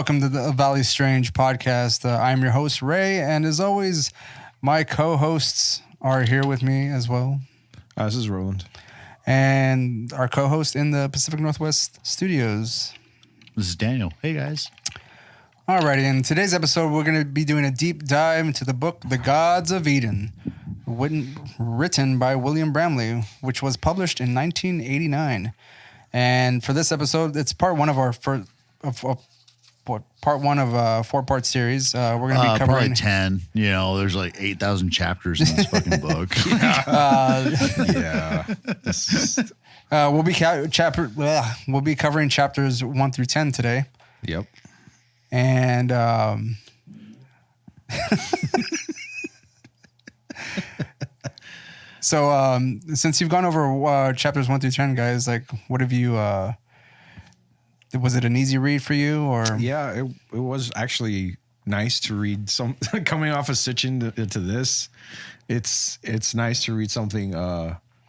welcome to the Valley Strange podcast. I'm your host, Ray, and as always, my co-hosts are here with me as well. This is Roland. And our co-host in the Pacific Northwest studios. This is Daniel. Hey, guys. Alrighty, in today's episode, we're going to be doing a deep dive into the book, The Gods of Eden, written by William Bramley, which was published in 1989. And for this episode, it's part one of our a four-part series. We're going to be covering probably 10. You know, there's like 8,000 chapters in this fucking book. We'll be covering chapters 1 through 10 today. Yep. And so since you've gone over chapters 1 through 10, guys, like, what have you? Was it an easy read for you, or? Yeah, it was actually nice to read some coming off of Sitchin to this. It's nice to read something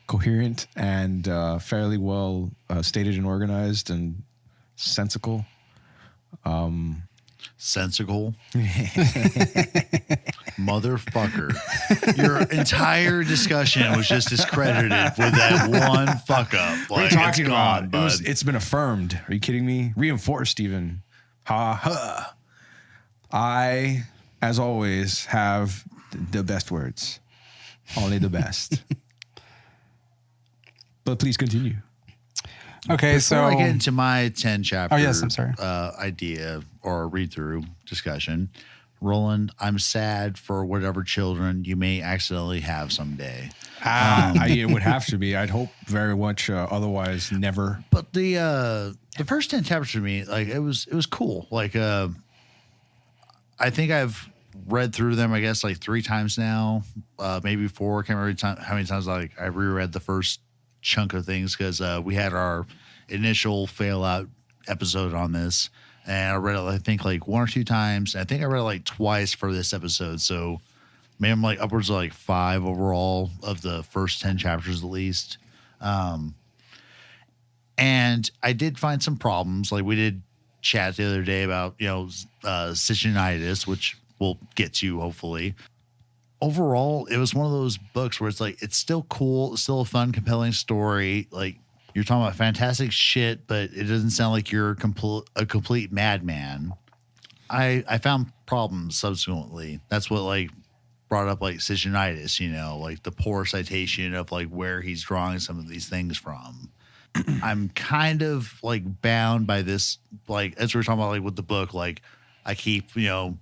coherent and fairly well stated and organized and sensical. Sensical. Motherfucker. Your entire discussion was just discredited with that one fuck up. What are you talking about? It's been affirmed. Are you kidding me? Reinforced even. Ha ha. I, as always, have the best words. Only the best. But please continue. Okay, Before I get into my 10 chapter idea or read through discussion, Roland, I'm sad for whatever children you may accidentally have someday. It would have to be. I'd hope very much otherwise never. But the first 10 chapters for me, like, it was cool. Like, I think I've read through them, I guess, like 3 times now, maybe 4. Can't remember how many times like I reread the first chunk of things because we had our initial fail out episode on this, and I read it I think like 1 or 2 times. I think I read it like twice for this episode, so maybe I'm like upwards of like 5 overall of the first 10 chapters at least. And I did find some problems. Like, we did chat the other day about, you know, Sitchinitis, which we'll get to hopefully. Overall, it was one of those books where it's like, it's still cool. It's still a fun, compelling story. Like, you're talking about fantastic shit, but it doesn't sound like you're a complete madman. I found problems subsequently. That's what, like, brought up, like, Sitchinitis, you know, like the poor citation of, like, where he's drawing some of these things from. I'm kind of, like, bound by this, like, as we were talking about, like, with the book, like, I keep, you know,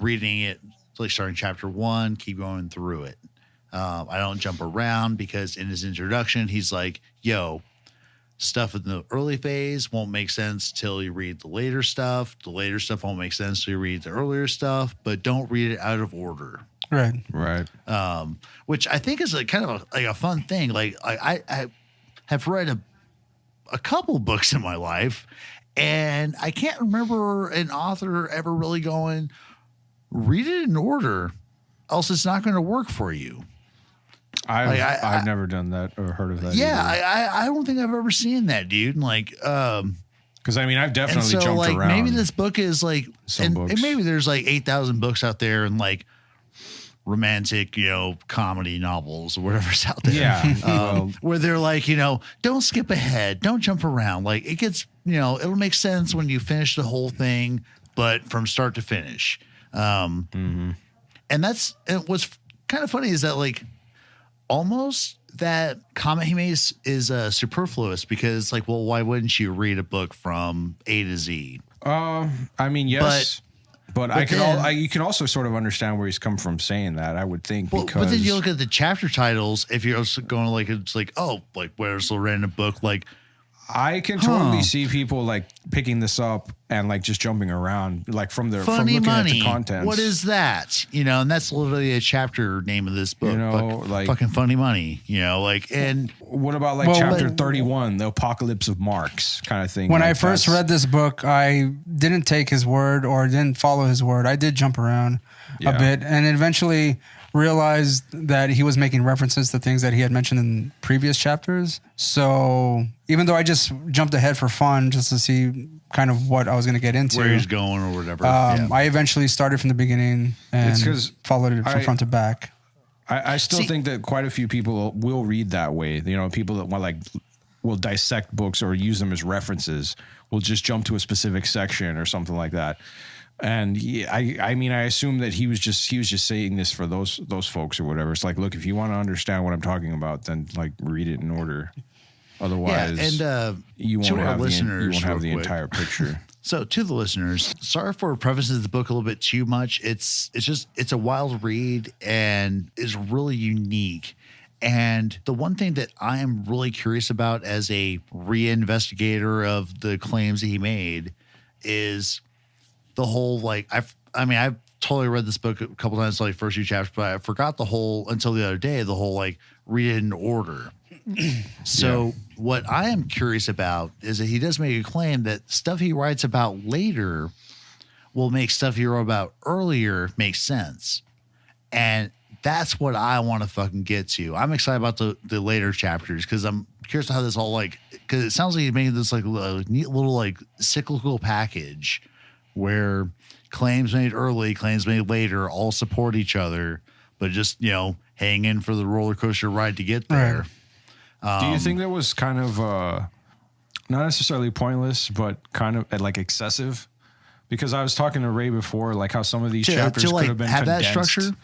reading it, like starting chapter 1, keep going through it. I don't jump around because in his introduction, he's like, yo, stuff in the early phase won't make sense till you read the later stuff. The later stuff won't make sense till you read the earlier stuff, but don't read it out of order. Right. Which I think is like kind of a fun thing. Like, I have read a couple books in my life, and I can't remember an author ever really going, read it in order, else it's not going to work for you. I've never done that or heard of that. Yeah, I don't think I've ever seen that, dude. Like, because I mean, I've definitely jumped like, around. Maybe this book is like, and maybe there's like 8,000 books out there and like romantic, you know, comedy novels or whatever's out there. Yeah, where they're like, you know, don't skip ahead, don't jump around. Like, it gets, you know, it'll make sense when you finish the whole thing, but from start to finish. And what's kind of funny is that, like, almost that comment he made is superfluous because, like, well, why wouldn't you read a book from A to Z? I mean, yes, but you can also sort of understand where he's come from saying that, I would think. Well, but then you look at the chapter titles, if you're also going to, like, it's like, oh, like, where's the random book? Like, I can totally see people like picking this up and like just jumping around, like from looking at the content. What is that? You know, and that's literally a chapter name of this book. You know, like fucking funny money. You know, like, and what about like chapter 31, the apocalypse of Marx kind of thing? When I first read this book, I didn't take his word or didn't follow his word. I did jump around a bit, and eventually realized that he was making references to things that he had mentioned in previous chapters. So even though I just jumped ahead for fun just to see kind of what I was going to get into, where he's going or whatever. I eventually started from the beginning and It's 'cause followed it from front to back. I still think that quite a few people will read that way. You know, people that will dissect books or use them as references will just jump to a specific section or something like that. And I mean, I assume that he was just saying this for those folks or whatever. It's like, look, if you want to understand what I'm talking about, then like read it in order. Otherwise, you won't have the entire picture. So to the listeners, sorry for prefacing the book a little bit too much. It's a wild read and is really unique. And the one thing that I am really curious about as a reinvestigator of the claims that he made is the whole, like, I've totally read this book a couple times, like first few chapters, but I forgot the whole, until the other day, the whole like read it in order. So what I am curious about is that he does make a claim that stuff he writes about later will make stuff he wrote about earlier make sense. And that's what I want to fucking get to. I'm excited about the later chapters because I'm curious how this all like, because it sounds like he's making this like a neat little like cyclical package where claims made early, claims made later all support each other, but just, you know, hang in for the roller coaster ride to get there. Right. Do you think that was kind of not necessarily pointless, but kind of like excessive? Because I was talking to Ray before, like how some of these chapters to like could have been have condensed. that structure.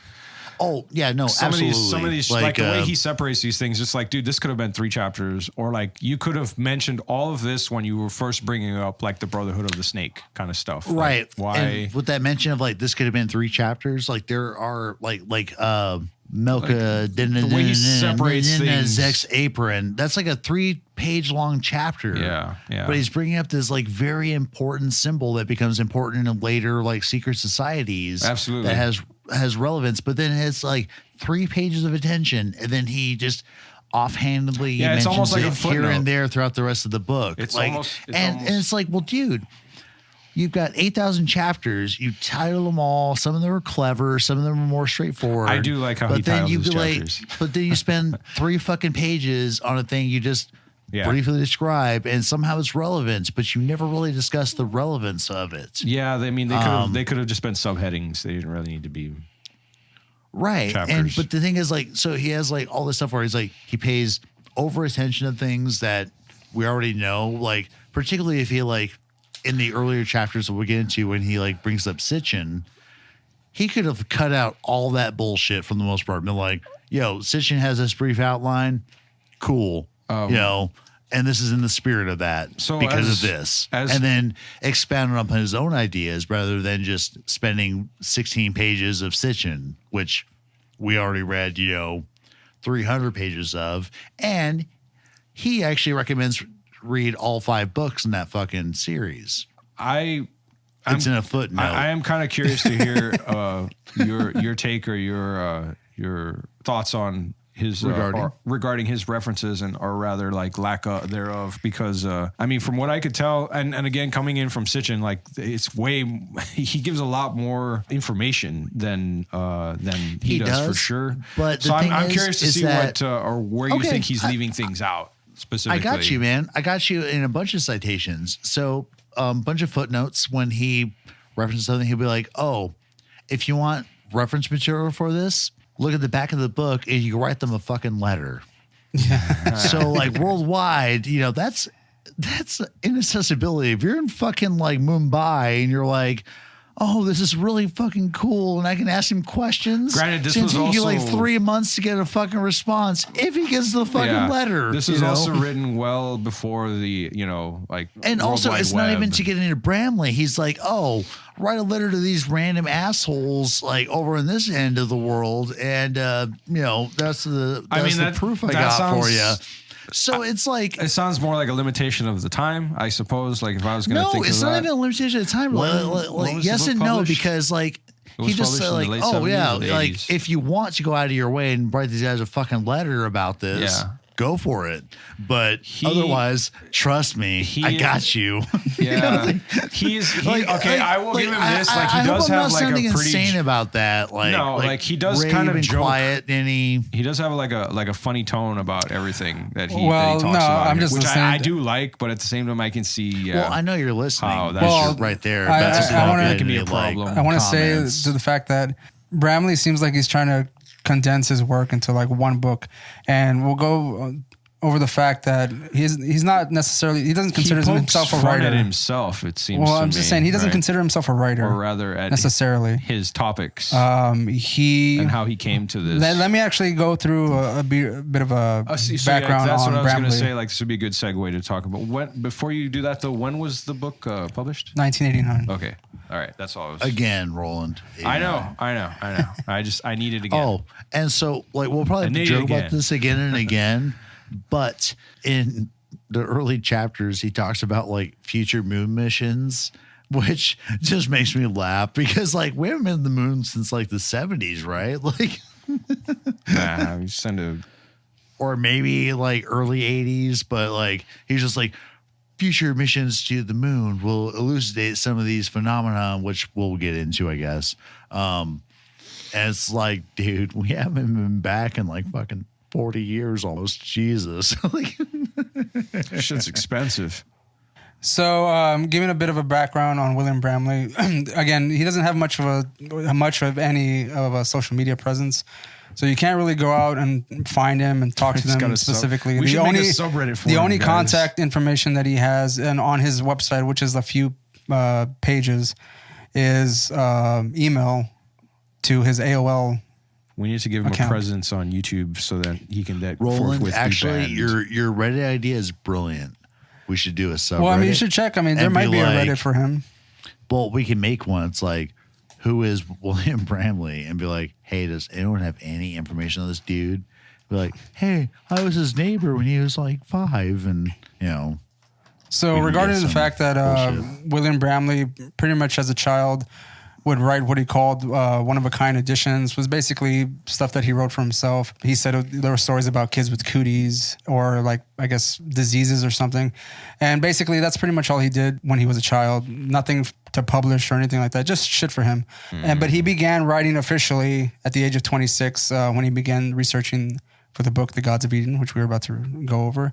Oh yeah, no, Some absolutely. of these, like the way he separates these things, just like, dude, this could have been 3 chapters, or like you could have mentioned all of this when you were first bringing up like the Brotherhood of the Snake kind of stuff. Right. Like, why? And with that mention of like this could have been 3 chapters, like there are Melka the way he separates things. Zek's apron. That's like a 3-page long chapter. Yeah. But he's bringing up this like very important symbol that becomes important in later like secret societies. Absolutely. That has relevance, but then it's like 3 pages of attention, and then he just offhandedly it's mentions almost like it a here footnote. and there throughout the rest of the book. It's like, almost and it's like, well, dude, you've got 8,000 chapters. You title them all. Some of them are clever. Some of them are more straightforward. I do like how he titles his chapters. But then you spend 3 fucking pages on a thing you just briefly describe, and somehow it's relevant, but you never really discuss the relevance of it. Yeah, they could have just been subheadings. They didn't really need to be right. chapters. But the thing is, like, so he has like all this stuff where he's like he pays over attention to things that we already know, like particularly if he like in the earlier chapters that we'll get into when he like brings up Sitchin, he could have cut out all that bullshit from the most part. Been like, yo, Sitchin has this brief outline, cool, you know. And this is in the spirit of that because of this. And then expounded upon his own ideas rather than just spending 16 pages of Sitchin, which we already read, 300 pages of. And he actually recommends read all 5 books in that fucking series. It's in a footnote. I am kind of curious to hear your take or your thoughts on his regarding his references or rather like lack thereof, because I mean, from what I could tell, and again coming in from Sitchin, like he gives a lot more information than he does for sure. But so I'm curious to see what or where you think he's leaving things out specifically. I got you, man. I got you in a bunch of citations. So bunch of footnotes. When he references something, he'll be like, "Oh, if you want reference material for this, look at the back of the book and you can write them a fucking letter." So like worldwide, that's inaccessibility. If you're in fucking like Mumbai and you're like, oh, this is really fucking cool, and I can ask him questions. Granted, this it's was gonna take you also like 3 months to get a fucking response if he gets the fucking letter. This was also written well before the like. And also, it's Web. not even to get into Bramley. He's like, oh, write a letter to these random assholes like over in this end of the world, and that's the proof I got for you. So it's like, it sounds more like a limitation of the time, I suppose. Like if I was going to think of that. No, it's not even a limitation of the time. Yes and no, because like he just said like, oh yeah, like if you want to go out of your way and write these guys a fucking letter about this, go for it. But otherwise, trust me, I got you. Yeah, I will give him this. Like he does have like a pretty insane about that. Like he does kind of joke. Quiet, and he does have like a funny tone about everything that he talks no, about. I'm just which listening. I do like, but at the same time, I can see. Well, I know you're listening. Oh, that's right there. that can be a problem. I want to say to the fact that Bramley seems like he's trying to condense his work into like one book, and we'll go over the fact that he's not necessarily, he doesn't consider himself a writer. At himself, it seems. Well, I'm just saying he doesn't consider himself a writer, or rather, at necessarily his topics. And how he came to this. Let me actually go through a bit of a background that's on what I was going to Bramley. say. Like this would be a good segue to talk about. Before you do that, though, when was the book published? 1989. Okay, all right, that's all. Again, Roland. I know. I need it again. Oh, and so like we'll probably have to joke about this again and again. But in the early chapters, he talks about like future moon missions, which just makes me laugh because like we haven't been to the moon since like the 70s, right? Like, we send a, or maybe like early 80s, but like he's just like future missions to the moon will elucidate some of these phenomena, which we'll get into, I guess. And it's like, dude, we haven't been back in like fucking 40 years almost. Jesus. Shit's expensive. So, giving a bit of a background on William Bramley. Again, he doesn't have much of a social media presence. So you can't really go out and find him and talk to them specifically. We should make a subreddit for the him, only guys. contact information that he has and on his website, which is a few pages, is email to his AOL. We need to give him a presence on YouTube so that he can Roland, actually, your Reddit idea is brilliant. We should do a subreddit. Well, I mean, you should check. I mean, there might be a Reddit for him. Well, we can make one. It's like, who is William Bramley? And be like, hey, does anyone have any information on this dude? Be like, hey, I was his neighbor when he was like 5, and you know. So regarding the fact that William Bramley, pretty much as a child, would write what he called one-of-a-kind editions, was basically stuff that he wrote for himself. He said there were stories about kids with cooties or like, I guess, diseases or something. And basically that's pretty much all he did when he was a child. Nothing to publish or anything like that, just shit for him. But he began writing officially at the age of 26 when he began researching for the book, The Gods of Eden, which we were about to go over.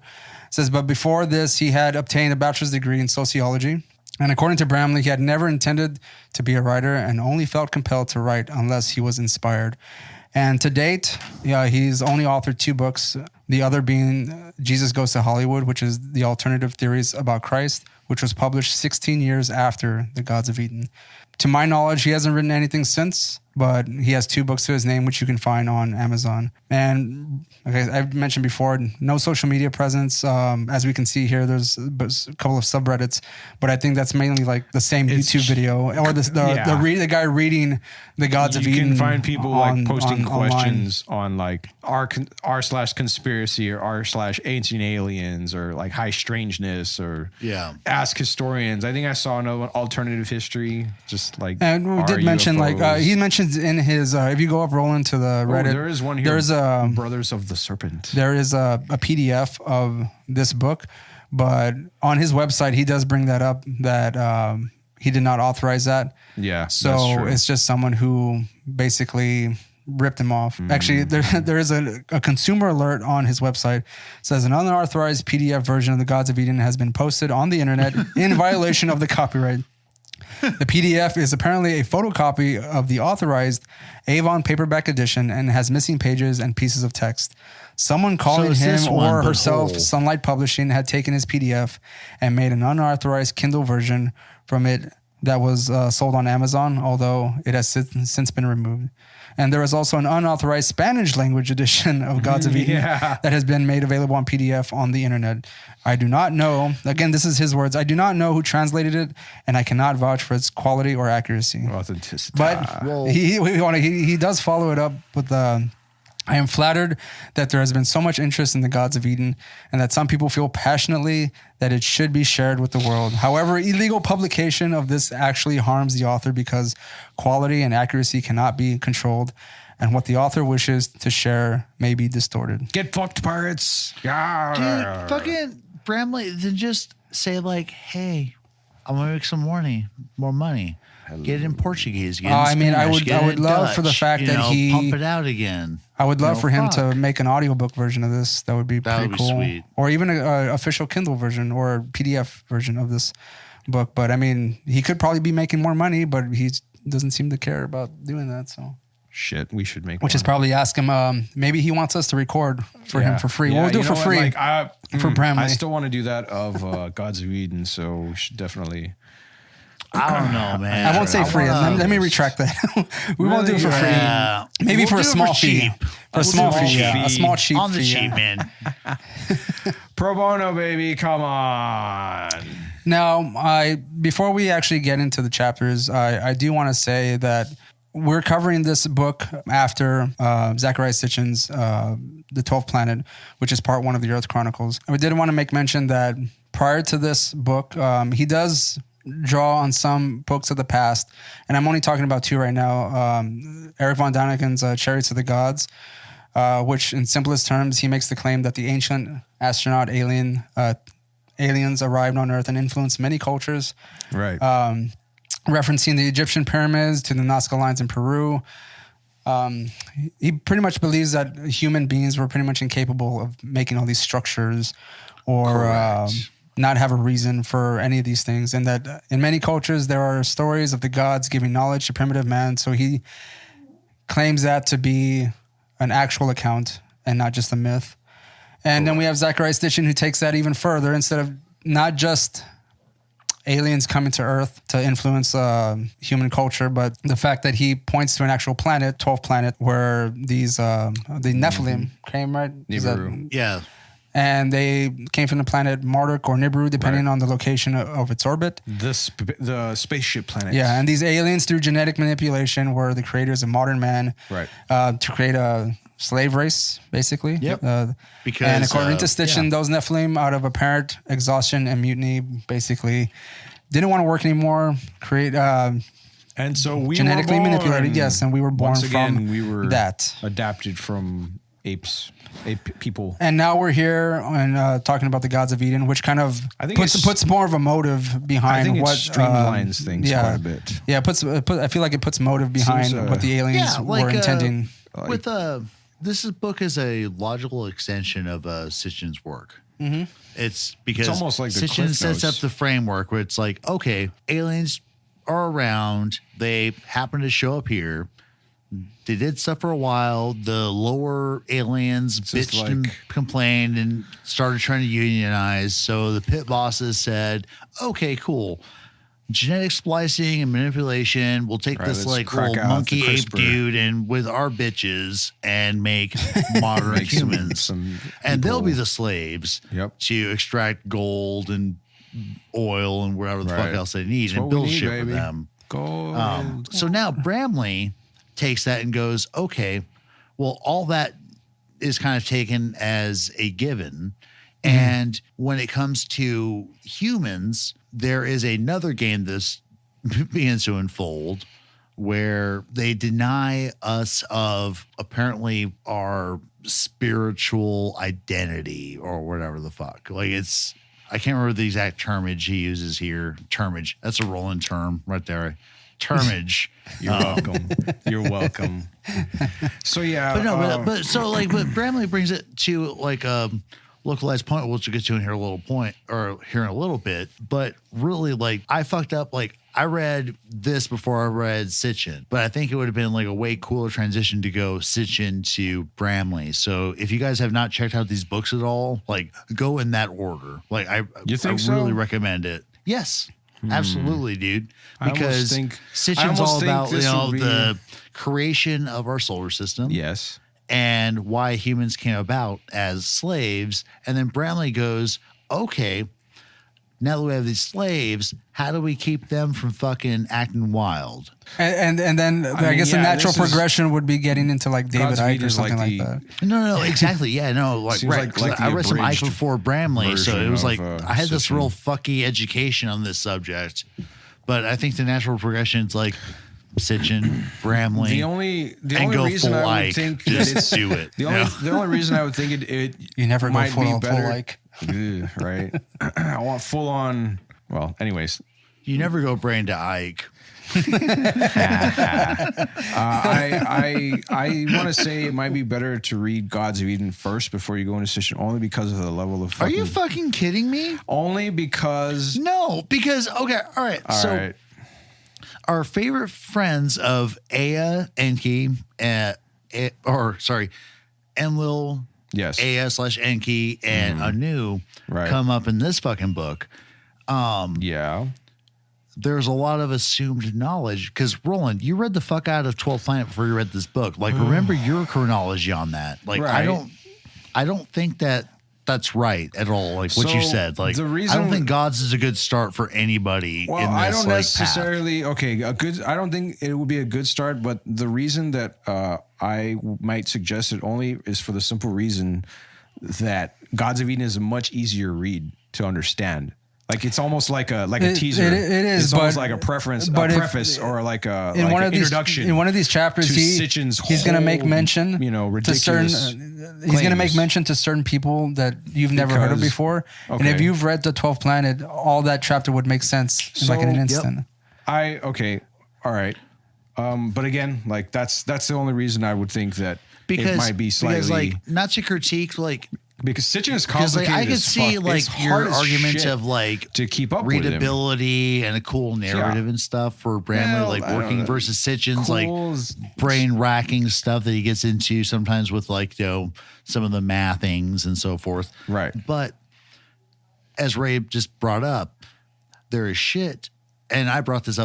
It says, but before this, he had obtained a bachelor's degree in sociology. And according to Bramley, he had never intended to be a writer and only felt compelled to write unless he was inspired. And to date, he's only authored 2 books, the other being Jesus Goes to Hollywood, which is the alternative theories about Christ, which was published 16 years after The Gods of Eden. To my knowledge, he hasn't written anything since, but he has 2 books to his name, which you can find on Amazon. And okay, I've mentioned before, no social media presence. As we can see here, there's a couple of subreddits, but I think that's mainly like the same YouTube video or the guy reading The Gods of Eden. You can find people like posting questions on like r/conspiracy or r/ancient aliens or like high strangeness or ask historians. I think I saw another one, alternative history, just like, and we did mention UFOs. like he mentions in his if you go up rolling to the Reddit, there is one here. There's a Brothers of the Serpent. There is a PDF of this book, but on his website he does bring that up that he did not authorize that. Yeah, so it's just someone who basically ripped him off. Actually, there is a consumer alert on his website. It says an unauthorized PDF version of The Gods of Eden has been posted on the internet in violation of the copyright. The PDF is apparently a photocopy of the authorized Avon paperback edition and has missing pages and pieces of text. Someone calling him or herself Sunlight Publishing had taken his PDF and made an unauthorized Kindle version from it that was sold on Amazon, although it has since been removed. And there is also an unauthorized Spanish language edition of Gods of Eden that has been made available on PDF on the internet. I do not know, again, this is his words, I do not know who translated it, and I cannot vouch for its quality or accuracy. Authenticity. But he does follow it up with a I am flattered that there has been so much interest in the gods of Eden and that some people feel passionately that it should be shared with the world. However, illegal publication of this actually harms the author because quality and accuracy cannot be controlled, and what the author wishes to share may be distorted. Get fucked, pirates. Yeah. Dude, fucking Bramley, then just say like, hey, I'm gonna make some more money. Get it in Portuguese. Get it in I mean, Spanish, I would love Dutch, for the fact that he pump it out again. I would love for him fuck. to make an audiobook version of this. That would be That pretty would be cool. sweet. Or even an official Kindle version or a PDF version of this book. But I mean, he could probably be making more money, but he doesn't seem to care about doing that. So, Shit, we should make which one. is probably ask him. Maybe he wants us to record for him for free. Yeah, We'll do you it for know what, free like, for Bramley. I still want to do that of Gods of Eden, so we should definitely. I don't know, man. I won't say free. Let me retract that. We won't do it for free. Yeah. Maybe We'll for a do it small for fee. cheap. For a small do it fee, for yeah. A cheap. small cheap On the fee. cheap, yeah. man. Pro bono, baby, come on. Now, before we actually get into the chapters, I do want to say that we're covering this book after Zachariah Sitchin's The 12th Planet, which is part 1 of the Earth Chronicles. And we did want to make mention that prior to this book, he does draw on some books of the past, and I'm only talking about 2 right now. Eric von Daniken's Chariots of the Gods, which in simplest terms, he makes the claim that the ancient astronaut aliens arrived on Earth and influenced many cultures. Right. Referencing the Egyptian pyramids to the Nazca lines in Peru. He pretty much believes that human beings were pretty much incapable of making all these structures or not have a reason for any of these things. And that in many cultures, there are stories of the gods giving knowledge to primitive man. So he claims that to be an actual account and not just a myth. And then we have Zachariah Sitchin, who takes that even further. Instead of not just aliens coming to Earth to influence human culture, but the fact that he points to an actual planet, 12th planet, where these the Nephilim came, right? Is that- Nibiru. Yeah. and they came from the planet Marduk or Nibiru, depending on the location of its orbit. The spaceship planet. Yeah, and these aliens, through genetic manipulation, were the creators of modern man, Right. To create a slave race, basically. Yep. Because, and according to Sitchin, yeah. those Nephilim, out of apparent exhaustion and mutiny, basically didn't want to work anymore. And so we genetically were born. manipulated, yes, and we were born Once again, from we were that. adapted from ape people. And now we're here and talking about the gods of Eden, which kind of I think puts more of a motive behind I think what it streamlines things quite a bit. Yeah, I feel like it puts motive behind Seems, what the aliens were intending. With this book is a logical extension of Sitchin's work. Mm-hmm. It's because It's almost like the Sitchin Cliff sets Notes. up the framework where it's like, okay, aliens are around. They happen to show up here. They did stuff for a while. The lower aliens just bitched and complained and started trying to unionize. So the pit bosses said, okay, cool. Genetic splicing and manipulation. We'll take Right, this let's like crack little out the monkey ape CRISPR. dude and with our bitches and make modern Make some- humans. some And they'll people- be the slaves Yep. to extract gold and oil and whatever the fuck Right. else they need That's and what we build need, shit with baby. them. Go. So now Bramley takes that and goes, okay, well, all that is kind of taken as a given. And when it comes to humans, there is another game that begins to unfold where they deny us of apparently our spiritual identity or whatever the fuck. Like it's, I can't remember the exact termage he uses here. Termage. That's a rolling term right there. Termage. You're welcome. You're welcome. So yeah, But no, but Bramley brings it to like a localized point, which we'll get to in here in a little bit. But really, like I fucked up. Like I read this before I read Sitchin, but I think it would have been like a way cooler transition to go Sitchin to Bramley. So if you guys have not checked out these books at all, like go in that order. Like You think I so? really recommend it. Yes. Absolutely, dude. I almost Because think- I Sitchin's almost all think about this will be- the creation of our solar system yes. and why humans came about as slaves. And then Bramley goes, okay, now that we have these slaves, how do we keep them from fucking acting wild? And then I guess the natural progression would be getting into like David God's Icke Eden or is something like like that. No, exactly. Yeah, no, like, Seems right. like the I read some Icke abridged before Bramley, so it was like version of, I had this Sitchin. real fucky education on this subject. But I think the natural progression is like Sitchin, Bramley. The only go reason full I would Icke. think Just that it's do it. the only reason I would think it You never go might be full better. like. Ugh, right. I want full on. Well, anyways, You never go brain to Ike. I want to say it might be better to read Gods of Eden first before you go into Sitchin, only because of the level of. Are you fucking kidding me? Only because. No, because okay, all right. All so right. our favorite friends of Aya, Enki, Enlil, Yes. Aya/Enki, and Anu Right. come up in this fucking book. Yeah. There's a lot of assumed knowledge because Roland, you read the fuck out of 12th Planet before you read this book. Like, remember your chronology on that. Like, Right. I don't think that's right at all. Like what you So, said. Like, the I reason- don't think God's is a good start for anybody. Well, in this, I don't like, necessarily. Okay, I don't think it would be a good start. But the reason that I might suggest it only is for the simple reason that Gods of Eden is a much easier read to understand. Like it's almost like a teaser. It is. It's almost like a preference, a preface, or like a in one of these introduction. In one of these chapters, to he's Sitchin's going to make whole, mention, to certain. ridiculous. He's going to make claims. mention to certain people that you've never heard of Because- before, and if okay. you've read the 12th Planet, all that chapter would make sense in like in an So- instant. All right. But again, like that's the only reason I would think that it might be slightly like not to critique like because Sitchin is because complicated. like I could as see fuck. like It's your hard as arguments shit of like to keep up with him. readability and a cool narrative and stuff for Bramley, Well, like I don't working know. versus Sitchin's like Cool's- brain racking stuff that he gets into sometimes with like some of the mathings and so forth. Right. But as Ray just brought up, there is shit. And I brought this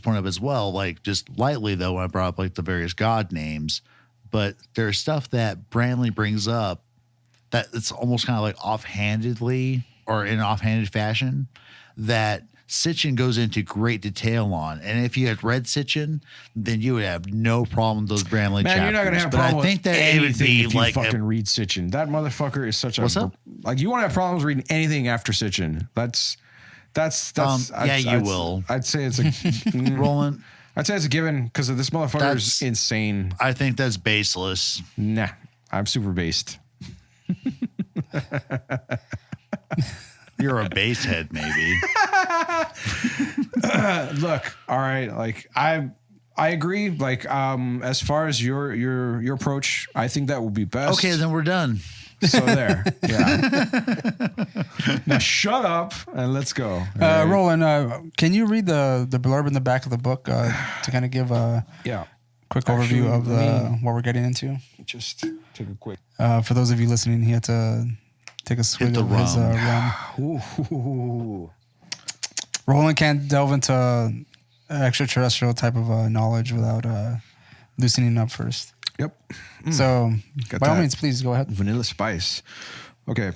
point up as well, like just lightly though, when I brought up like the various god names. But there's stuff that Bramley brings up that it's almost kind of like offhandedly or in an offhanded fashion that Sitchin goes into great detail on. And if you had read Sitchin, then you would have no problem with those Bramley chapters. Man, you're not gonna have a But problem I think with that it would anything be if you like fucking read Sitchin. That motherfucker is such a What's up? like you won't have problems reading anything after Sitchin. That's yeah, you will. I'd say it's a Roland. I'd say it's a given because this motherfucker is insane. I think that's baseless. Nah, I'm super based. You're a basehead, maybe. Look, all right, like I agree. Like as far as your approach, I think that would be best. Okay, then we're done. So there, yeah. Now shut up and let's go. All right? Roland, can you read the blurb in the back of the book to kind of give a Yeah. quick Actually, overview of let me- what we're getting into? Just take a quick. For those of you listening, he had to take a swig the of his rum. Ooh. Roland can't delve into extraterrestrial type of knowledge without loosening up first. Yep. So, Got by all that. means, please go ahead. Vanilla spice. Okay.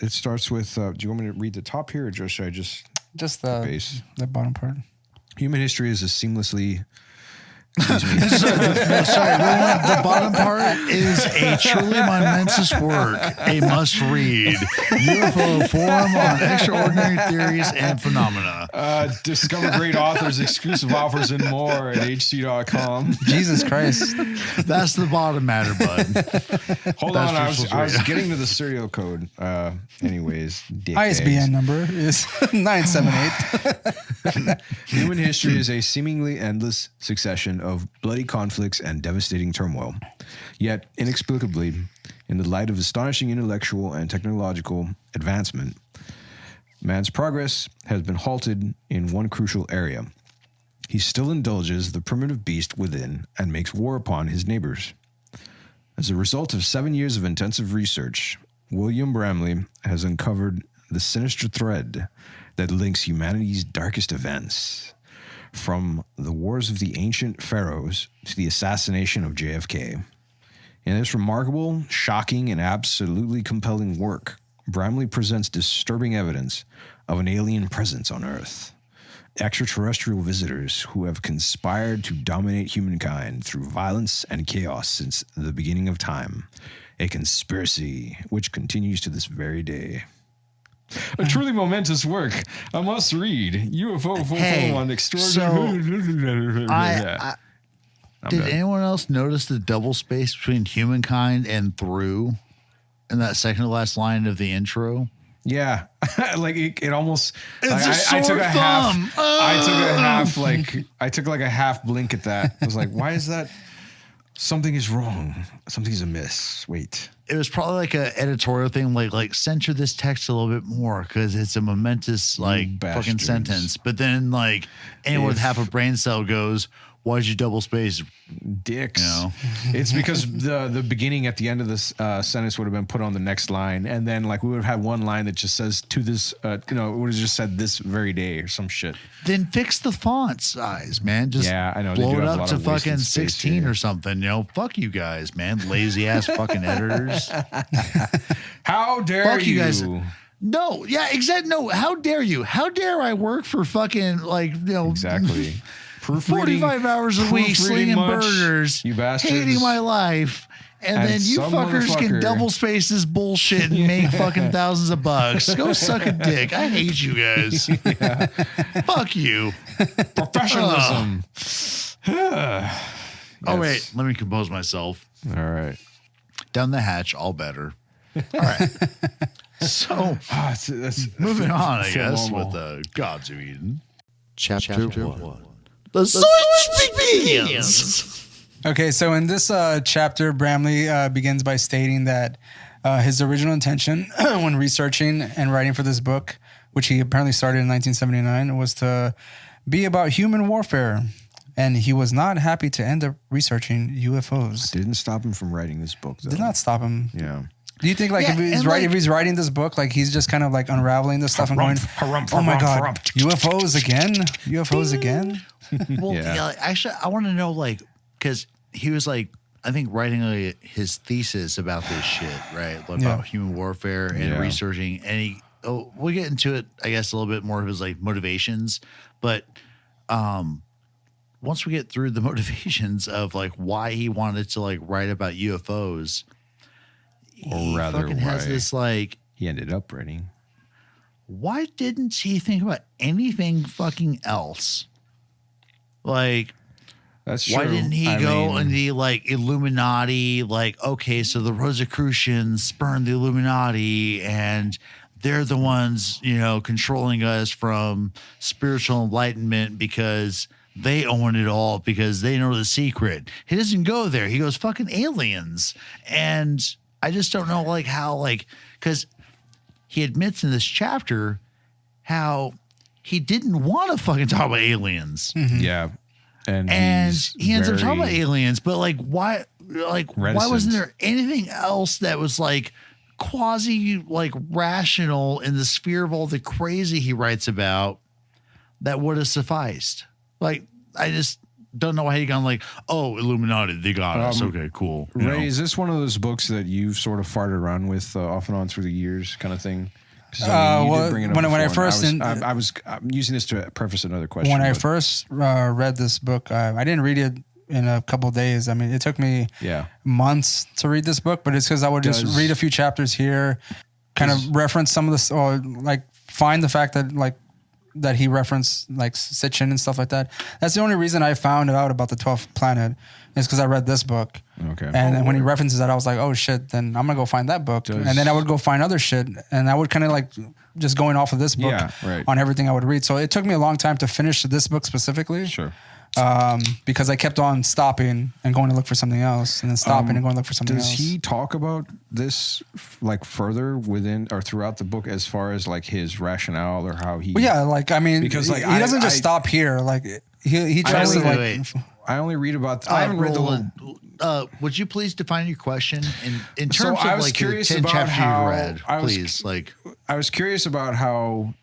It starts with. Do you want me to read the top here, or should I just Just base? the bottom part. Human history is a seamlessly. Sorry, Roland, the bottom part is a truly momentous work, a must read. UFO forum on extraordinary theories and phenomena. Discover great authors, exclusive offers, and more at hc.com. Jesus Christ. That's the bottom matter, bud. Hold That's on, I was right. getting to the serial code. Anyways, ISBN number is 978. Human history is a seemingly endless succession of bloody conflicts and devastating turmoil. Yet, inexplicably, in the light of astonishing intellectual and technological advancement, man's progress has been halted in one crucial area. He still indulges the primitive beast within and makes war upon his neighbors. As a result of 7 years of intensive research, William Bramley has uncovered the sinister thread that links humanity's darkest events, from the wars of the ancient pharaohs to the assassination of JFK. In this remarkable, shocking, and absolutely compelling work, Bramley presents disturbing evidence of an alien presence on Earth. Extraterrestrial visitors who have conspired to dominate humankind through violence and chaos since the beginning of time. A conspiracy which continues to this very day. A truly momentous work. A must read. UFO on extraordinary. Did anyone else notice the double space between humankind and through in that second to last line of the intro? Yeah, like it almost. It's I a took sore a half. thumb. I took a half. I took like a half blink at that. I was like, "Why is that? Something is wrong. Something's amiss." Wait. It was probably like an editorial thing, like censor this text a little bit more because it's a momentous fucking bastards. sentence. But then anyone with half a brain cell goes, "Why'd you double space?" Dicks. You know? It's because the beginning at the end of this sentence would have been put on the next line, and then we would have had one line that just says to this, it would have just said this very day or some shit. Then fix the font size, man. Just I know. They blow do it have a up lot to of wasted fucking space 16 here. or something. Fuck you guys, man. Lazy ass fucking editors. How dare Fuck you guys. No, yeah, exactly. No, how dare you? How dare I work for fucking Exactly. 45 hours a week slinging burgers, you bastards. hating my life, and then you some fuckers can motherfucker- double space this bullshit and make fucking thousands of bucks. Go suck a dick. I hate you guys. Fuck you. Professionalism. Oh, wait. Let me compose myself. All right. Down the hatch, all better. All right. So, moving on, I guess, with the Gods of Eden. Chapter 1. The search begins. Okay, so in this chapter, Bramley begins by stating that his original intention when researching and writing for this book, which he apparently started in 1979, was to be about human warfare. And he was not happy to end up researching UFOs. Didn't stop him from writing this book, though. Did not stop him. Yeah. Do you think if he's writing this book, he's just kind of unraveling this stuff and going, "Oh my God, UFOs again? UFOs again?" Well, actually, I want to know, because he was I think writing his thesis about this shit, right? About human warfare and researching. And we'll get into it, I guess, a little bit more of his motivations. But once we get through the motivations of why he wanted to write about UFOs, Or rather, fucking has this he ended up writing. Why didn't he think about anything fucking else? That's true. Why didn't he go in the Illuminati? Okay, so the Rosicrucians spurned the Illuminati and they're the ones, controlling us from spiritual enlightenment because they own it all because they know the secret. He doesn't go there. He goes fucking aliens. And I just don't know how because he admits in this chapter how he didn't want to fucking talk about aliens. Mm-hmm. Yeah. And he ends up talking about aliens, but why why wasn't there anything else that was quasi rational in the sphere of all the crazy he writes about that would have sufficed? I just don't know why he gone Illuminati, they got us. Okay, cool. Ray, is this one of those books that you've sort of farted around with off and on through the years kind of thing? You did bring it up when I before, first I'm using this to preface another question. When I first read this book, I didn't read it in a couple of days. I mean, it took me months to read this book, but it's because I would just read a few chapters here, kind of reference some of this, or find the fact that he referenced Sitchin and stuff like that. That's the only reason I found out about the 12th planet is because I read this book. Okay. And then when he references that, I was like, oh shit, then I'm going to go find that book. And then I would go find other shit. And I would kind of just going off of this book on everything I would read. So it took me a long time to finish this book specifically. Sure. Because I kept on stopping and going to look for something else and then stopping and going to look for something else. Does he talk about this further within or throughout the book as far as his rationale or how he? Well, yeah, because he doesn't just stop here. He tries to I only read about. I haven't read the whole. Would you please define your question in terms I of was curious the 10 about chapters how you read? Please, I was curious about how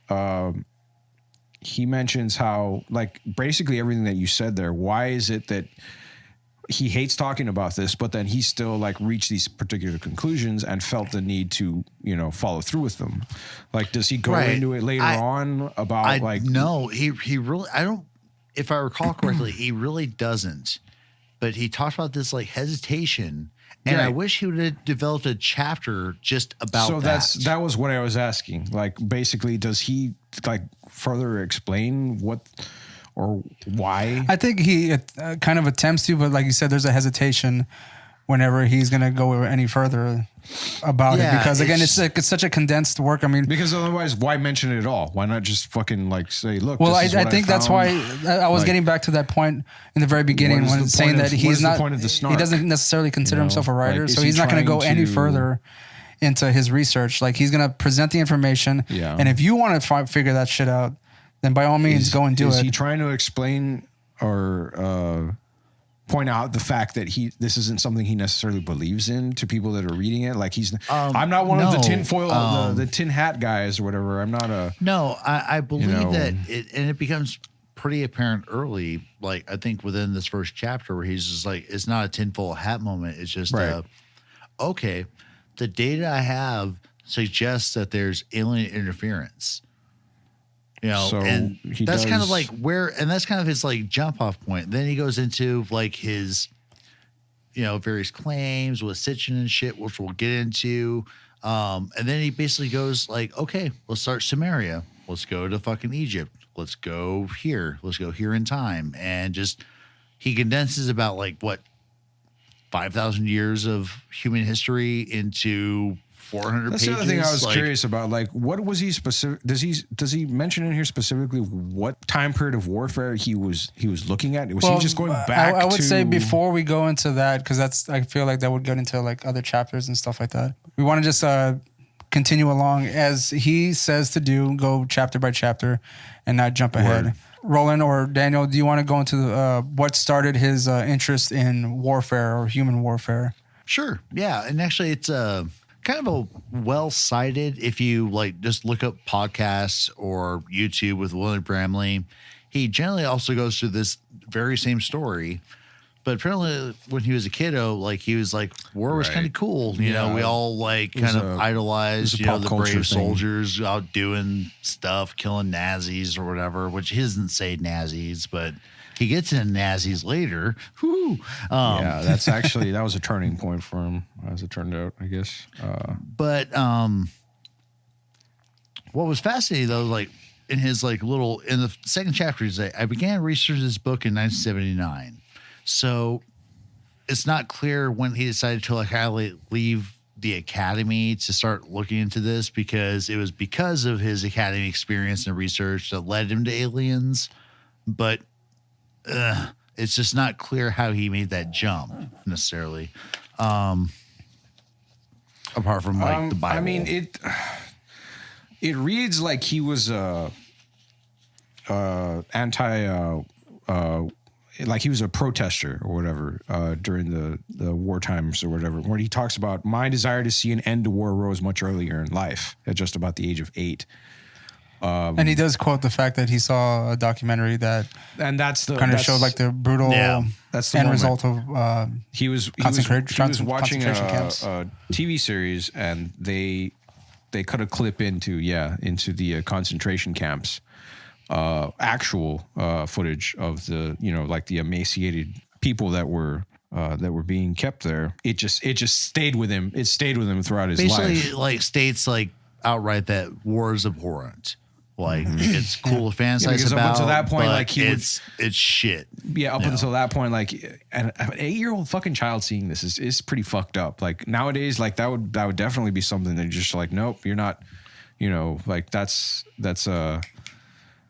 he mentions how basically everything that you said there. Why is it that he hates talking about this, but then he still like reached these particular conclusions and felt the need to, you know, follow through with them. Like, does he go into it later on about no, he really, I don't, if I recall correctly, he really doesn't. But he talked about this like hesitation, and I wish he would have developed a chapter just about that. So that was what I was asking. Like, basically, does he like further explain what or why? I think he kind of attempts to, but like you said, there's a hesitation whenever he's going to go any further about it, because again, it's such a condensed work. I mean, because otherwise, why mention it at all? Why not just fucking like say, look? Well, this is what I think that's why I was getting back to that point in the very beginning when saying that he's not. He doesn't necessarily consider himself a writer, so he's not going to go any further into his research. Like, he's going to present the information, and if you want to figure that shit out, then by all means go and do it. Is he trying to explain or point out the fact that this isn't something he necessarily believes in to people that are reading it? Like, I'm not one of the tinfoil, the tin hat guys or whatever. I'm not a. No, I believe that it becomes pretty apparent early. Like, I think within this first chapter where he's just like, it's not a tinfoil hat moment. It's just, okay, the data I have suggests that there's alien interference. You know, so and that's kind of like that's kind of his like jump off point. Then he goes into like his, you know, various claims with Sitchin and shit, which we'll get into. And then he basically goes like, okay, let's start Sumeria. Let's go to fucking Egypt. Let's go here. Let's go here in time. And just, he condenses about like what, 5,000 years of human history into 400 That's pages. the other thing I was curious about. Like, what was he specific? Does he mention in here specifically what time period of warfare he was looking at? Was he just going back? I would say before we go into that, because I feel like that would get into like other chapters and stuff like that. We want to just continue along as he says to do, go chapter by chapter, and not jump ahead. Roland or Daniel, do you want to go into what started his interest in warfare or human warfare? Sure. Yeah, and actually, it's kind of a well cited. If you like just look up podcasts or YouTube with William Bramley, he generally also goes through this very same story. But apparently when he was a kiddo, like he was like, war was kind of cool. You know, we all like kind of idolized, you know, the brave soldiers out doing stuff, killing Nazis or whatever, which he doesn't say Nazis, but he gets into Nazis later. Woo. That's actually, that was a turning point for him, as it turned out, I guess. But what was fascinating though, like in his like little, in the second chapter, he's like, I began researching this book in 1979. So it's not clear when he decided to like leave the academy to start looking into this, because it was because of his academy experience and research that led him to aliens. But it's just not clear how he made that jump necessarily. Apart from like the Bible. I mean, it reads like he was like he was a protester or whatever during the war times or whatever, where he talks about my desire to see an end to war rose much earlier in life at just about the age of 8. And he does quote the fact that he saw a documentary that showed like the brutal that's the end moment. result of he was watching a TV series, and they cut a clip into the concentration camps. Actual footage of the, you know, like the emaciated people that were being kept there. It just stayed with him. It stayed with him throughout his life. Basically, like states like outright that war is abhorrent. Like it's cool to fantasize about. Up until that point, like it's shit. Yeah, up until that point, like an 8-year-old fucking child seeing this is pretty fucked up. Like nowadays, like that would definitely be something that you're just like, nope, you're not. You know, like that's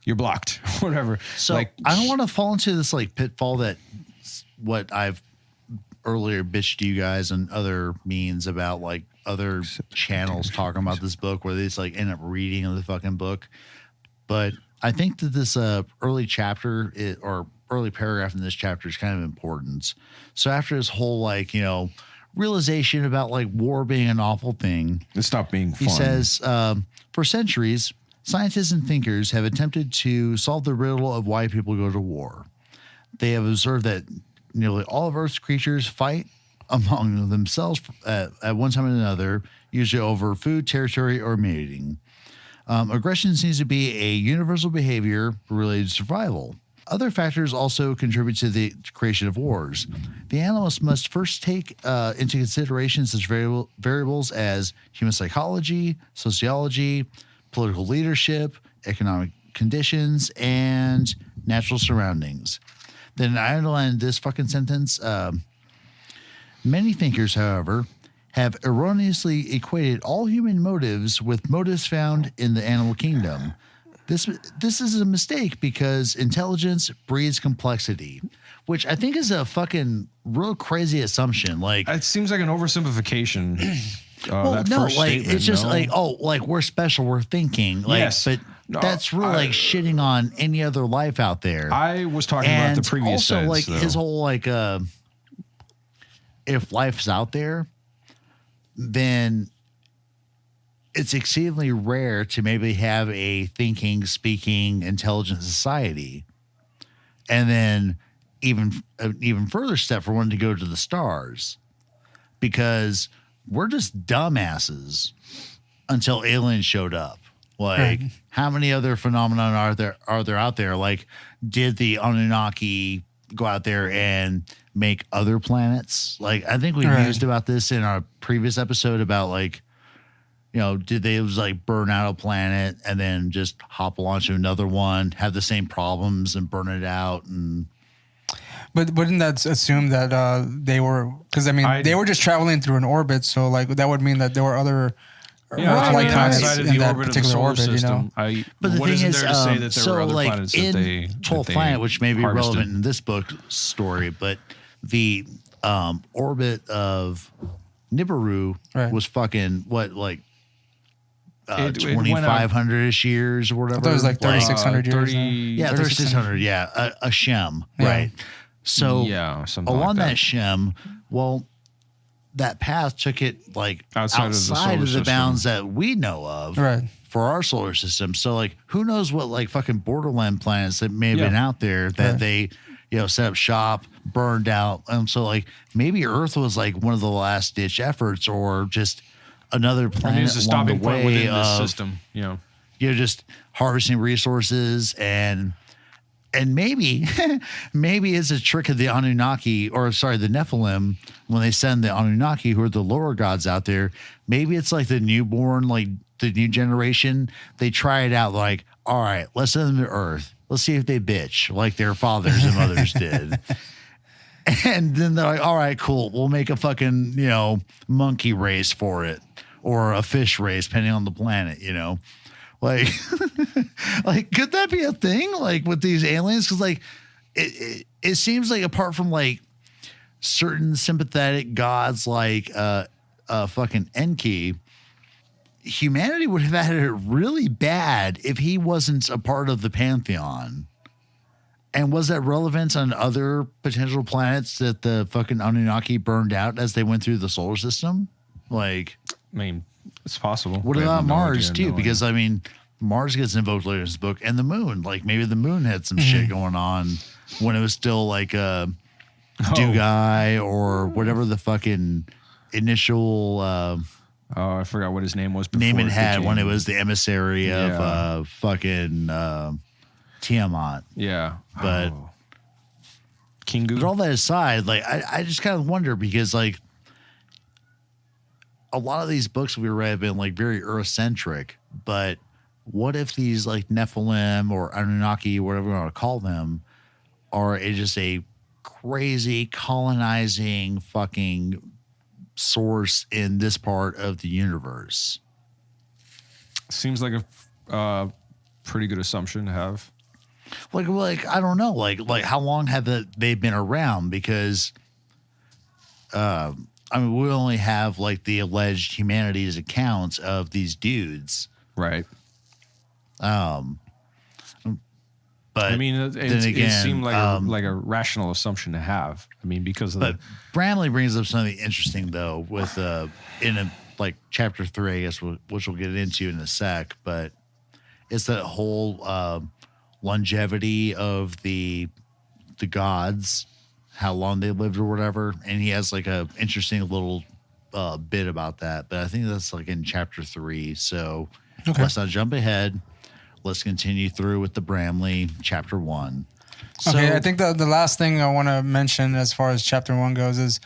you're blocked, whatever. So like, I don't want to fall into this like pitfall that what I've earlier bitched to you guys and other means about like other channels talking about this book where they just like end up reading the fucking book. But I think that this early chapter or early paragraph in this chapter is kind of important. So after this whole like, you know, realization about like war being an awful thing, it stopped being fun. He says, for centuries, scientists and thinkers have attempted to solve the riddle of why people go to war. They have observed that nearly all of Earth's creatures fight among themselves at one time or another, usually over food, territory, or mating. Aggression seems to be a universal behavior related to survival. Other factors also contribute to the creation of wars. The analyst must first take into consideration such variables as human psychology, sociology, political leadership, economic conditions, and natural surroundings. Then I underlined this fucking sentence. Many thinkers, however, have erroneously equated all human motives with motives found in the animal kingdom. This is a mistake because intelligence breeds complexity, which I think is a fucking real crazy assumption. Like, it seems like an oversimplification. well, that no, first like statement, it's just no? like, oh, like we're special, we're thinking, like, Yes. but No, that's really like shitting on any other life out there. I was talking and about the previous also sense, like though. his whole like if life's out there, then it's exceedingly rare to maybe have a thinking, speaking, intelligent society. And then even further step for wanting to go to the stars, because we're just dumbasses until aliens showed up. Like, how many other phenomenon are there out there? Like, did the Anunnaki go out there and make other planets? Like, I think we mused about this in our previous episode about, like, you know, did they just like burn out a planet and then just hop onto another one, have the same problems and burn it out? And But wouldn't that assume that they were, because I mean, they were just traveling through an orbit, so like that would mean that there were other outside planets of in the that orbit of the particular solar orbit, system. you know. but the what thing isn't is, there to say that there so were other like planets in that they 12th that Planet, they which may be harvested? relevant in this book story, but the orbit of Nibiru was fucking what, like It went 2,500-ish years or whatever. I thought it was like 3,600 years. Yeah, 3,600. Yeah, a Shem, right? So something along like that Shem, well, that path took it like Outside of the solar of the system. bounds that we know of for our solar system. So like, who knows what like fucking borderland planets that may have been out there that they, you know, set up shop, burned out. So like maybe Earth was like one of the last ditch efforts, or just another planet it's a along the stopping point way within of this system. You know, just harvesting resources and maybe maybe it's a trick of the Anunnaki, or sorry, the Nephilim, when they send the Anunnaki, who are the lower gods out there. Maybe it's like the newborn, like the new generation. They try it out, like, all right, let's send them to Earth. Let's see if they bitch like their fathers and mothers did. And then they're like, all right, cool. We'll make a fucking, you know, monkey race for it, or a fish race, depending on the planet, you know. Like, like, could that be a thing? Like with these aliens? Because like, it seems like apart from like certain sympathetic gods, like fucking Enki, humanity would have had it really bad if he wasn't a part of the pantheon. And was that relevant on other potential planets that the fucking Anunnaki burned out as they went through the solar system? Like, I mean, it's possible. what We have about no Mars idea, too? no Because I mean, Mars gets invoked later in this book, and the moon. Like maybe the moon had some shit going on when it was still like a Dugai or whatever the fucking initial I forgot what his name was. name it before had became- when it was the emissary of fucking Tiamat. Yeah, But Kingu. But all that aside, like I just kind of wonder, because like a lot of these books we read have been like very Earth-centric, but what if these like Nephilim or Anunnaki, whatever you want to call them, are just a crazy colonizing fucking source in this part of the universe? Seems like a pretty good assumption to have. Like I don't know, like how long have they been around? Because I mean, we only have like the alleged humanities accounts of these dudes, Right. But I mean, then again, it seemed like a rational assumption to have. I mean, because of but Bramley brings up something interesting though, with in a, like chapter 3, I guess, which we'll get into in a sec. But it's that whole longevity of the gods how long they lived or whatever. And he has like a interesting little bit about that. But I think that's like in chapter 3. So let's not jump ahead. Let's continue through with the Bramley chapter 1. So, okay, I think the last thing I want to mention as far as chapter 1 goes is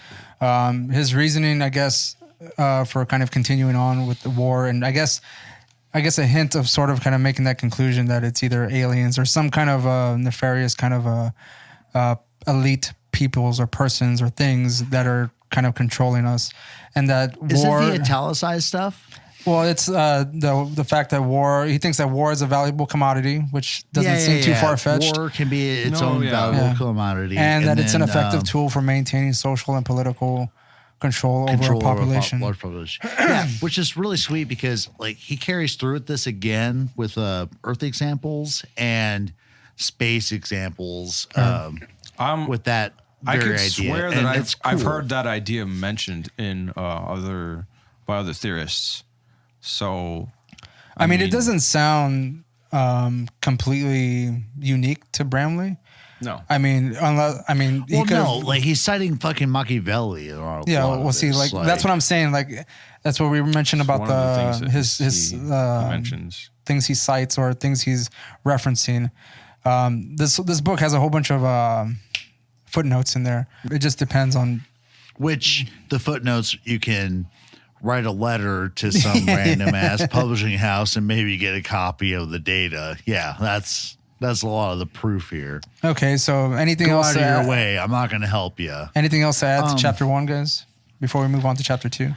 his reasoning, I guess, for kind of continuing on with the war. And I guess a hint of sort of kind of making that conclusion that it's either aliens or some kind of nefarious kind of elite peoples or persons or things that are kind of controlling us. And that is war... it the italicized stuff? Well, it's the fact that he thinks that war is a valuable commodity, which doesn't seem too far-fetched. War can be its own valuable commodity. And that it's an effective tool for maintaining social and political control over a population. Large population. Yeah, which is really sweet because like he carries through with this again with Earth examples and space examples with that I very could idea. swear And that it's I've cool. heard that idea mentioned in by other theorists. So, I mean, it doesn't sound completely unique to Bramley. No. I mean, like he's citing fucking Machiavelli. That's what I'm saying. Like, that's what we mentioned about one of the things that his he mentions. Things he cites or things he's referencing. This book has a whole bunch of footnotes in there. It just depends on which the footnotes you can write a letter to some random ass publishing house and maybe get a copy of the data. Yeah, that's a lot of the proof here. Okay, so anything Go else out of your way. I'm not going to help you. Anything else to add to chapter 1, guys, before we move on to chapter 2?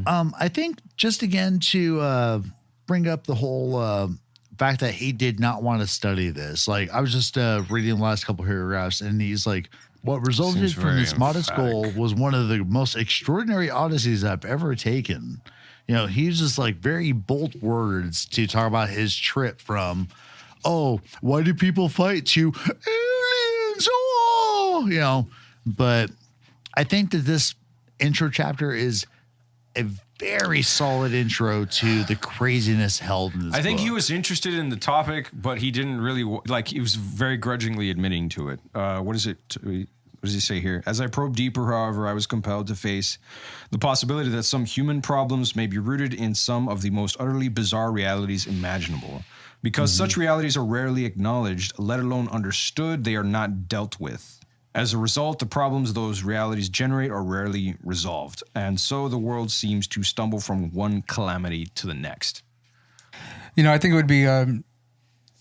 I think just again to bring up the whole fact that he did not want to study this. Like I was just reading the last couple paragraphs, and he's like, what resulted from this modest goal was one of the most extraordinary odysseys I've ever taken. You know, he uses like very bold words to talk about his trip from, why do people fight, to aliens? Oh, you know, but I think that this intro chapter is a very solid intro to the craziness held in this I think book. he was interested in the topic, but he didn't really he was very grudgingly admitting to it. What does he say here? As I probed deeper, however, I was compelled to face the possibility that some human problems may be rooted in some of the most utterly bizarre realities imaginable. Because such realities are rarely acknowledged, let alone understood, they are not dealt with. As a result, the problems those realities generate are rarely resolved. And so the world seems to stumble from one calamity to the next. You know, I think it would be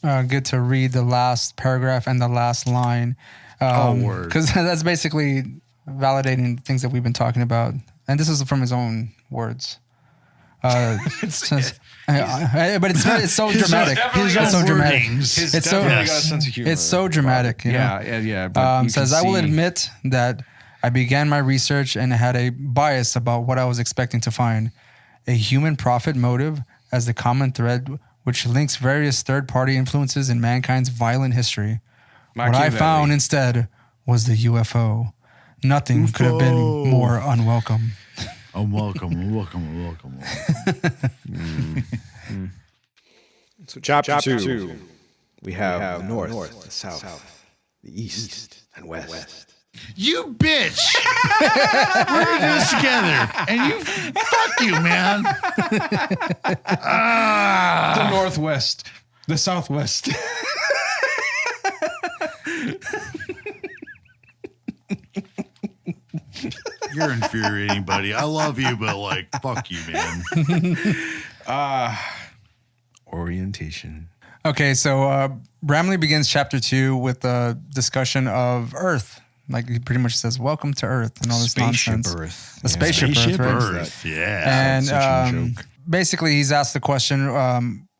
good to read the last paragraph and the last line. Word. Because that's basically validating things that we've been talking about. And this is from his own words. But it's so dramatic. It's so dramatic. It's so dramatic. You know? Yeah. But says, I will admit that I began my research and had a bias about what I was expecting to find. A human profit motive as the common thread which links various third-party influences in mankind's violent history. What I found instead was the UFO. Nothing could have been more unwelcome. Welcome. So chapter 2, we have the north, the south, the east, and west. You bitch! We're gonna do this together, and fuck you, man. The northwest, the southwest. You're infuriating, buddy. I love you, but like, fuck you, man. Orientation. Okay, so Bramley begins chapter 2 with a discussion of Earth. Like he pretty much says, "Welcome to Earth" and all this nonsense. Earth. The spaceship Earth. Yeah. And basically, he's asked the question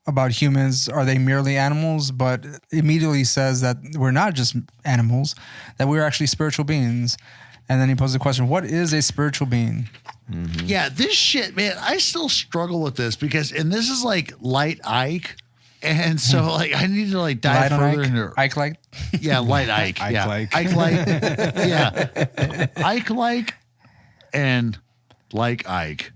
about humans: are they merely animals? But immediately says that we're not just animals; that we're actually spiritual beings. And then he poses the question: what is a spiritual being? Mm-hmm. Yeah, this shit, man. I still struggle with this because, and this is like light Ike. And so, like, I need to like dive further into Ike like, yeah, light Ike, yeah, Ike like, yeah, Ike like, and like Ike.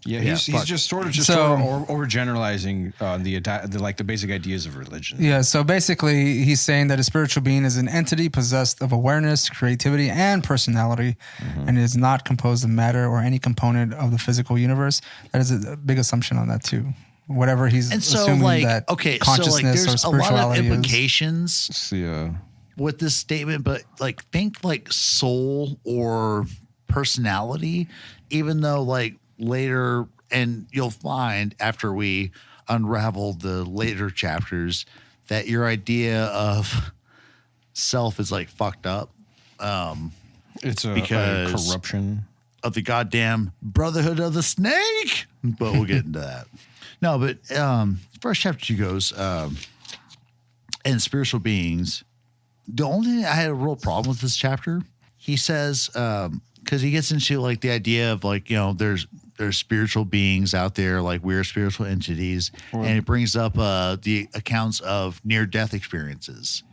He's just sort of overgeneralizing the basic ideas of religion. Yeah, so basically he's saying that a spiritual being is an entity possessed of awareness, creativity, and personality, and is not composed of matter or any component of the physical universe. That is a big assumption on that too. Whatever he's assuming that consciousness there's or a lot of spirituality implications with this statement, but like think like soul or personality, even though like later, and you'll find after we unravel the later chapters that your idea of self is like fucked up. It's a corruption of the goddamn Brotherhood of the Snake, but we'll get into that. No, but first chapter 2 goes, and spiritual beings. The only thing I had a real problem with this chapter, he says, because he gets into like the idea of like, there's spiritual beings out there, like we're spiritual entities, and it brings up the accounts of near-death experiences.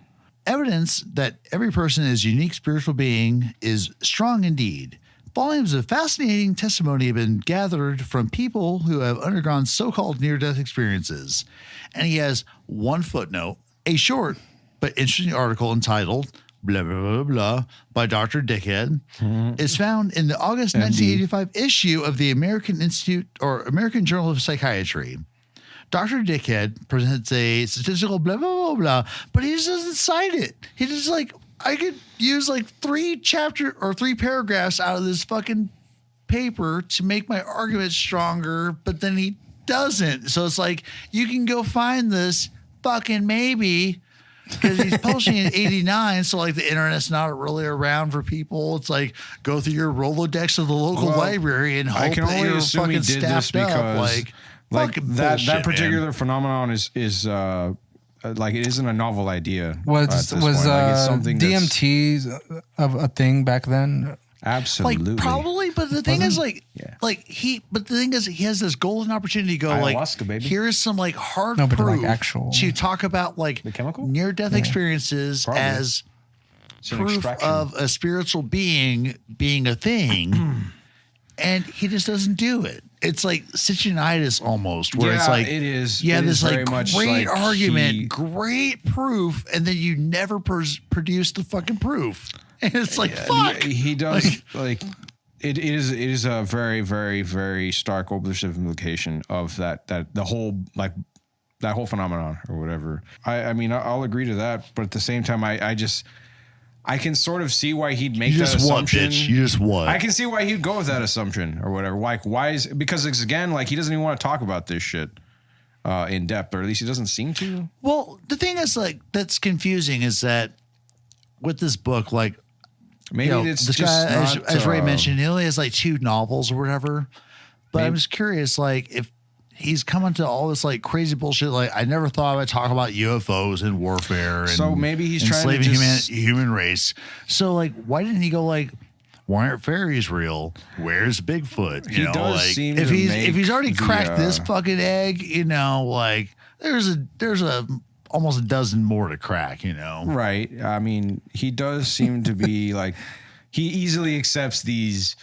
Evidence that every person is a unique spiritual being is strong indeed. Volumes of fascinating testimony have been gathered from people who have undergone so-called near-death experiences. And he has one footnote, a short but interesting article entitled blah, blah, blah, blah, by Dr. Dickhead is found in the August 1985 issue of the American Institute or American Journal of Psychiatry. Dr. Dickhead presents a statistical blah, blah, blah, blah, but he just doesn't cite it. He just like, I could use like 3 paragraphs out of this fucking paper to make my argument stronger, but then he doesn't. So it's like, you can go find this fucking maybe, because he's publishing in 89, so like the internet's not really around for people. It's like go through your Rolodex of the local library and hope that you're fucking staffed up. Like that particular phenomenon is like it isn't a novel idea. Was something DMT of a thing back then? Absolutely, like probably. But the thing is, he has this golden opportunity to go ayahuasca, baby. Here's some like hard but proof like actual to talk about like the chemical near-death experiences as proof of a spiritual being a thing, and he just doesn't do it. It's like Sitchinitis almost, where it's like it is. You have this very like much great like argument, great proof, and then you never produce the fucking proof. And it's like, fuck. He does like it is a very, very, very stark overlapping implication of that the whole like that whole phenomenon or whatever. I mean, I'll agree to that, but at the same time, I can sort of see why he'd make that assumption. You just what? I can see why he'd go with that assumption or whatever. Like, because it's, again, like he doesn't even want to talk about this shit in depth, or at least he doesn't seem to. Well, the thing is, like, that's confusing is that with this book, like, maybe it's this just guy, not, as Ray mentioned, he only has like 2 novels or whatever. But I'm just curious, like, if he's coming to all this like crazy bullshit. Like, I never thought I'd talk about UFOs and warfare. And so maybe he's trying to enslaving human race. So like, why didn't he go like, why aren't fairies real? Where's Bigfoot? You know, like if he's already cracked this fucking egg, you know, like there's a almost a dozen more to crack, you know. Right. I mean, he does seem to be like he easily accepts these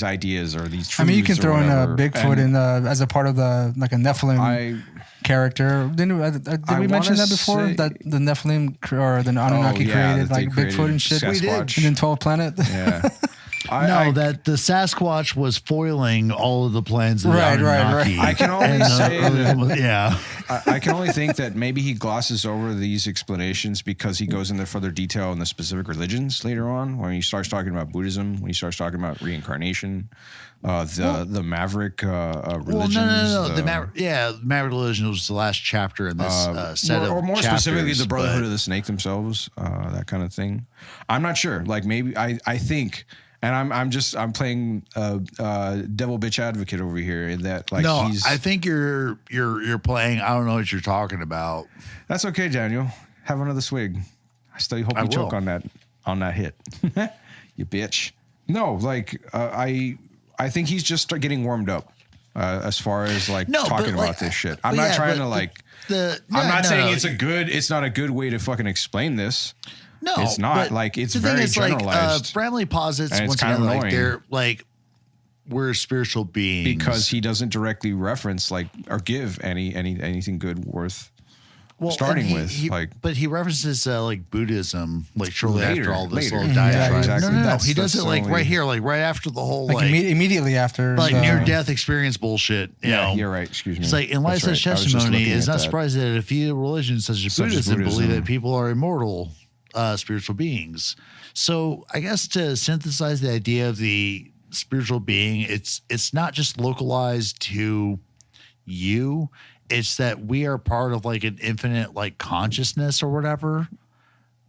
ideas or these truths. I mean, you can throw in a Bigfoot in as a part of the like a Nephilim character. Did we mention that before? That the Nephilim or the Anunnaki created like Bigfoot and shit. We did. And then 12th Planet. Yeah. That the Sasquatch was foiling all of the plans of the Anunnaki. I can only say that, I can only think that maybe he glosses over these explanations because he goes into further detail in the specific religions later on when he starts talking about Buddhism, when he starts talking about reincarnation, the Maverick religions. No. The Maverick religion was the last chapter in this set of or more chapters, specifically, the Brotherhood of the Snake themselves, that kind of thing. I'm not sure. Like maybe I think. And I'm playing devil bitch advocate over here in that like I think you're playing. I don't know what you're talking about. That's okay, Daniel. Have another swig. I still hope you choke on that hit. You bitch. No, like I think he's just getting warmed up as far as like talking about this shit. I'm not trying to like. I'm not saying it's not a good way to fucking explain this. No, it's not. Like it's very generalized. Bramley posits and once again, like they're like we're spiritual beings. Because he doesn't directly reference like or give anything good worth starting with. But he references like Buddhism, like shortly after all this little Yeah, diatribe. exactly. No. That's- He does it that's like only- right here, like right after the whole Like immediately after, like the- near-death experience bullshit. You know? You're right. Excuse me. It's like in light of That's such right. I was just testimony, looking it's at not that. surprising that a few religions such as Such as Buddhism believe Buddhism. that people are immortal spiritual beings. So I guess to synthesize the idea of the spiritual being, it's not just localized to you. It's that we are part of like an infinite like consciousness or whatever.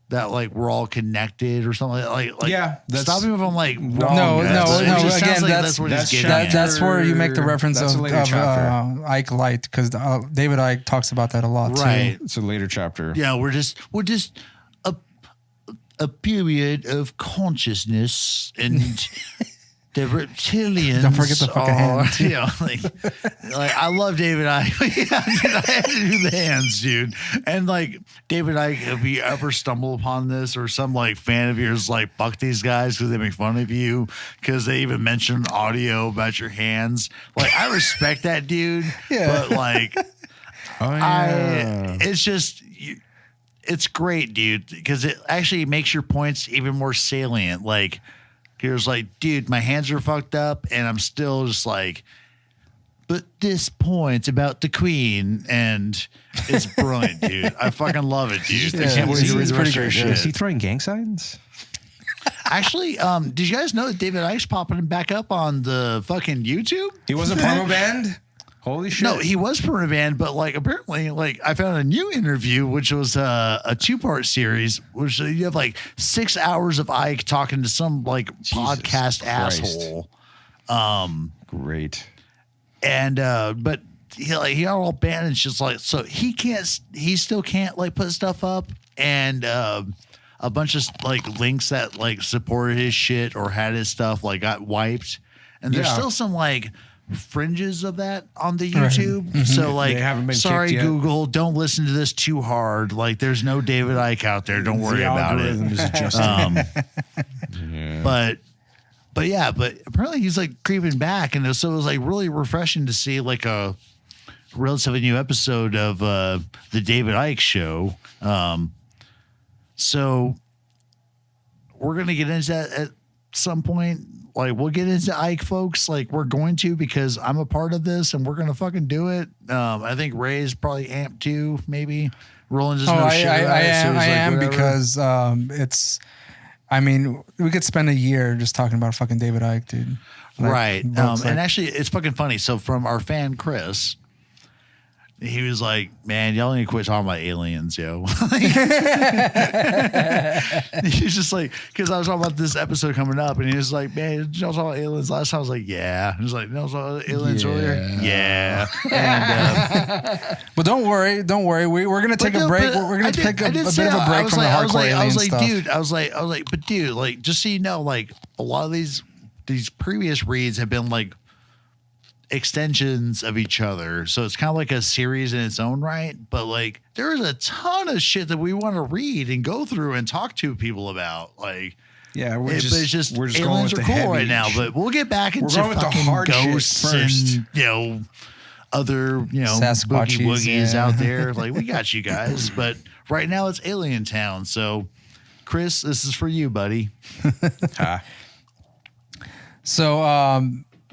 That like we're all connected or something like Yeah, that's- stop me if I'm like wrong. No, guys, but it no. just sounds Again, like that's what he's that's getting that, at. that's where you make the reference That's a of later chapter. Ike Light, because David Icke talks about that a lot Right. too. It's a later chapter. Yeah, we're just a period of consciousness and the reptilians. Don't forget the fucking are, hand. you know, like I love David Icke. I had to do the hands, dude. And like David Icke, if you ever stumble upon this or some like fan of yours like fuck these guys because they make fun of you because they even mention audio about your hands. Like I respect that, dude. Yeah. But like Oh, yeah. it's just it's great, dude, because it actually makes your points even more salient. Like, here's like, dude, my hands are fucked up, and I'm still just like, but this point about the queen, and it's brilliant, dude. I fucking love it, dude. I can't wait to read the rest of your Is shit. he throwing gang signs? Actually, did you guys know that David Icke's popping back up on the fucking YouTube? He was a promo band? Holy shit. No, he was per band, but like apparently, like I found a new interview, which was a 2-part series, which you have like 6 hours of Ike talking to some like podcast Christ. asshole. Great. And but he got all banned and just like so he still can't like put stuff up and a bunch of like links that like supported his shit or had his stuff like got wiped, and there's Yeah. still some like fringes of that on the YouTube. So like, They haven't been sorry kicked yet. Google, don't listen to this too hard. Like, there's no David Icke out there. Don't worry The about algorithm it. is adjusting. But apparently he's like creeping back, and so it was like really refreshing to see like a relatively new episode of the David Icke Show. So we're gonna get into that at some point. Like we'll get into Ike, folks. Like we're going to, because I'm a part of this, and we're gonna fucking do it. I think Ray's probably amped too, maybe. Roland just knows shit about I it, so am. he's I like, am whatever. because it's. I mean, we could spend a year just talking about fucking David Icke, dude. Like, Right. books, like- And actually, it's fucking funny. So from our fan Chris, he was like, "Man, y'all need to quit talking about aliens, yo." He's just like, because I was talking about this episode coming up, and he was like, "Man, did y'all talk about aliens last time?" I was like, "Yeah." He was like, "No, talk about aliens earlier." Yeah. And But don't worry. We're gonna take a break. We're gonna take a bit of a break from the hardcore alien stuff. dude, I was like, but dude, like, just so you know, like, a lot of these previous reads have been like extensions of each other, so it's kind of like a series in its own right. But like, there is a ton of shit that we want to read and go through and talk to people about. Like, Yeah, but it's just going aliens with are the cool right heavy now. shit. But we'll get back into going with the fucking hard shit ghosts first. and other boogie Sasquatches, woogies yeah. out there. Like, we got you guys. But right now it's Alien Town. So, Chris, this is for you, buddy. So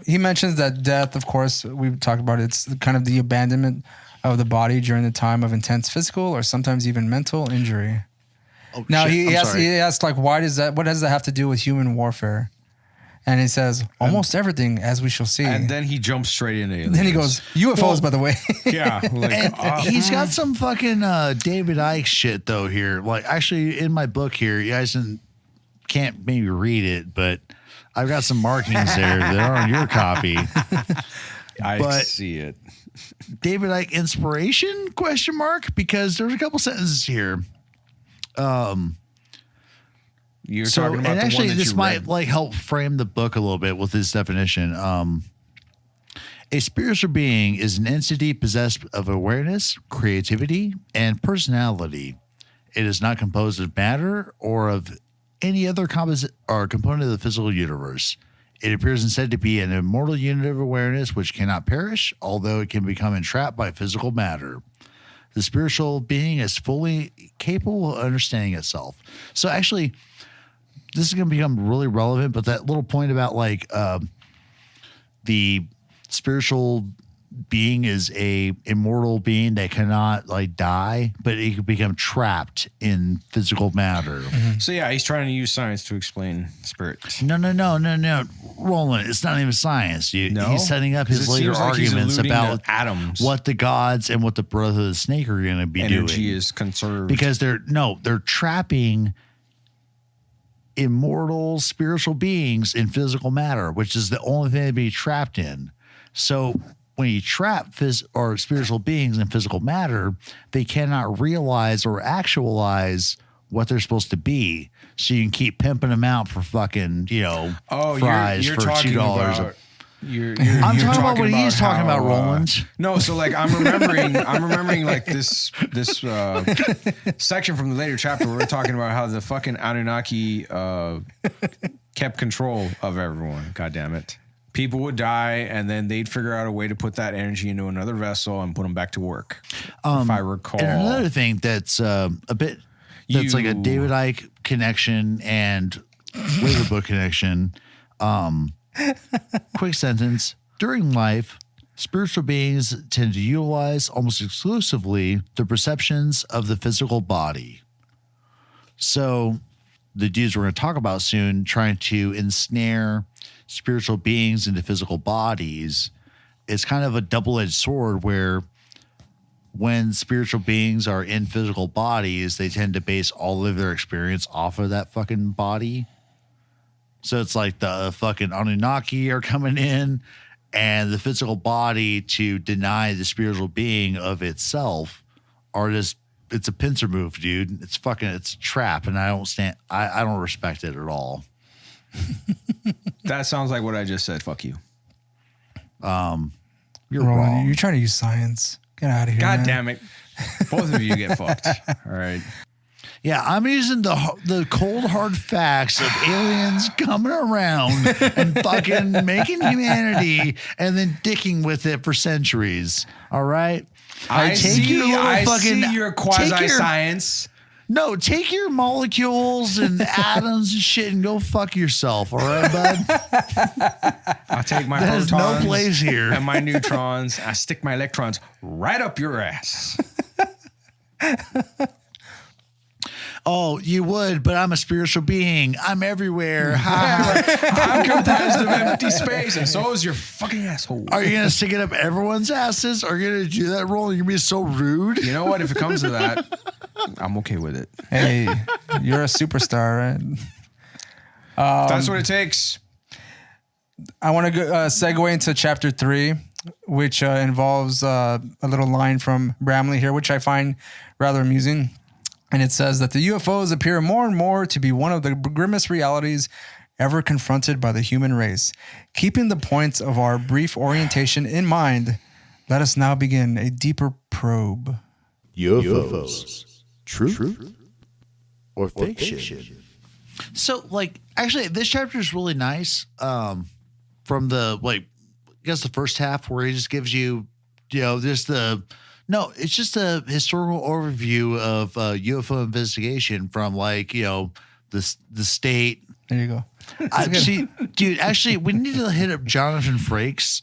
he mentions that death, of course, we've talked about it. It's kind of the abandonment of the body during the time of intense physical or sometimes even mental injury. Oh, Now shit, he I'm asks, sorry. he asks, like, why does that? What does that have to do with human warfare? And he says, almost everything, as we shall see. And then he jumps straight into aliens. Then he goes, UFOs, by the way. Yeah. Like, And he's got some fucking David Icke shit though here. Like, actually, in my book here, you guys can't maybe read it, but I've got some markings there that are on your copy. I but- see it. David Icke inspiration ? Because there's a couple sentences here. You're So, talking about and the actually, one that this you might read. like help frame the book a little bit with this definition. A spiritual being is an entity possessed of awareness, creativity, and personality. It is not composed of matter or of any other composite or component of the physical universe. It appears instead to be an immortal unit of awareness which cannot perish, although it can become entrapped by physical matter. The spiritual being is fully capable of understanding itself. So actually, this is going to become really relevant, but that little point about like the spiritual being is a immortal being that cannot like die, but it can become trapped in physical matter. So yeah, he's trying to use science to explain spirit. No. Roland, it's not even science. No? He's setting up his later arguments about atoms. what the gods and what the Brotherhood of the Snake are going to be doing. Energy is conserved. Because they're trapping immortal spiritual beings in physical matter, which is the only thing to be trapped in. So when you trap or spiritual beings in physical matter, they cannot realize or actualize what they're supposed to be. So you can keep pimping them out for fucking, fries you're for talking $2. About, I'm talking about what he's talking about, Roland. No, so like I'm remembering like this section from the later chapter where we're talking about how the fucking Anunnaki kept control of everyone. God damn it. People would die, and then they'd figure out a way to put that energy into another vessel and put them back to work. If I recall. And another thing that's a bit, that's like a David Icke connection and later book connection. Quick sentence. During life, spiritual beings tend to utilize almost exclusively the perceptions of the physical body. So the dudes we're going to talk about soon, trying to ensnare spiritual beings into physical bodies, it's kind of a double-edged sword where when spiritual beings are in physical bodies, they tend to base all of their experience off of that fucking body. So it's like the fucking Anunnaki are coming in and the physical body to deny the spiritual being of itself are just, it's a pincer move, dude. It's a trap. And I don't respect it at all. That sounds like what I just said. Fuck you. You're Roland, wrong. you're trying to use science. Get out of here. God man. damn it. Both of you get fucked. All right. Yeah, I'm using the cold hard facts of aliens coming around and fucking making humanity and then dicking with it for centuries. All right? I see your quasi-science. No, take your molecules and atoms and shit and go fuck yourself. All right, bud? I'll take my There's protons no place here. and my neutrons. I stick my electrons right up your ass. Oh, you would, but I'm a spiritual being. I'm everywhere. I'm comprised of empty space, and so is your fucking asshole. Are you going to stick it up everyone's asses? Are you going to do that role? You're going to be so rude? You know what? If it comes to that, I'm okay with it. Hey, you're a superstar, right? That's what it takes. I want to segue into chapter 3, which involves a little line from Bramley here, which I find rather amusing. And it says that the UFOs appear more and more to be one of the grimmest realities ever confronted by the human race. Keeping the points of our brief orientation in mind, let us now begin a deeper probe. UFOs. Truth or fiction? So, like, actually, this chapter is really nice. From the, like, I guess the first half where he just gives you, it's just a historical overview of UFO investigation from, like, the state. There you go. Actually, we need to hit up Jonathan Frakes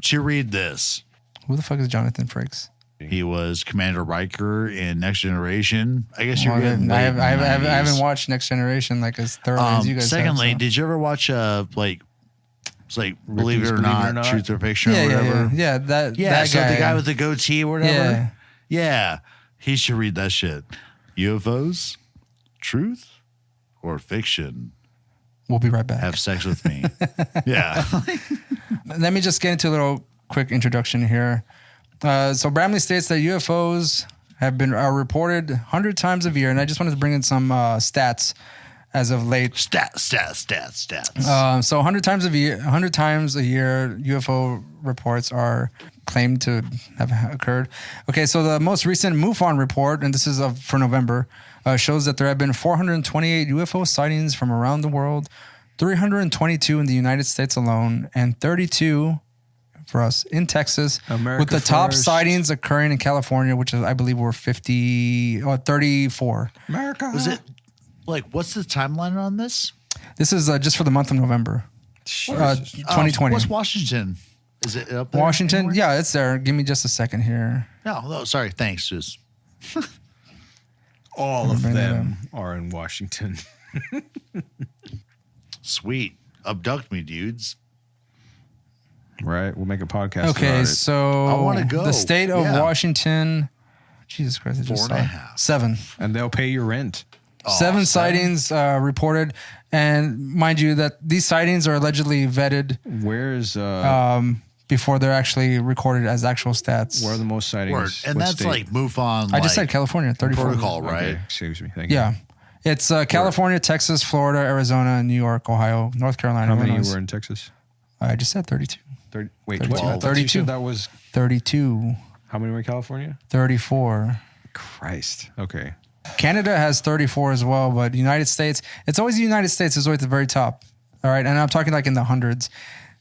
to read this. Who the fuck is Jonathan Frakes? He was Commander Riker in Next Generation. I guess you're getting. I haven't watched Next Generation like as thoroughly as you guys. Secondly, have, so. did you ever watch it's like Believe It or Not, Truth or Fiction or whatever? Yeah, that guy. So the guy with the goatee or whatever. Yeah, he should read that shit. UFOs, truth or fiction? We'll be right back. Have sex with me. Yeah. Let me just get into a little quick introduction here. So Bramley states that UFOs are reported 100 times a year, and I just wanted to bring in some stats as of late. Stats. So 100 times a year, UFO reports are claimed to have occurred. Okay, so the most recent MUFON report, and this is for November, shows that there have been 428 UFO sightings from around the world 322 in the United States alone, and 32 for us in Texas, America with the top first. sightings occurring in California, which is, I believe, were 34. America. Was it like what's the timeline on this? This is just for the month of November, 2020. What's Washington? Is it up there Washington? anywhere? Yeah, it's there. Give me just a second here. No, sorry. Thanks. Just All of Bring that them are in Washington. sweet. Abduct me, dudes. Right. We'll make a podcast. Okay, about it. so I wanna go. the state of Yeah. Washington. Jesus Christ, I just 4.5. saw 7. And they'll pay your rent. Seven sightings reported, and mind you that these sightings are allegedly vetted Where's before they're actually recorded as actual stats. where are the most sightings? Word. And What that's state? like MUFON. I just said California, 34. protocol, right? Okay, excuse me. Thank you. Yeah, it's California, Texas, Florida, Arizona, New York, Ohio, North Carolina. How many Illinois. were in Texas? I just said 32. 30, wait, 32. what? I thought you 32. said that was 32, how many were in California? 34. Christ. Okay. Canada has 34 as well, but the United States, it's always the United States is always at the very top. All right. And I'm talking like in the hundreds.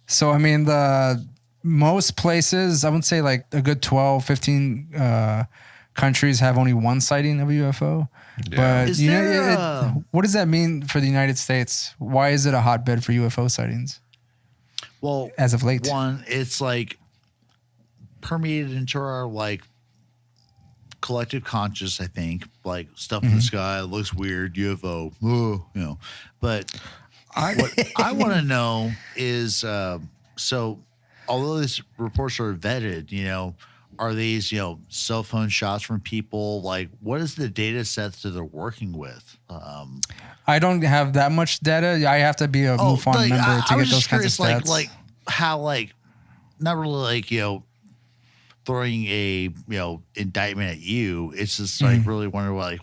So, I mean, the most places, I would say like a good 12, 15 countries have only one sighting of a UFO. But Is you know, there what does that mean for the United States? Why is it a hotbed for UFO sightings Well, as of late? one, it's like permeated into our like collective conscious, I think, like stuff in the sky looks weird, UFO, But what I want to know is, so although these reports are vetted, are these, cell phone shots from people? Like, what is the data sets that they're working with? I don't have that much data. I have to be a MUFON member I to was get those just kinds of curious, stats. like how, like, not really like, throwing a, indictment at you. It's just like really wonder like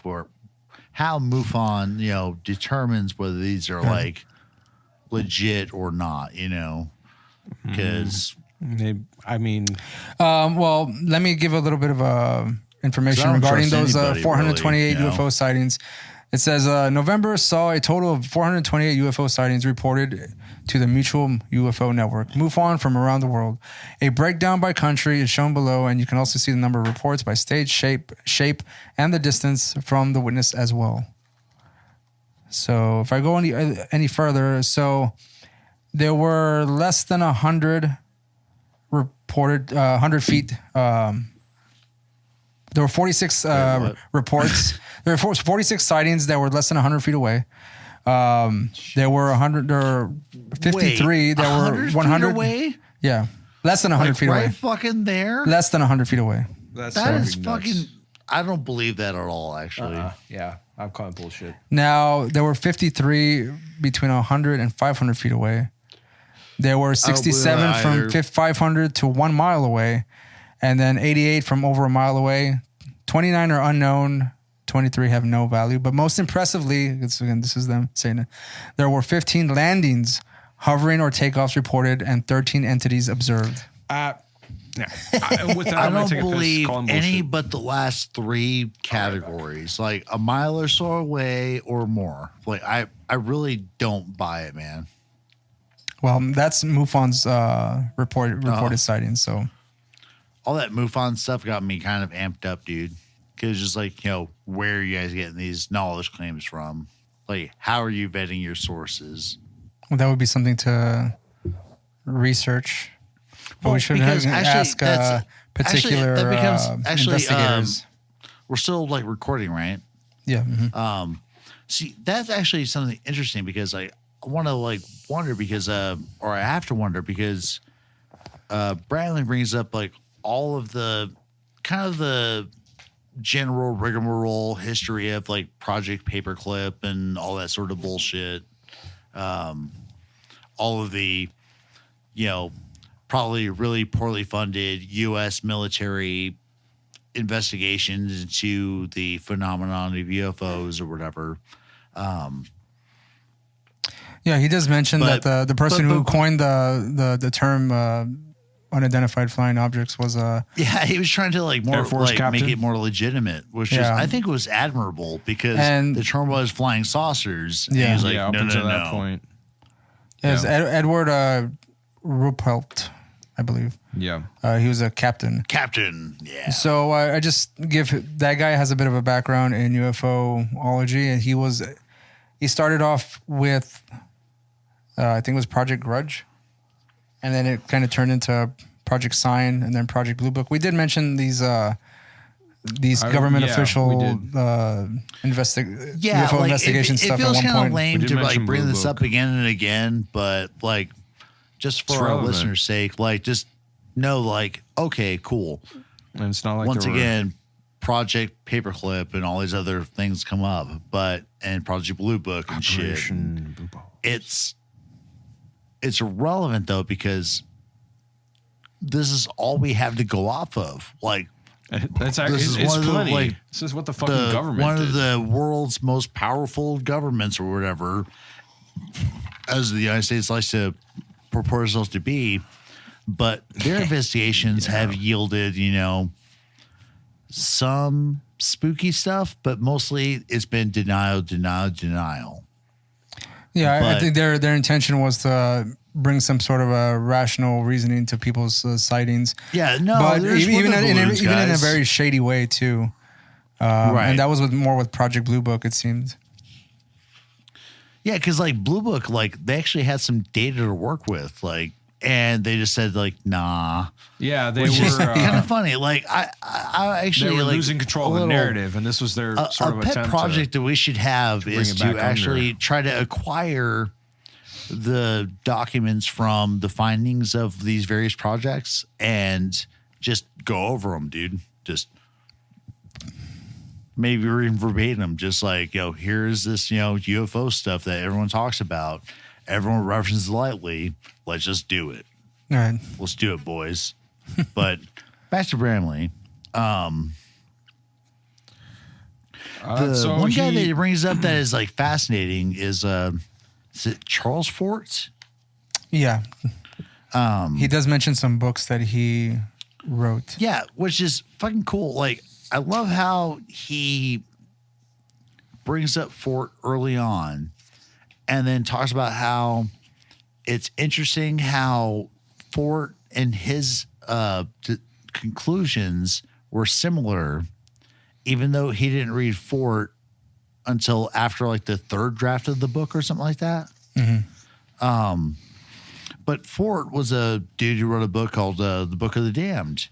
how MUFON, determines whether these are like legit or not, because I mean, well, let me give a little bit of information 'Cause I don't regarding trust those anybody, 428 really, UFO sightings. It says November saw a total of 428 UFO sightings reported to the Mutual UFO Network, MUFON, from around the world. A breakdown by country is shown below, and you can also see the number of reports by stage, shape, and the distance from the witness as well. So if I go any further, so there were less than 100 reported, 100 feet. There were 46 reports. There were 46 sightings that were less than 100 feet away. There were 53 that were 100 feet away. Yeah, less than 100 Like feet right away. fucking there. Less than 100 feet away. that's That is nuts. fucking. I don't believe that at all. Actually, Yeah, I'm calling bullshit. Now there were 53 between 100 and 500 feet away. There were 67 from 500 to 1 mile away, and then 88 from over a mile away. 29 are unknown. 23 have no value. But most impressively, this is them saying it, there were 15 landings, hovering or takeoffs reported, and 13 entities observed. With that, I I'm gonna don't take a piss, believe call 'em any bullshit. but the last three categories, like a mile or so away or more. Like I really don't buy it, man. Well, that's MUFON's reported sightings. So All that MUFON stuff got me kind of amped up, dude. Because just like, where are you guys getting these knowledge claims from? Like, how are you vetting your sources? that would be something to research. But we should because ask particular that becomes investigators. We're still like recording, right? Yeah. Mhm. See, that's actually something interesting because I want to like wonder because, or I have to wonder because Bramley brings up like all of the kind of the general rigmarole history of like Project Paperclip and all that sort of bullshit. All of the, probably really poorly funded U.S. military investigations into the phenomenon of UFOs or whatever. Yeah, he does mention But- that the person but- who coined the term unidentified flying objects was Yeah, he was trying to like more Air Force like captain? make it more legitimate, which is Yeah. I think was admirable because And- the term was flying saucers. And Yeah. he was like, yeah, up no, until no, that no. point. It was Edward Ruppelt, I believe. Yeah. He was a captain. Captain, yeah. So I just that guy has a bit of a background in UFOlogy, and he started off with I think it was Project Grudge, and then it kind of turned into Project Sign, and then Project Blue Book. We did mention these government official UFO investigation stuff it feels at one kind point. of lame We did to like mention bring Blue this Book. up again and again, but like just for It's our relevant. listeners' sake, like just know, like, okay, cool. And it's not like Once there were- again, Project Paperclip and all these other things come up, and Project Blue Book and shit. Operation Blue Ball. It's irrelevant though, because this is all we have to go off of. Like, That's actually This is it's one of the, plenty. like, This is what the fucking government one did. of the world's most powerful governments or whatever, as the United States likes to purport itself to be, but their investigations have yielded, some spooky stuff, but mostly it's been denial. Yeah, I But- think their intention was to bring some sort of a rational reasoning to people's sightings. Yeah, no, but there's even weather in balloons, a guys. very shady way too. Right. And that was more with Project Blue Book, it seemed. Yeah, because like Blue Book, like they actually had some data to work with, like, and they just said like, nah. Yeah, they Which is were kind of funny. Like I they actually were like losing control of the little- narrative, and this was their sort a of pet attempt project that we should have bring is it to back actually under. try to acquire the documents from the findings of these various projects and just go over them, dude. Just maybe read verbatim, just like, here's this, UFO stuff that everyone talks about. Everyone references lightly. Let's just do it. All right. Let's do it, boys. But back to Bramley. The so one guy he- that he brings up that is like fascinating is it Charles Fort? Yeah. He does mention some books that he wrote. Yeah, which is fucking cool. Like, I love how he brings up Fort early on and then talks about how it's interesting how Fort and his conclusions were similar, even though he didn't read Fort until after like the third draft of the book or something like that. But Fort was a dude who wrote a book called The Book of the Damned,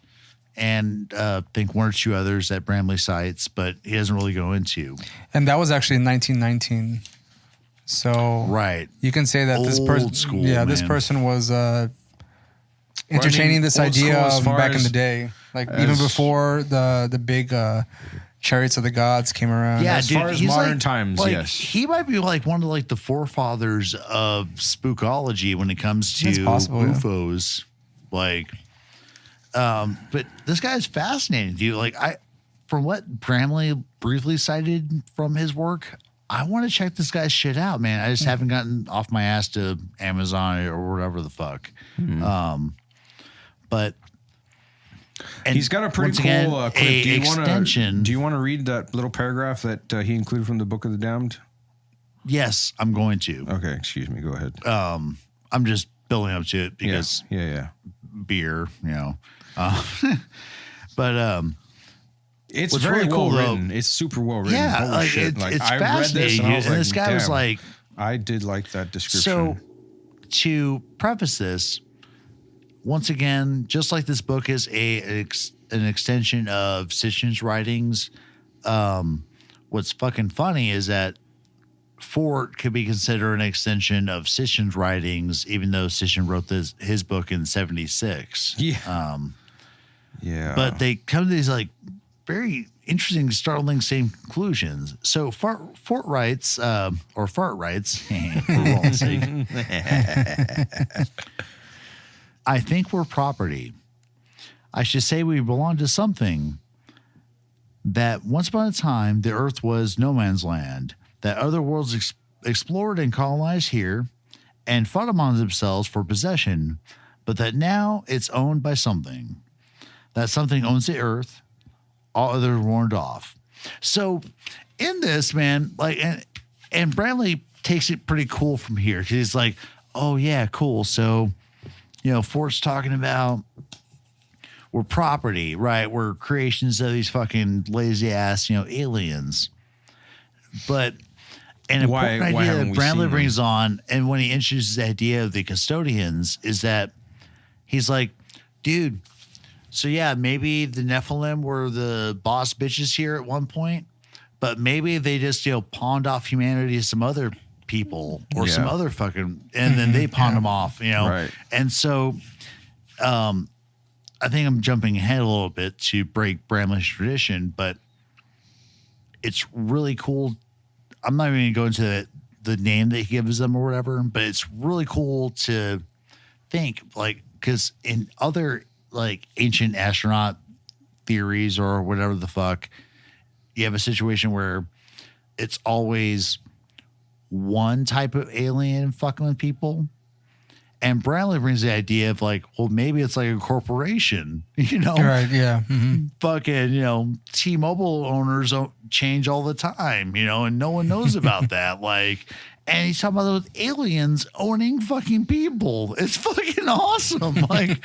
and I think one or two others that Bramley cites, but he doesn't really go into. And that was actually in 1919. So Right. you can say that this person, Old school, this man. person was entertaining this old idea school as of far back in as- the day, like even as- before the big chariots of the gods came around. Yeah, As dude, far as he's modern like- times, like, yes. He might be like one of like the forefathers of spookology when it comes to That's possible, yeah. UFOs. Like, but this guy's fascinating, dude. Like, from what Bramley briefly cited from his work, I want to check this guy's shit out, man. I just haven't gotten off my ass to Amazon or whatever the fuck. But and He's got a pretty once cool again, clip. a Do extension. you want to read that little paragraph that he included from the Book of the Damned? Yes, I'm going to. Okay, excuse me. Go ahead. I'm just building up to it because yeah. beer, but It's What's very really cool, well though- written. It's super well written. yeah, Holy like shit. it's I read this fascinating. and I was And like, this guy was damn, like, I did like that description. so to preface this, once again, just like this book is an extension of Sitchin's writings, what's fucking funny is that Fort could be considered an extension of Sitchin's writings, even though Sitchin wrote his book in 76. yeah. Yeah. But they come to these like very interesting, startling same conclusions. So Fort writes, or Fart writes, for all sake, I think we're property. I should say we belong to something. That once upon a time, the earth was no man's land, that other worlds explored and colonized here and fought among themselves for possession, but that now it's owned by something. That something owns the earth, all others warned off. So in this, man, like, and Bramley takes it pretty cool from here. He's like, oh yeah, cool. So, Fort's talking about we're property, right? We're creations of these fucking lazy ass, aliens. But an important idea haven't that we Bramley seen brings on, and when he introduces the idea of the custodians, is that he's like, dude, so yeah, maybe the Nephilim were the boss bitches here at one point, but maybe they just, pawned off humanity to some other people or some other fucking, and then they pawned them off, Right. And so, I think I'm jumping ahead a little bit to break Bramley's tradition, but it's really cool. I'm not even going to go into the name that he gives them or whatever, but it's really cool to think, like, because in other like ancient astronaut theories or whatever the fuck, you have a situation where it's always one type of alien fucking with people. And Bradley brings the idea of like, well, maybe it's like a corporation, Right, yeah. Mm-hmm. Fucking, T-Mobile owners change all the time, and no one knows about that. Like, and he's talking about those aliens owning fucking people. It's fucking awesome. Like,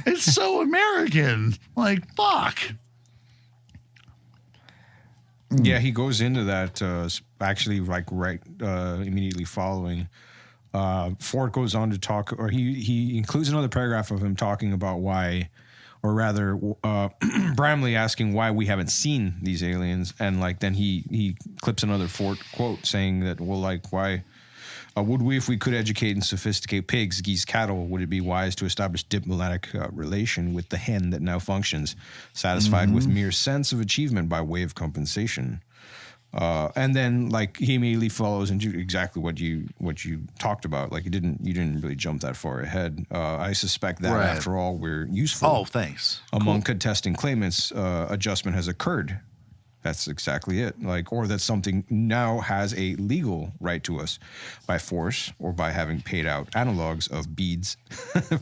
it's so American. Like, fuck. Yeah, he goes into that actually like right immediately following. Ford goes on to talk, or he includes another paragraph of him talking about why, or rather, Bramley asking why we haven't seen these aliens, and like then he clips another Ford quote saying that, well, like why would we, if we could educate and sophisticate pigs, geese, cattle, would it be wise to establish diplomatic relation with the hen that now functions, satisfied with mere sense of achievement by way of compensation? And then like he immediately follows into exactly what you talked about. Like you didn't really jump that far ahead. I suspect that after all, we're useful. Oh, thanks. Among contesting claimants, adjustment has occurred. That's exactly it. Like, or that something now has a legal right to us by force or by having paid out analogs of beads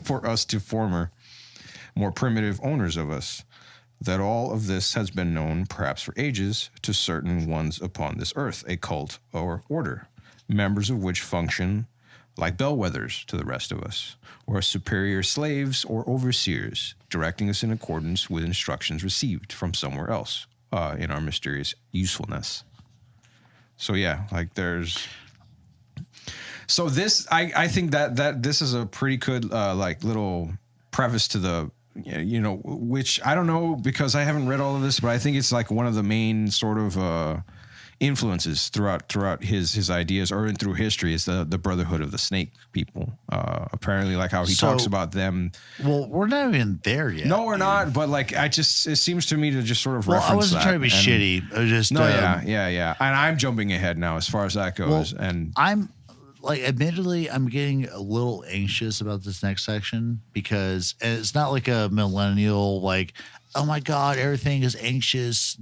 for us to former, more primitive owners of us. That all of this has been known, perhaps for ages, to certain ones upon this earth, a cult or order, members of which function like bellwethers to the rest of us, or superior slaves or overseers, directing us in accordance with instructions received from somewhere else in our mysterious usefulness. So yeah, like there's... So this, I think that this is a pretty good like little preface to the... which I don't know because I haven't read all of this, but I think it's like one of the main sort of influences throughout his ideas or through history is the Brotherhood of the Snake people. Apparently, like how he talks about them. Well, we're not even there yet. No, we're not. But like, it seems to me to just sort of reference. I wasn't trying to be shitty. I was just yeah. And I'm jumping ahead now as far as that goes. And I'm. Like, admittedly, I'm getting a little anxious about this next section because it's not like a millennial, like, oh my God, everything is anxious,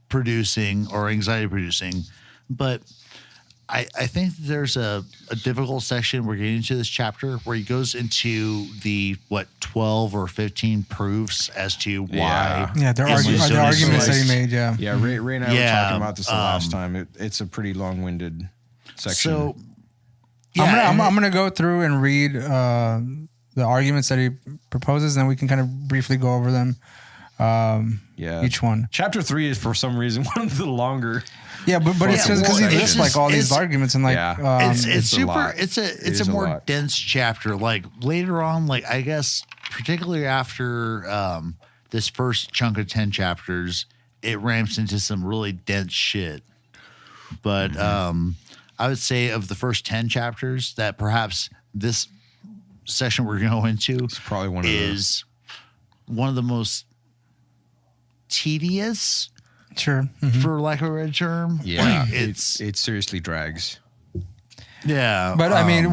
producing or anxiety producing. But I think there's a difficult section we're getting into this chapter where he goes into the 12 or 15 proofs as to why. Yeah, there are arguments that he made. Yeah. Yeah, Ray and I were talking about this the last time. It's a pretty long-winded section. So, yeah, I'm gonna go through and read the arguments that he proposes, and then we can kind of briefly go over them. Each one. Chapter 3 is for some reason one of the longer. Yeah, but it's because he lists like all these arguments and like it's super. It's a more dense chapter. Like later on, like I guess particularly after this first chunk of 10 chapters, it ramps into some really dense shit. But I would say of the first 10 chapters that perhaps this section we're going to go into it's probably one of the most tedious, for lack of a better term. Yeah, like it seriously drags. Yeah, but I mean,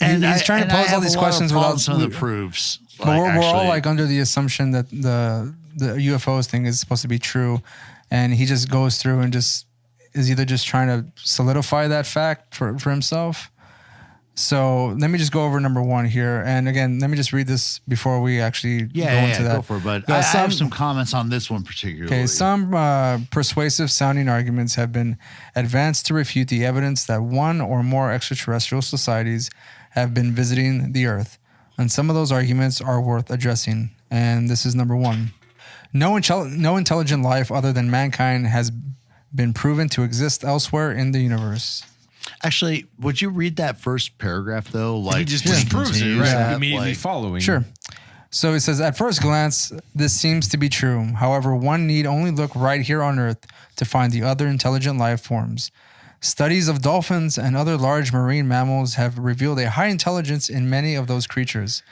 he's trying to pose all these questions without some of the proofs. But we're all like under the assumption that the UFOs thing is supposed to be true, and he just goes through and just is either just trying to solidify that fact for himself, So let me just go over number 1 here. And again, let me just read this before we actually go into that. Go for it. But I have some comments on this one particularly. Okay, some persuasive sounding arguments have been advanced to refute the evidence that one or more extraterrestrial societies have been visiting the Earth. And some of those arguments are worth addressing. And this is number 1. No intelligent life other than mankind has been proven to exist elsewhere in the universe. Actually, would you read that first paragraph though? Like He just disproves it, right? Yeah. Immediately following. Sure. So it says, at first glance, this seems to be true. However, one need only look right here on Earth to find the other intelligent life forms. Studies of dolphins and other large marine mammals have revealed a high intelligence in many of those creatures.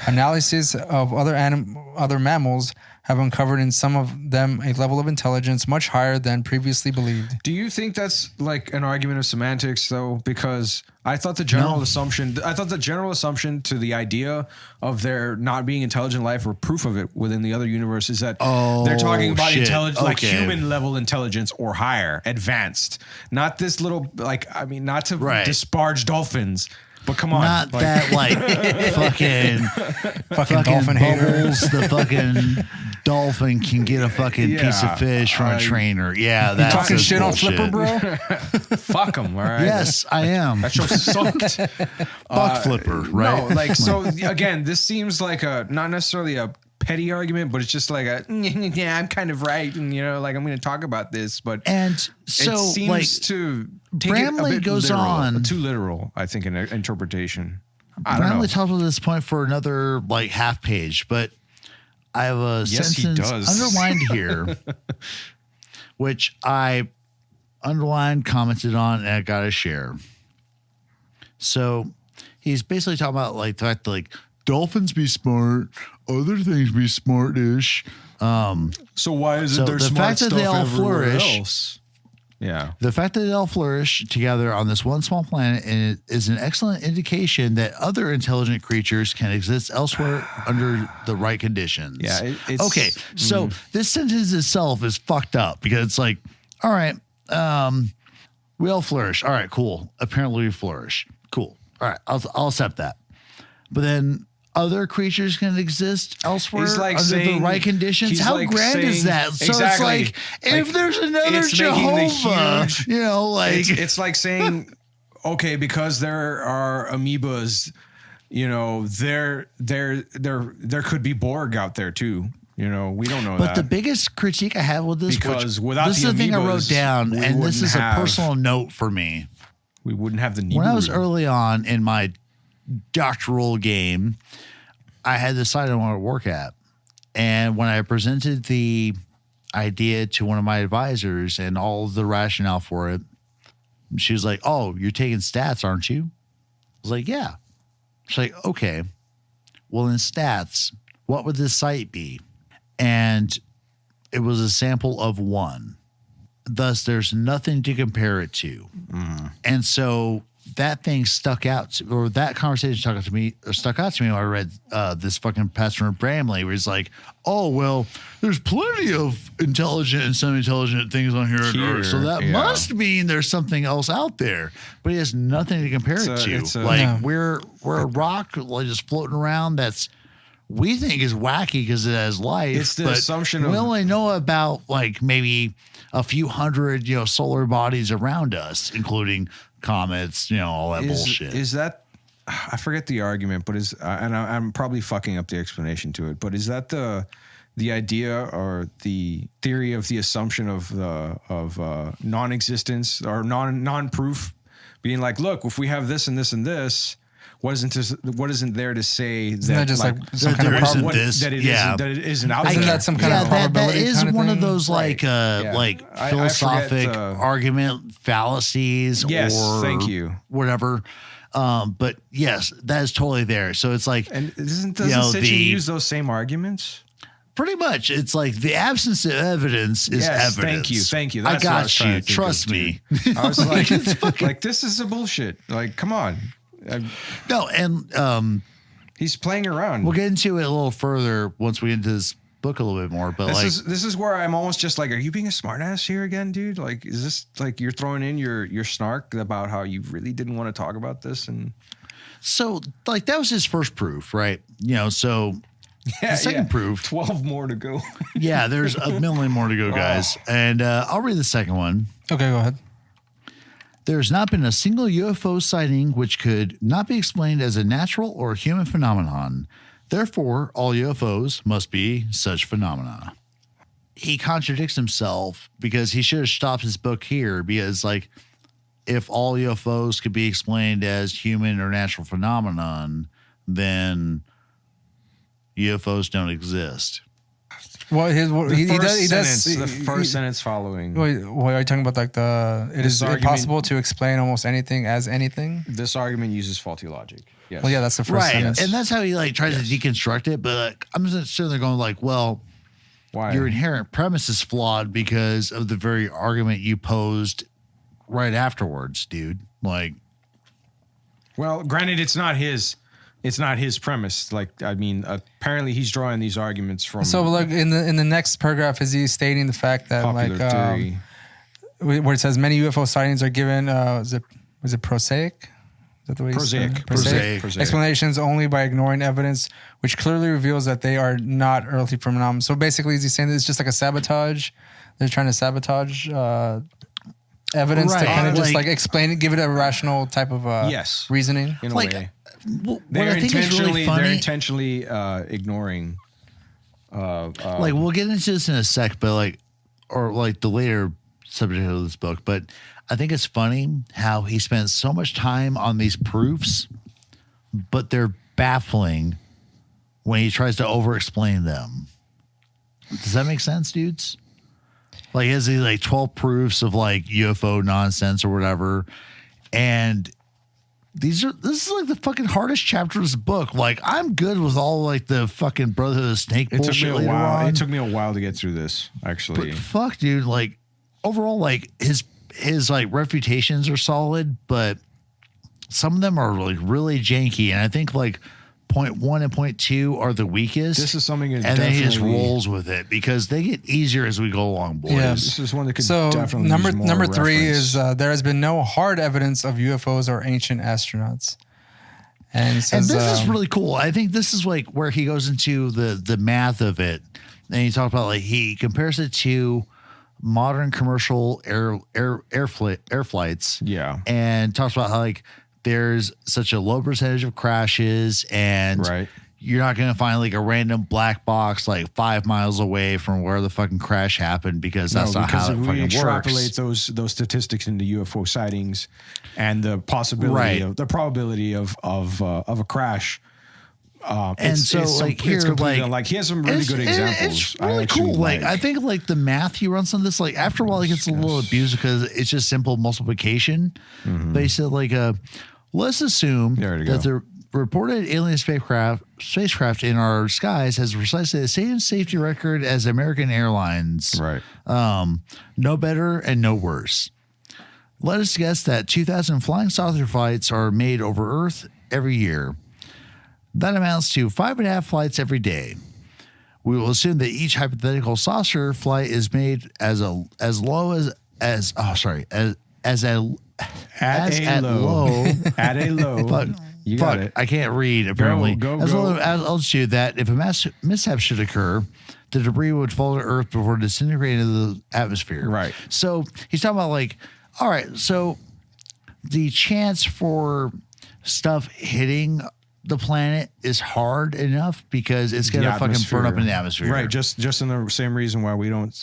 Analysis of other mammals have uncovered in some of them a level of intelligence much higher than previously believed. Do you think that's like an argument of semantics though? Because I thought the general assumption to the idea of there not being intelligent life or proof of it within the other universe is that they're talking about intelligence, like human level intelligence or higher, advanced. Not this little, not to disparage dolphins. But come on. Not that fucking dolphin bubbles. The fucking dolphin can get a fucking piece of fish from a trainer. Yeah, that's talking shit bullshit. on Flipper, bro? Fuck them, all right? Yes, I am. That show sucked. Fuck Flipper, right? No, so again, this seems like not necessarily a petty argument, but it's just like I'm kind of right, and I'm going to talk about this, but and so it seems to take Bramley it a bit goes literal, on too literal, I think, in interpretation. I don't Bramley know. talks about this point for another half page, but I have a sentence underlined here, which I underlined, commented on, and I got to share. So he's basically talking about the fact that dolphins be smart, other things be smartish. So why isn't there the smart fact that stuff they all everywhere flourish, else? Yeah. The fact that they all flourish together on this one small planet is an excellent indication that other intelligent creatures can exist elsewhere under the right conditions. Yeah. Okay. So this sentence itself is fucked up because it's like, all right, we all flourish. All right, cool. Apparently we flourish. Cool. All right, I'll accept that. But then other creatures can exist elsewhere under the right conditions. How grand is that? So exactly. it's if there's another Jehovah, it's like saying, okay, because there are amoebas, there could be Borg out there too. We don't know that. But the biggest critique I have with this, because without this the is the thing I wrote amoebas, down, and this is a personal note for me. We wouldn't have the need. When I was early on in my doctoral game, I had decided I wanted to work at. And when I presented the idea to one of my advisors and all of the rationale for it, she was like, "Oh, you're taking stats, aren't you?" I was like, "Yeah." She's like, "Okay, well, in stats, what would this site be?" And it was a sample of 1. Thus, there's nothing to compare it to. And so that thing that conversation stuck out to me when I read this fucking Pastor Bramley, where he's like, "Oh, well, there's plenty of intelligent and semi-intelligent things on here on Earth, so that must mean there's something else out there." But he has nothing to compare it to. We're a rock just floating around that's we think is wacky because it has life. It's the assumption we only know about maybe a few hundred solar bodies around us, including comets, all that bullshit. Is that, I forget the argument, but and I'm probably fucking up the explanation to it, but is that the idea or the theory of the assumption of non-existence or non-proof being like, look, if we have this and this and this, what isn't there to say that just some kind of that it isn't out there? Isn't that some kind of probability? That is kind of one thing? of those philosophic argument fallacies. Yes, or thank you. Whatever. But yes, that is totally there. So it's like, and doesn't Sitchin use those same arguments? Pretty much, it's like the absence of evidence is evidence. Thank you. I That's got you. Trust me. I was like, this is a bullshit. Like, come on. No, and he's playing around. We'll get into it a little further once we get into this book a little bit more. But this is where I'm almost just like, are you being a smartass here again, dude? Like, is this like you're throwing in your snark about how you really didn't want to talk about this? And So, like, that was his first proof, right? You know, so the second proof. 12 more to go. Yeah, there's a million more to go, guys. And I'll read the second one. Okay, go ahead. There's not been a single UFO sighting which could not be explained as a natural or human phenomenon. Therefore, all UFOs must be such phenomena. He contradicts himself because he should have stopped his book here because, like, if all UFOs could be explained as human or natural phenomenon, then UFOs don't exist. Well, he does. The first sentence following. Wait, are you talking about like it is impossible to explain almost anything as anything? This argument uses faulty logic. Yes. Well, yeah, that's the first sentence. And that's how he like tries to deconstruct it. But like, I'm just sitting there going like, well, why? Your inherent premise is flawed because of the very argument you posed right afterwards, dude. Like, well, granted, it's not his premise. Like, I mean, apparently he's drawing these arguments from. So, like in the next paragraph, is he stating the fact that popular theory, where it says many UFO sightings are given? Was it prosaic? Is that the way prosaic explanations only by ignoring evidence, which clearly reveals that they are not earthly phenomena. So basically, is he saying that it's just like a sabotage? They're trying to sabotage evidence to kind of just like explain it, give it a rational type of reasoning. In a like, way. They're intentionally ignoring. Like, we'll get into this in a sec, but like the later subject of this book, but I think it's funny how he spent so much time on these proofs, but they're baffling when he tries to over-explain them. Does that make sense, dudes? Like, he has these like 12 proofs of like UFO nonsense or whatever, and this is like the fucking hardest chapter of this book. Like, I'm good with all like the fucking Brotherhood of the Snake bullshit. It took me a while to get through this, actually. But fuck, dude, like overall, like his like refutations are solid, but some of them are like really janky. And I think like point 1 and point 2 are the weakest. This is something, and then he just rolls with it because they get easier as we go along, boys. Yeah. This is one that could so definitely number use 3 reference. is there has been no hard evidence of UFOs or ancient astronauts. And says, this is really cool. I think this is like where he goes into the math of it, and he talks about like he compares it to modern commercial air flights. Yeah. And talks about how like there's such a low percentage of crashes and you're not going to find like a random black box like 5 miles away from where the fucking crash happened because that's not how it fucking works. We extrapolate those statistics into UFO sightings and the possibility of the probability of a crash. And so like here, like he has some really good examples. It's really cool. Like I think like the math he runs on this, like after a while it gets a little abused because it's just simple multiplication. But he said like let's assume that the reported alien spacecraft in our skies has precisely the same safety record as American Airlines. Right. No better and no worse. Let us guess that 2,000 flying saucer flights are made over Earth every year. That amounts to 5.5 flights every day. We will assume that each hypothetical saucer flight is made at a low. Fuck, I can't read apparently. As low as altitude that if a mishap should occur, the debris would fall to Earth before disintegrating into the atmosphere. Right. So he's talking about like, all right, so the chance for stuff hitting the planet is hard enough because it's going to fucking burn up in the atmosphere. Right. Just in the same reason why we don't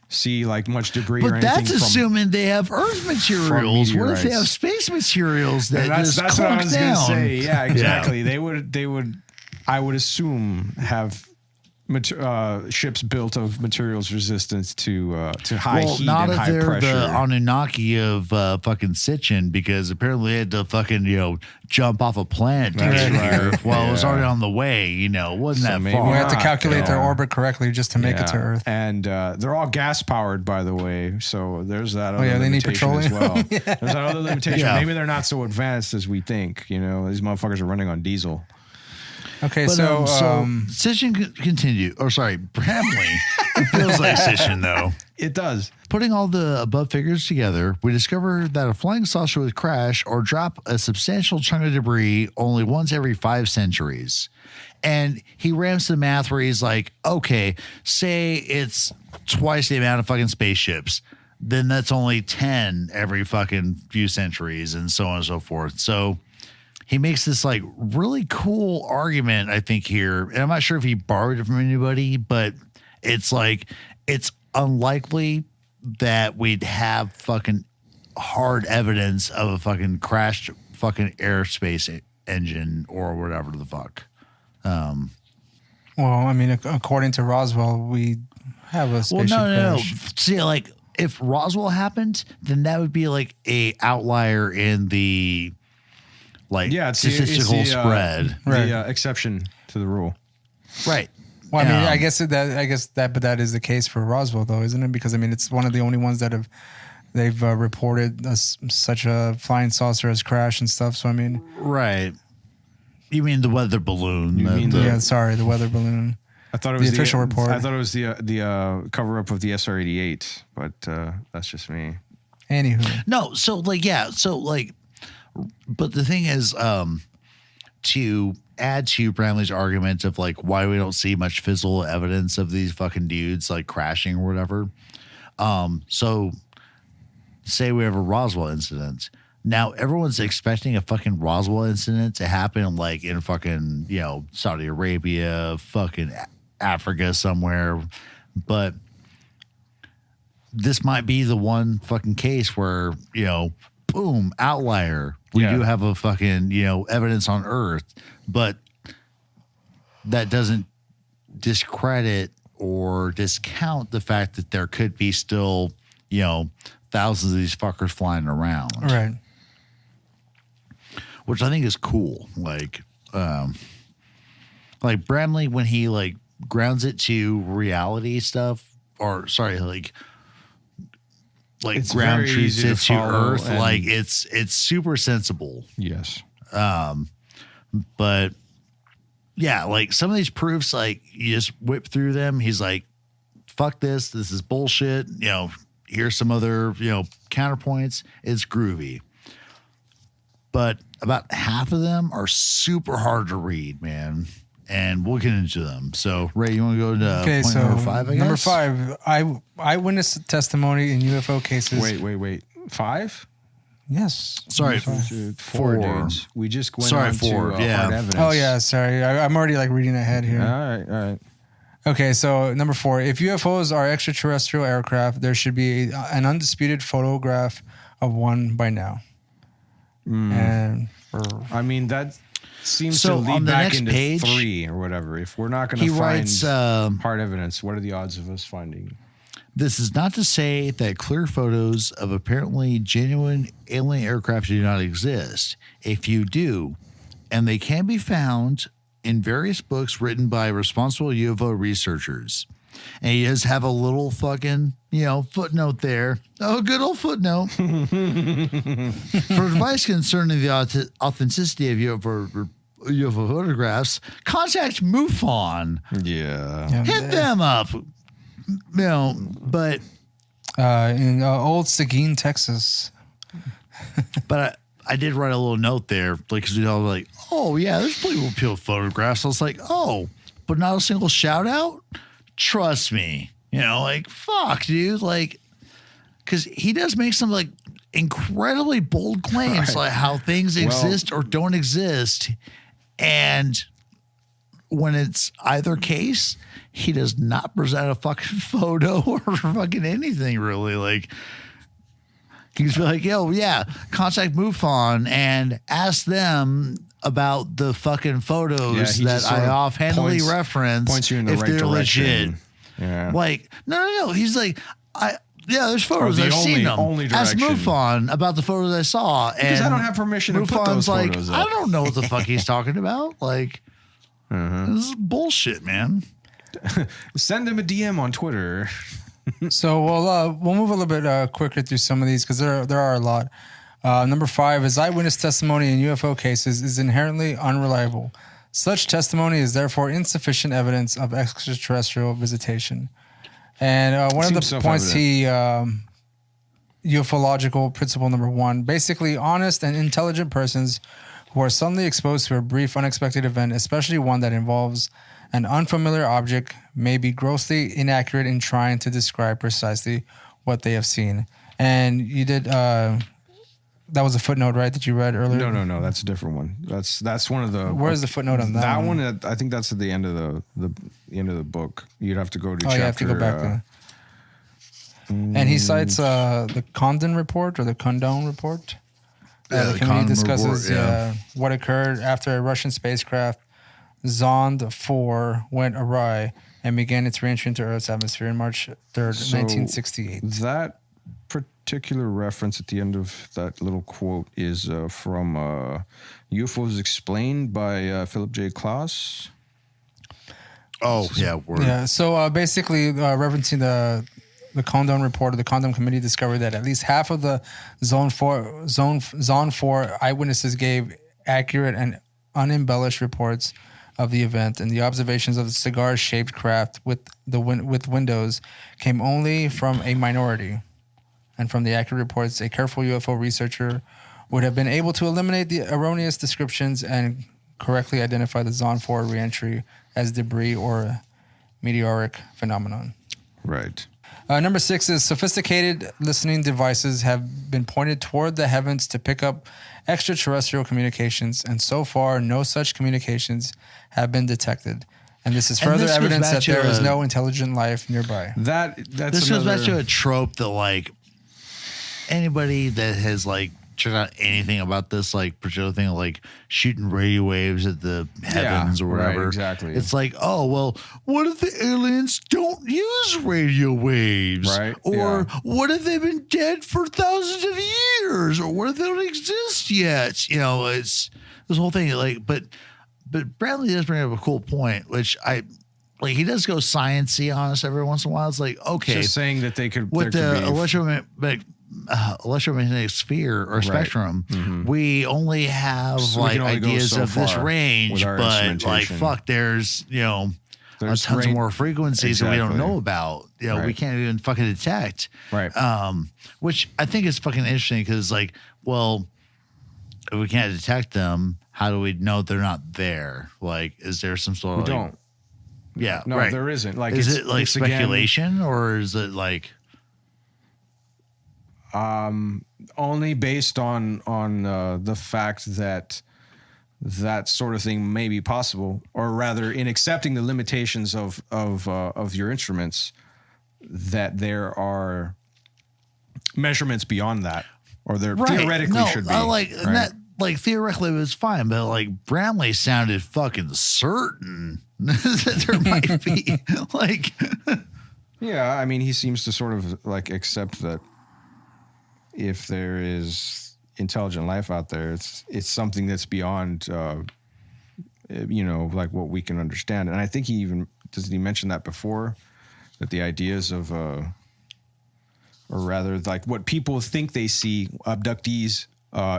see like much debris or anything. But that's assuming they have Earth materials. What if they have space materials that that's what I was going to say. Yeah, exactly. Yeah. They would, I would assume, have ships built of materials resistant to high heat and high pressure. Well, not if they're the Anunnaki of fucking Sitchin, because apparently they had to fucking jump off a planet to get here while it was already on the way. It wasn't that far. We have to calculate their orbit correctly just to make it to Earth. And they're all gas powered, by the way. So there's that. Other they need petroleum as well. There's that other limitation. Maybe they're not so advanced as we think. These motherfuckers are running on diesel. Okay, but, so Sitchin continued. Or sorry, Bramley. It feels like Sitchin though. It does. putting all the above figures together, we discover that a flying saucer would crash or drop a substantial chunk of debris only once every 5 centuries. And he rams the math where he's like, okay, say it's twice the amount of fucking spaceships. Then that's only 10 every fucking few centuries and so on and so forth. So he makes this like really cool argument, I think, here. And I'm not sure if he borrowed it from anybody, but it's like, it's unlikely that we'd have fucking hard evidence of a fucking crashed fucking airspace engine or whatever the fuck. Well, I mean, according to Roswell, we have a spaceship no. crash. See, like, if Roswell happened, then that would be like a outlier in the like statistical spread. The exception to the rule. Right. Well, I mean, I guess that is the case for Roswell, though, isn't it? Because I mean, it's one of the only ones that they've reported such a flying saucer has crashed and stuff. So I mean, right. You mean the weather balloon? the weather balloon. I thought it was the official report. I thought it was the cover up of the SR-88, but that's just me. Anywho, no. But the thing is, to add to Bramley's argument of like why we don't see much physical evidence of these fucking dudes like crashing or whatever. So say we have a Roswell incident. Now everyone's expecting a fucking Roswell incident to happen like in fucking, Saudi Arabia, fucking Africa somewhere. But this might be the one fucking case where, boom, outlier. We do have a fucking, evidence on Earth, but that doesn't discredit or discount the fact that there could be still, thousands of these fuckers flying around. Right. Which I think is cool. Like Bramley, when he like grounds it to reality stuff, or sorry, like it's ground very truths easy to it to follow, Earth, and like it's super sensible. Yes. But yeah, like some of these proofs, like you just whip through them. He's like, fuck this. This is bullshit. Here's some other, counterpoints. It's groovy. But about half of them are super hard to read, man. And we'll get into them. So, Ray, you want to go to point number 5, I guess? Number 5, eyewitness testimony in UFO cases. Wait. 5? Yes. Sorry, 4 dudes. We just went Sorry, on 4, to hard evidence. Oh, yeah, sorry. I'm already like reading ahead here. All right. Okay, so number 4, if UFOs are extraterrestrial aircraft, there should be an undisputed photograph of one by now. And I mean, that seems to So lead on the back next into page, 3 or whatever. If we're not going he to find writes, hard evidence, what are the odds of us finding? this is not to say that clear photos of apparently genuine alien aircraft do not exist. If you do, and they can be found in various books written by responsible UFO researchers. And he does have a little fucking, footnote there. Oh, good old footnote. For advice concerning the authenticity of UFO photographs, contact MUFON. Yeah. Hit them up. But in old Seguin, Texas. But I did write a little note there, because we all were like, oh yeah, there's plenty of people photographs. I was like, oh, but not a single shout out. Trust me, fuck, dude, because he does make some incredibly bold claims, Right. like how things exist or don't exist, and when it's either case, he does not present a fucking photo or fucking anything really. He just be like, yo, yeah, contact MUFON and ask them about the fucking photos he that just sort I of offhandedly points reference you in the if right they're direction. legit. Yeah. No. He's like, there's photos. the I've seen them. only Ask direction. MUFON about the photos I saw. Because and I don't have permission to put those MUFON's like, photos I up. don't know what the fuck he's talking about. This is bullshit, man. Send them a DM on Twitter. So we'll move a little bit quicker through some of these because there are a lot. Number 5 is eyewitness testimony in UFO cases is inherently unreliable. Such testimony is therefore insufficient evidence of extraterrestrial visitation. And one of the Seems points self-evident. ufological principle number 1, basically honest and intelligent persons who are suddenly exposed to a brief, unexpected event, especially one that involves an unfamiliar object, may be grossly inaccurate in trying to describe precisely what they have seen. And you did, that was a footnote, right, that you read earlier? No, that's a different one. That's one of the. Where's the footnote on that? That one, I think that's at the end of the end of the book. You'd have to go to. Oh, chapter, you have to go back there. And he cites the Condon report or the Condon report. The committee Condon discusses report, what occurred after a Russian spacecraft, Zond 4, went awry and began its reentry into Earth's atmosphere on March 3rd, 1968. That particular reference at the end of that little quote is from UFOs Explained by Philip J. Klaus. Oh, yeah. Word. Yeah, so basically referencing the Condon report, or the Condon committee discovered that at least half of the Zone 4 eyewitnesses gave accurate and unembellished reports of the event, and the observations of the cigar-shaped craft with windows came only from a minority. And from the accurate reports, a careful UFO researcher would have been able to eliminate the erroneous descriptions and correctly identify the Zone 4 reentry as debris or meteoric phenomenon. Right. Number 6 is sophisticated listening devices have been pointed toward the heavens to pick up extraterrestrial communications, and so far, no such communications have been detected. And this is further this goes evidence back that to there is no intelligent life nearby. That's This goes back to a trope that, like, anybody that has, like, checked out anything about this, like, particular thing, like shooting radio waves at the heavens or whatever. Right, exactly. It's like, oh, well, what if the aliens don't use radio waves? Right, Or yeah. what if they've been dead for thousands of years? Or what if they don't exist yet? You know, it's this whole thing, like, but Bradley does bring up a cool point, which like, he does go sciencey on us every once in a while. It's like, okay, just saying that they could. with there the could be, electromagnetic sphere or spectrum, we only have So we like can only go ideas so of this far range, with our but like, instrumentation. fuck, there's, you know, There's tons range- more frequencies that we don't Exactly. know about. You know, we Right. can't even fucking detect. Right. Which I think is fucking interesting because, like, well, if we can't detect them, how do we know they're not there? Like, is there some sort we of don't. Yeah, No, right. there isn't. Like, Is it's, it like it's again, speculation or is it like? only based on the fact that that sort of thing may be possible, or rather, in accepting the limitations of your instruments, that there are measurements beyond that, or there theoretically should be. Like right? that, like theoretically it was fine, but like Bramley sounded fucking certain that there might be like. Yeah, I mean, he seems to sort of like accept that if there is intelligent life out there, it's something that's beyond, you know, like what we can understand. And I think he even doesn't he mention that before, that the ideas of, or rather, like what people think they see abductees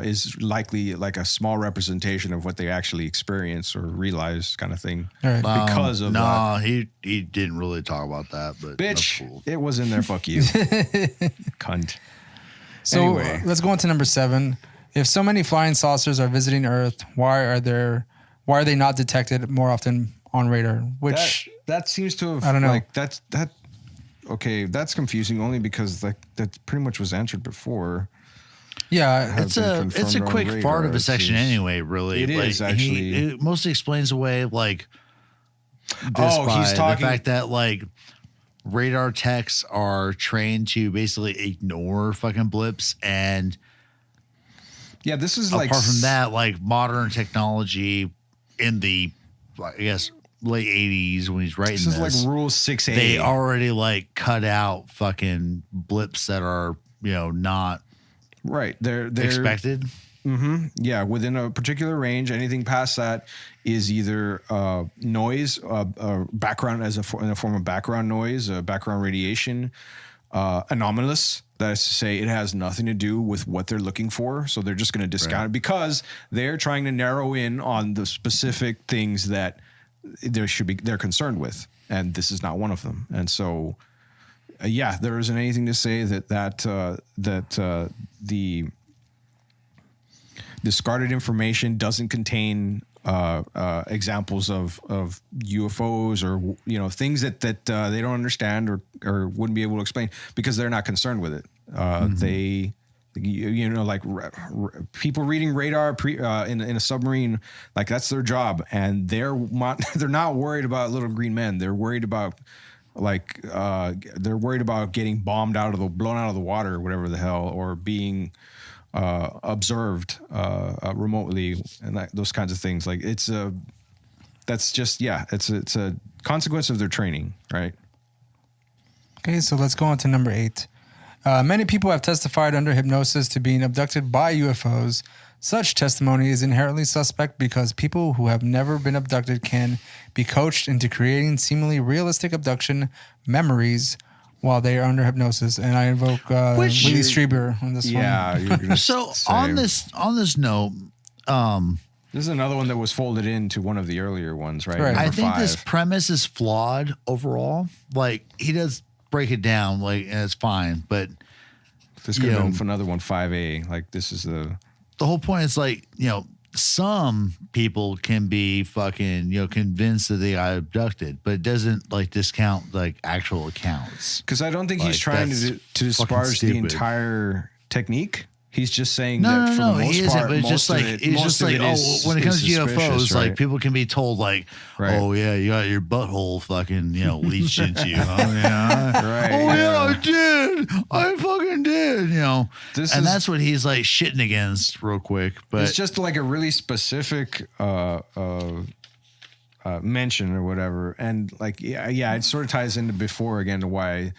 is likely like a small representation of what they actually experience or realize, kind of thing. All right. Because of no, he didn't really talk about that, but Bitch, that's cool. it was in there. Fuck you, cunt. So Anyway. let's go on to number 7. If so many flying saucers are visiting Earth, why are they not detected more often on radar? Which that seems to have, I don't know. Like okay, that's confusing only because like that pretty much was answered before. yeah, have It's been a confirmed on quick radar, part of a it section seems. anyway. Really, It is, actually. It mostly explains away like this Oh, by he's talking- the fact that like radar techs are trained to basically ignore fucking blips, and Yeah, this is like apart from that, like modern technology in the I guess late 80s when he's writing This is like Rule 6A. they already like cut out fucking blips that are, you know, not right. They're expected. Yeah, within a particular range, anything past that is either noise, background in a form of background noise, background radiation, anomalous. That is to say, it has nothing to do with what they're looking for. So they're just going to discount it because they're trying to narrow in on the specific things that they're concerned with, and this is not one of them. And so yeah, there isn't anything to say that the discarded information doesn't contain examples of UFOs or things that they don't understand or wouldn't be able to explain because they're not concerned with it. They like people reading radar in a submarine, like that's their job, and they're not worried about little green men. They're worried about getting blown out of the water or whatever the hell, or being observed remotely, and those kinds of things. Like it's a consequence of their training, right? Okay, so let's go on to number 8. Many people have testified under hypnosis to being abducted by UFOs. Such testimony is inherently suspect because people who have never been abducted can be coached into creating seemingly realistic abduction memories while they are under hypnosis. And I invoke Willie Strieber on this one. Yeah. You're gonna So say. on this note, This is another one that was folded into one of the earlier ones, right? Right. I Number think 5. this premise is flawed overall. Like he does break it down, like, and it's fine, but This could have been another one, 5A. Like this is the whole point is like, some people can be fucking, convinced that they got abducted, but it doesn't like discount like actual accounts. because I don't think he's Like, trying that's to fucking disparage the stupid. entire technique. He's just saying that for the most he isn't, part, but it's just like, when it comes to UFOs, like people can be told like, Right. oh yeah, you got your butthole fucking, leached into you. Oh yeah. Right, Oh yeah, yeah. I did. I fucking did, This and is- that's what he's like shitting against real quick. But it's just like a really specific mention or whatever, and like it sort of ties into before again to why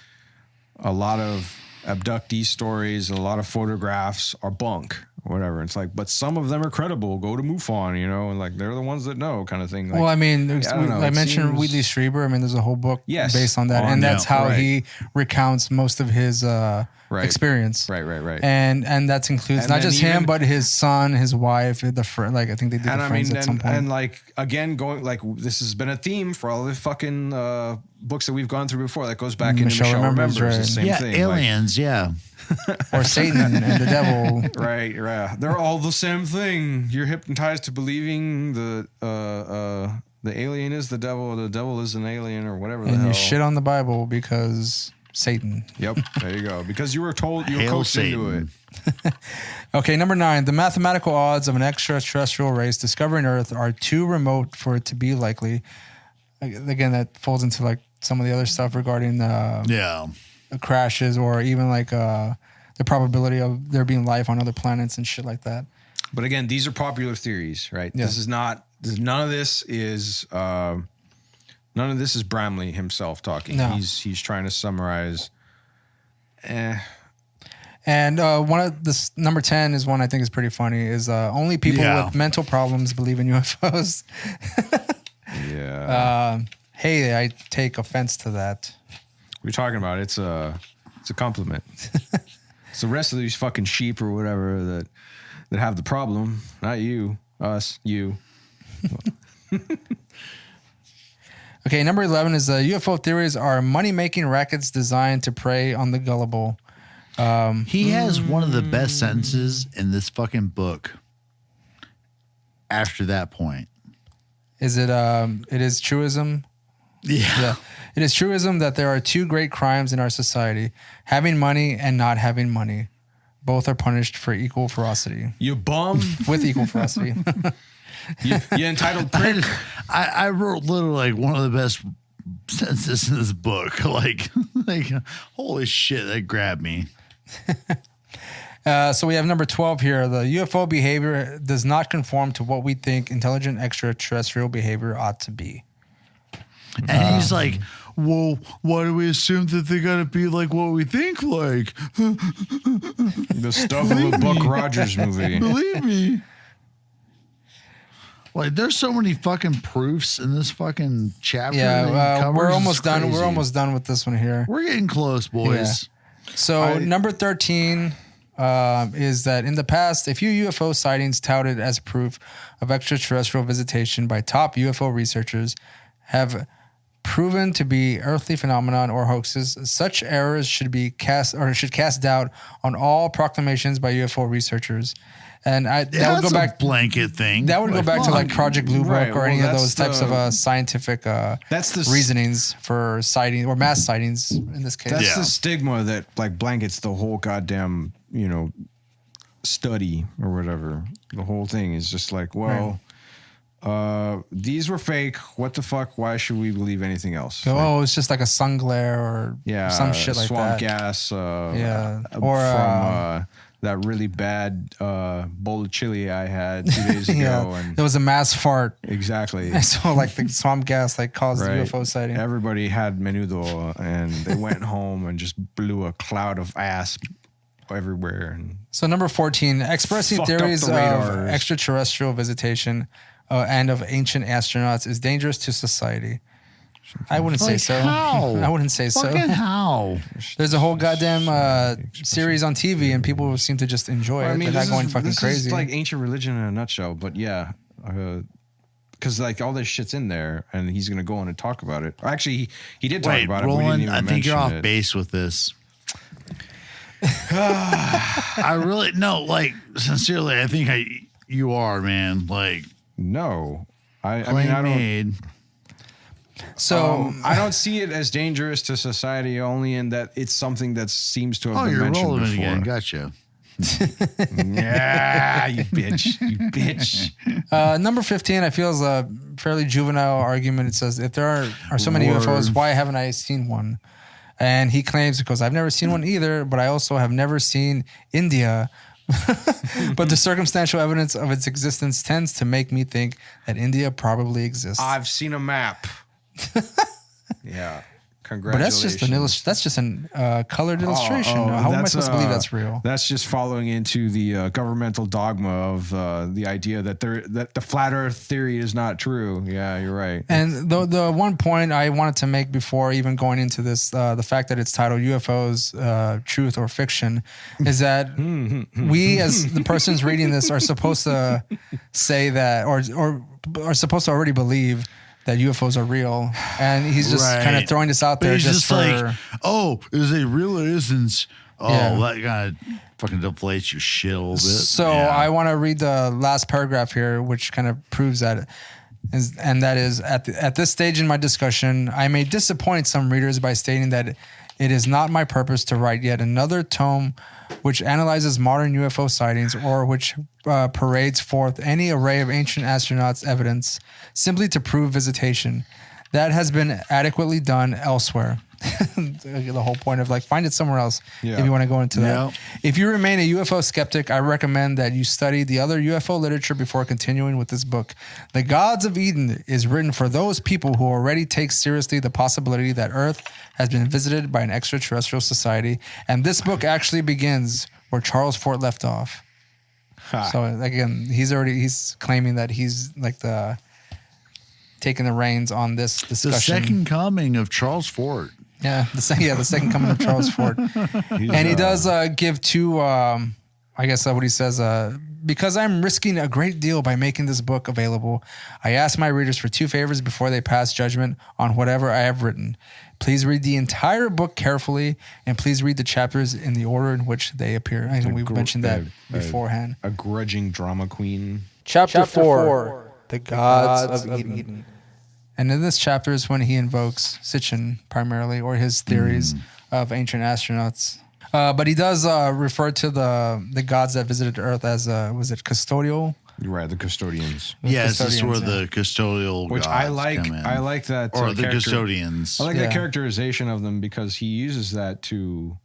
a lot of abductee stories, a lot of photographs are bunk or whatever. It's like, but some of them are credible. Go to MUFON, and like they're the ones that know, kind of thing. Like, Well, I mean, I don't know, I it mentioned seems- Wheatley Strieber. I mean, there's a whole book Yes, based on that, and that's how right. he recounts most of his Right. experience. Right. And that includes And not then just him, even- but his son, his wife, the friend. Like I think they did And the I friends mean, at some point. and like again, going like this has been a theme for all the fucking books that we've gone through before. That goes back into Michelle Michelle Remembers, Remembers, right. the same yeah, thing. aliens, Or Satan and the devil. Like, right. They're all the same thing. You're hypnotized to believing the alien is the devil is an alien, or whatever the And hell. you shit on the Bible because Satan. Yep, there you go. Because you were told, you were Hail coached into it. Satan. Okay, number 9. The mathematical odds of an extraterrestrial race discovering Earth are too remote for it to be likely. Again, that falls into like some of the other stuff regarding yeah. crashes, or even like the probability of there being life on other planets and shit like that. But again, these are popular theories, right? Yeah. This is not. None of this is. None of this is Bramley himself talking. No. He's trying to summarize. And one of this number 10 is one I think is pretty funny. Is only people Yeah. with mental problems believe in UFOs. Yeah. Hey, I take offense to that. We're talking about it's a compliment. It's the rest of these fucking sheep or whatever that have the problem, not you, us, you. Okay, number 11 is UFO theories are money-making rackets designed to prey on the gullible. He has one of the best sentences in this fucking book. After that point, Is it? It is truism. Yeah. It is truism that there are two great crimes in our society: having money and not having money. Both are punished for equal ferocity. You bum. With equal ferocity. you entitled prick. I wrote literally like one of the best sentences in this book. Like holy shit, that grabbed me. So we have number 12 here. The UFO behavior does not conform to what we think intelligent extraterrestrial behavior ought to be. And he's like, well, why do we assume that they gotta be like what we think like? The stuff of a Buck Rogers movie. Believe me. Like, there's so many fucking proofs in this fucking chapter. that he Yeah, covers. we're It's almost done. crazy. We're almost done with this one here. We're getting close, boys. So number 13 is that in the past, a few UFO sightings touted as proof of extraterrestrial visitation by top UFO researchers have proven to be earthly phenomenon or hoaxes, such errors should cast doubt on all proclamations by UFO reasoners. And that would go back blanket thing. That would go back to like Project Blue Book Right, or well, any of that's those types of scientific reasonings for sighting or mass sightings in this case. That's the stigma that like blankets the whole goddamn, study or whatever. The whole thing is just like, well, these were fake. What the fuck? Why should we believe anything else? It's just like a sun glare or some shit like swamp that. gas. Or from that really bad bowl of chili I had 2 days ago. And it was a mass fart. Exactly. So like the swamp gas caused the UFO sighting. Everybody had menudo and they went home and just blew a cloud of ass everywhere. And so number 14, expressing theories of extraterrestrial visitation and of ancient astronauts is dangerous to society. I wouldn't say so. How? I wouldn't say so. Fucking how? There's a whole goddamn series on TV, and people seem to just enjoy it. They're not going fucking crazy. It's like ancient religion in a nutshell, but yeah. Because like all this shit's in there, and he's going to go on and talk about it. Actually, he did talk about Roland, it. But we didn't even I think you're off mention it. base with this. I really sincerely, I think you are, man. Like, no, I mean, I don't. So I don't see it as dangerous to society, only in that it's something that seems to have been you're mentioned relevant before. again. Gotcha. Yeah, you bitch, you bitch. Number 15, I feel is a fairly juvenile argument. It says, if there are so many UFOs, why haven't I seen one? And he claims, because I've never seen one either, but I also have never seen India. But the circumstantial evidence of its existence tends to make me think that India probably exists. I've seen a map. Yeah. But Congratulations. that's just a colored illustration. How am I supposed to believe that's real? That's just following into the governmental dogma of the idea that the flat Earth theory is not true. Yeah, you're right. And the one point I wanted to make before even going into this, the fact that it's titled UFOs, Truth or Fiction, is that we as the persons reading this are supposed to say that or are supposed to already believe that UFOs are real, and he's just kind of throwing this out there just for like, is it real or isn't? That kind of fucking deflates your shit a little bit. So I want to read the last paragraph here, which kind of proves that. And that is, at this stage in my discussion, I may disappoint some readers by stating that it is not my purpose to write yet another tome which analyzes modern UFO sightings or which parades forth any array of ancient astronauts' evidence simply to prove visitation. That has been adequately done elsewhere. The whole point of find it somewhere else if you want to go into that. If you remain a UFO skeptic, I recommend that you study the other UFO literature before continuing with this book. The Gods of Eden is written for those people who already take seriously the possibility that Earth has been visited by an extraterrestrial society. And this book actually begins where Charles Fort left off. So again, he's claiming that he's taking the reins on this discussion. The second coming of Charles Fort. Yeah, the second coming of Charles Fort. And he does give two, I guess what he says, because I'm risking a great deal by making this book available, I ask my readers for two favors before they pass judgment on whatever I have written. Please read the entire book carefully, and please read the chapters in the order in which they appear. I think we mentioned that beforehand. A grudging drama queen. Chapter 4, The Gods of Eden. And in this chapter is when he invokes Sitchin primarily, or his theories of ancient astronauts. But he does refer to the gods that visited Earth as, was it custodial? You're right, the custodians. Yes, this is where the custodial Which gods I like. come in. I like that. Or the custodians. I like that characterization of them because he uses that to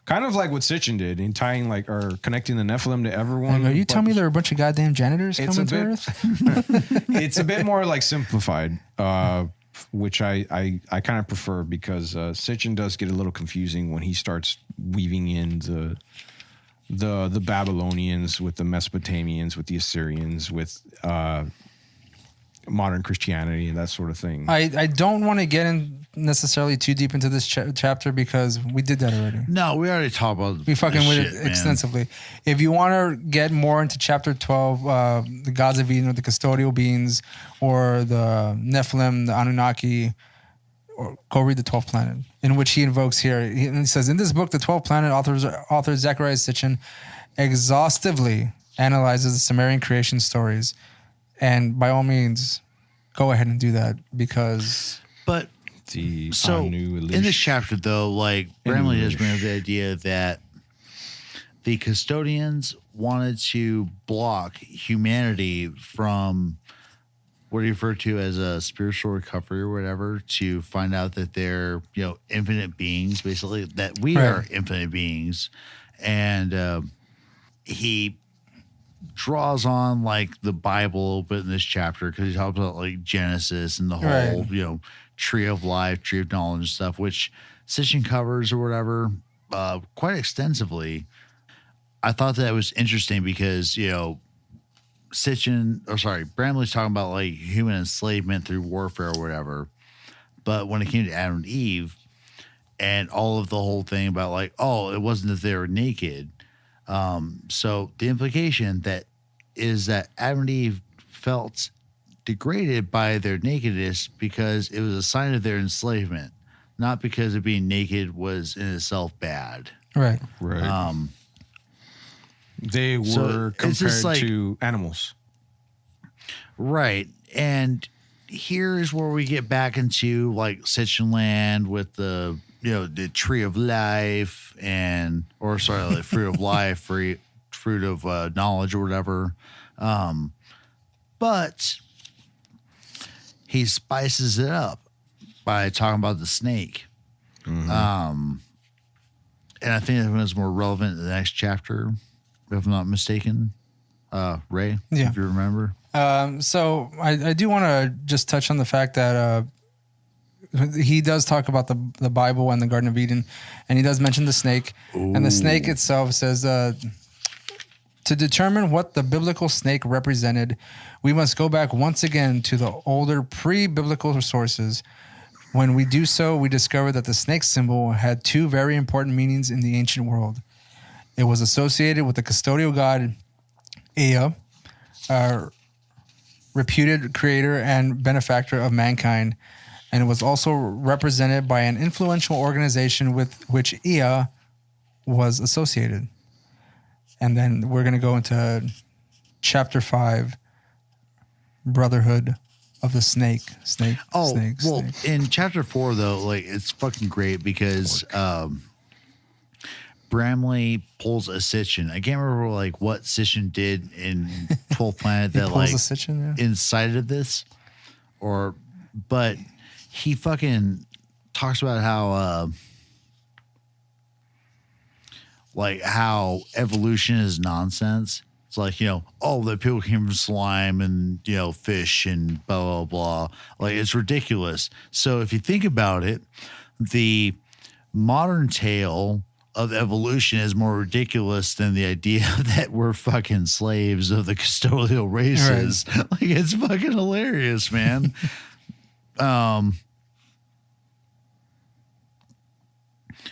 kind of like what Sitchin did in tying or connecting the Nephilim to everyone. Are you telling me there are a bunch of goddamn janitors coming to Earth? It's a bit more simplified, which I kind of prefer because Sitchin does get a little confusing when he starts weaving in the Babylonians with the Mesopotamians, with the Assyrians, with modern Christianity and that sort of thing. I don't want to get in necessarily too deep into this chapter because we did that already. No, we already talked about we fucking with shit, it extensively. If you want to get more into chapter 12, the Gods of Eden or the custodial beings or the Nephilim, the Anunnaki, go read the 12th Planet, in which he invokes here. He says, in this book, the 12th Planet, author Zachariah Sitchin exhaustively analyzes the Sumerian creation stories. And by all means, go ahead and do that because... But so in this chapter, though, like Bramley has bring up the idea that the custodians wanted to block humanity from what he referred to as a spiritual recovery or whatever, to find out that they're, infinite beings, basically, that we are infinite beings. And he draws on like the Bible a little bit in this chapter because he talks about like Genesis and the whole, tree of life, tree of knowledge and stuff, which Sitchin covers or whatever quite extensively. I thought that was interesting because, Bramley's talking about like human enslavement through warfare or whatever. But when it came to Adam and Eve and all of the whole thing about like, oh, it wasn't that they were naked. So the implication that is that Adam and Eve felt degraded by their nakedness because it was a sign of their enslavement, not because of being naked was in itself bad. Right. They were compared to animals. Right. And here's where we get back into like Sitchin land with the, the tree of life the fruit of life, fruit of knowledge or whatever. But he spices it up by talking about the snake. Mm-hmm. And I think that was more relevant in the next chapter, if I'm not mistaken. Ray, if you remember. So I do want to just touch on the fact that he does talk about the Bible and the Garden of Eden, and he does mention the snake. Ooh. And the snake itself says, to determine what the biblical snake represented, we must go back once again to the older pre-biblical sources. When we do so, we discover that the snake symbol had two very important meanings in the ancient world. It was associated with the custodial god Ea, reputed creator and benefactor of mankind, and it was also represented by an influential organization with which Ea was associated. And then we're going to go into chapter 5, Brotherhood of the Snake. Snake. In chapter 4, though, like it's fucking great because Bramley pulls a Sitchin. I can't remember like what Sitchin did in 12th Planet that like incited this, but he fucking talks about how evolution is nonsense. It's like, the people came from slime and, fish and blah, blah, blah. Like, it's ridiculous. So if you think about it, the modern tale of evolution is more ridiculous than the idea that we're fucking slaves of the custodial races. Right. Like, it's fucking hilarious, man.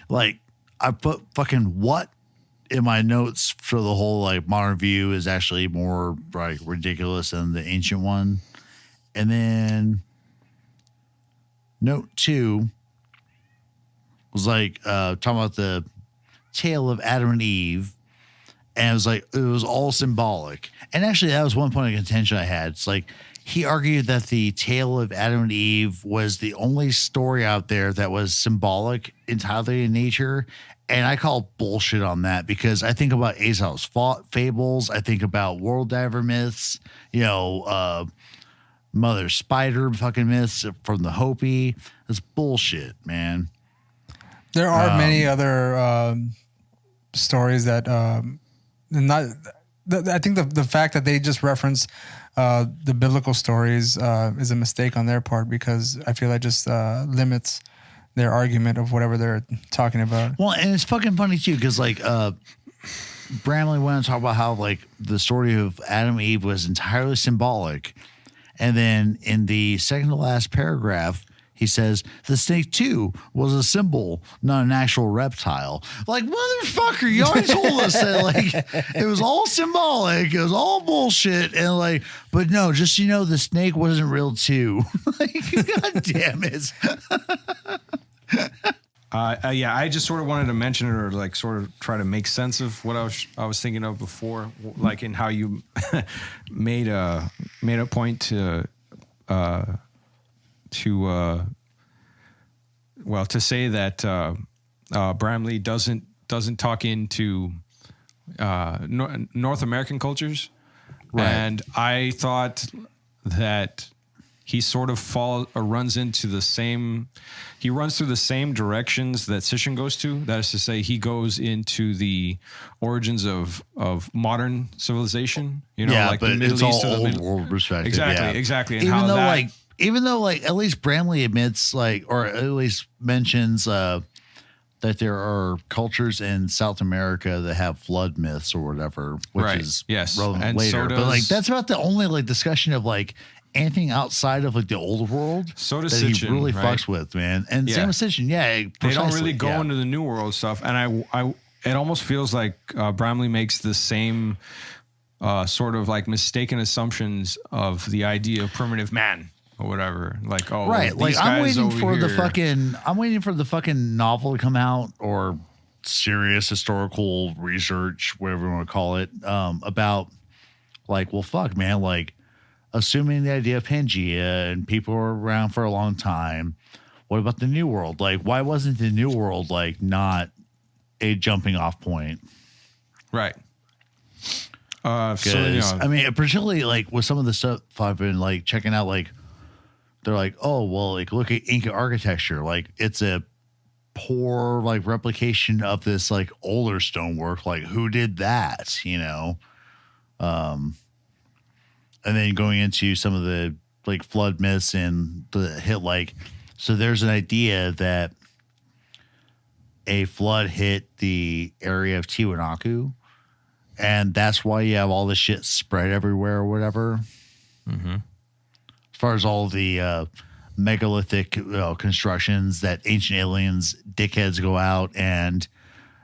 Like, I put fucking what in my notes for the whole like modern view is actually more like ridiculous than the ancient one. And then note 2 was like talking about the tale of Adam and Eve, and it was all symbolic. And actually that was one point of contention I had. It's like he argued that the tale of Adam and Eve was the only story out there that was symbolic entirely in nature. And I call bullshit on that because I think about Aesop's fables. I think about world diver myths, Mother Spider fucking myths from the Hopi. It's bullshit, man. There are many other stories that I think the fact that they just reference the biblical stories is a mistake on their part because I feel that just limits their argument of whatever they're talking about. Well, and it's fucking funny too because like Bramley went and talked about how like the story of Adam and Eve was entirely symbolic, and then in the second to last paragraph he says the snake too was a symbol, not an actual reptile. Like, motherfucker, you already told us that like it was all symbolic, it was all bullshit, and like, but no, just the snake wasn't real too. Like, god damn it. Yeah, I just sort of wanted to mention it or like sort of try to make sense of what I was thinking of before, like in how you made a point to say that Bramley doesn't talk into North American cultures, Right. and I thought that he sort of runs through the same directions that Sitchin goes to. That is to say, he goes into the origins of modern civilization. You know, like but the Middle it's East all or the old world perspective. Exactly. And Even though at least Bramley admits or at least mentions that there are cultures in South America that have flood myths or whatever, which is relevant and later. so But that's about the only discussion of anything outside of the old world so does that Sitchin, he really right? fucks with, man. And same with Sitchin, they don't really go into the new world stuff, and it almost feels like Bramley makes the same sort of mistaken assumptions of the idea of primitive man or whatever. Right. these I'm guys waiting over for here. I'm waiting for the fucking novel to come out or serious historical research, whatever you want to call it, about well, fuck, man, assuming the idea of Pangea and people were around for a long time. What about the New World? Why wasn't the New World not a jumping off point? Right. I mean, particularly with some of the stuff I've been checking out, they're oh, well, look at Inca architecture. It's a poor replication of this older stonework. Who did that? You know? And then going into some of the flood myths and the hit so there's an idea that a flood hit the area of Tiwanaku, and that's why you have all this shit spread everywhere or whatever. Mm-hmm. As far as all the megalithic constructions that ancient aliens dickheads go out and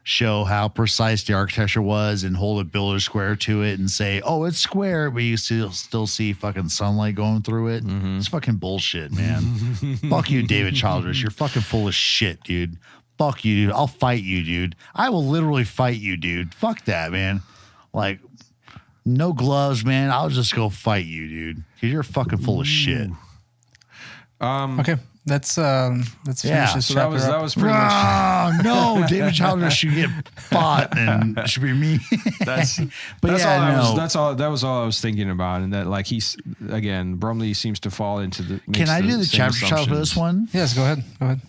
show how precise the architecture was and hold a builder square to it and say, oh, it's square, but you still see fucking sunlight going through it. Mm-hmm. It's fucking bullshit, man. Fuck you, David Childress. You're fucking full of shit, dude. Fuck you, dude. I'll fight you, dude. I will literally fight you, dude. Fuck that, man. No gloves, man. I'll just go fight you, dude. Because you're fucking full of shit. Okay. Let's finish this So chapter that up. was pretty much. No, David Childress should get fought and it should be me. That was all I was thinking about, and that he's again, Brumley seems to fall into the. Can I do the chapter title for this one? Yes, go ahead.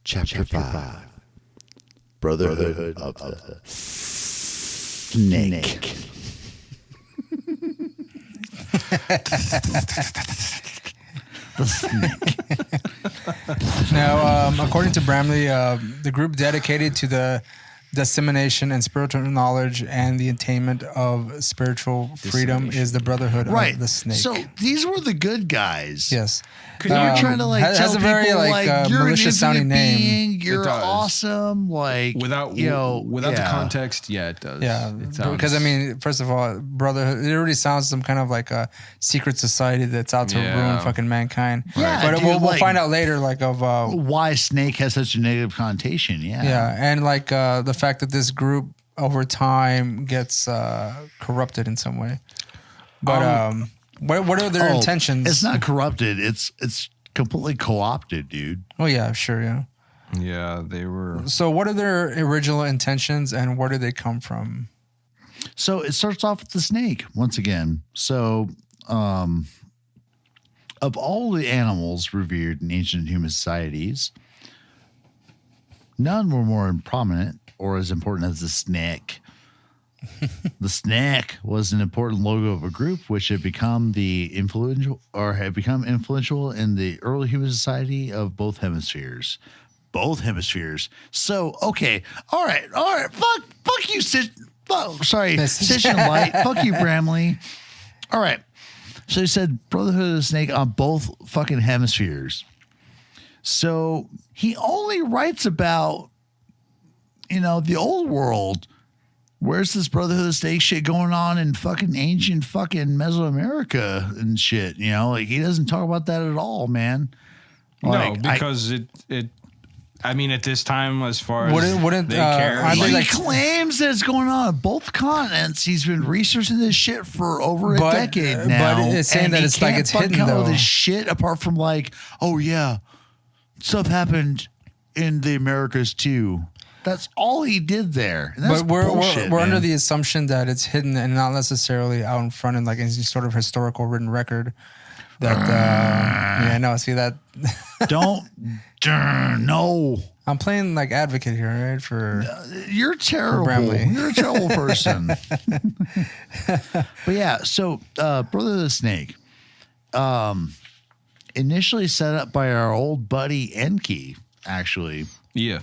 Chapter 5. Brotherhood of the Snake. The snake. Now, according to Bramley, the group dedicated to the dissemination and spiritual knowledge and the attainment of spiritual freedom is the Brotherhood Right. of the Snake. So these were the good guys. Yes. You're trying to has tell a very people, you're malicious an sounding infinite name. being, you're It does. awesome. Without the context, it does. Yeah, It sounds- because I mean, first of all, Brotherhood, it already sounds some kind of like a secret society that's out to ruin fucking mankind. Yeah, but dude, we'll find out later, of why snake has such a negative connotation. yeah, and the fact that this group over time gets corrupted in some way. But what are their intentions? It's not corrupted. It's completely co-opted, dude. Oh yeah, sure, yeah. Yeah, they were. So what are their original intentions, and where do they come from? So it starts off with the snake once again. So, of all the animals revered in ancient human societies, none were more prominent or as important as the snake. The snake was an important logo of a group which had become influential in the early human society of both hemispheres. Both hemispheres. So, okay. All right. Fuck you, Sitchin Light. Fuck you, Bramley. All right. So he said Brotherhood of the Snake on both fucking hemispheres. So he only writes about, the old world. Where's this Brotherhood of the Snake shit going on in fucking ancient fucking Mesoamerica and shit? He doesn't talk about that at all, man. No, because I mean, at this time, as far as Wouldn't they care, aren't they He like claims that it's going on both continents. He's been researching this shit for over a decade now. But it's saying and that he it's like can't it's fucking hidden come up with though. this shit apart from like, oh yeah, stuff happened in the Americas too. That's all he did there. And that's But we're bullshit, under man. the assumption that it's hidden and not necessarily out in front in like any sort of historical written record. That yeah, no, see that. No. I'm playing like advocate here, right? For You're terrible. Bramley. You're a terrible person. But yeah, so Brother of the Snake, initially set up by our old buddy Enki, actually. yeah.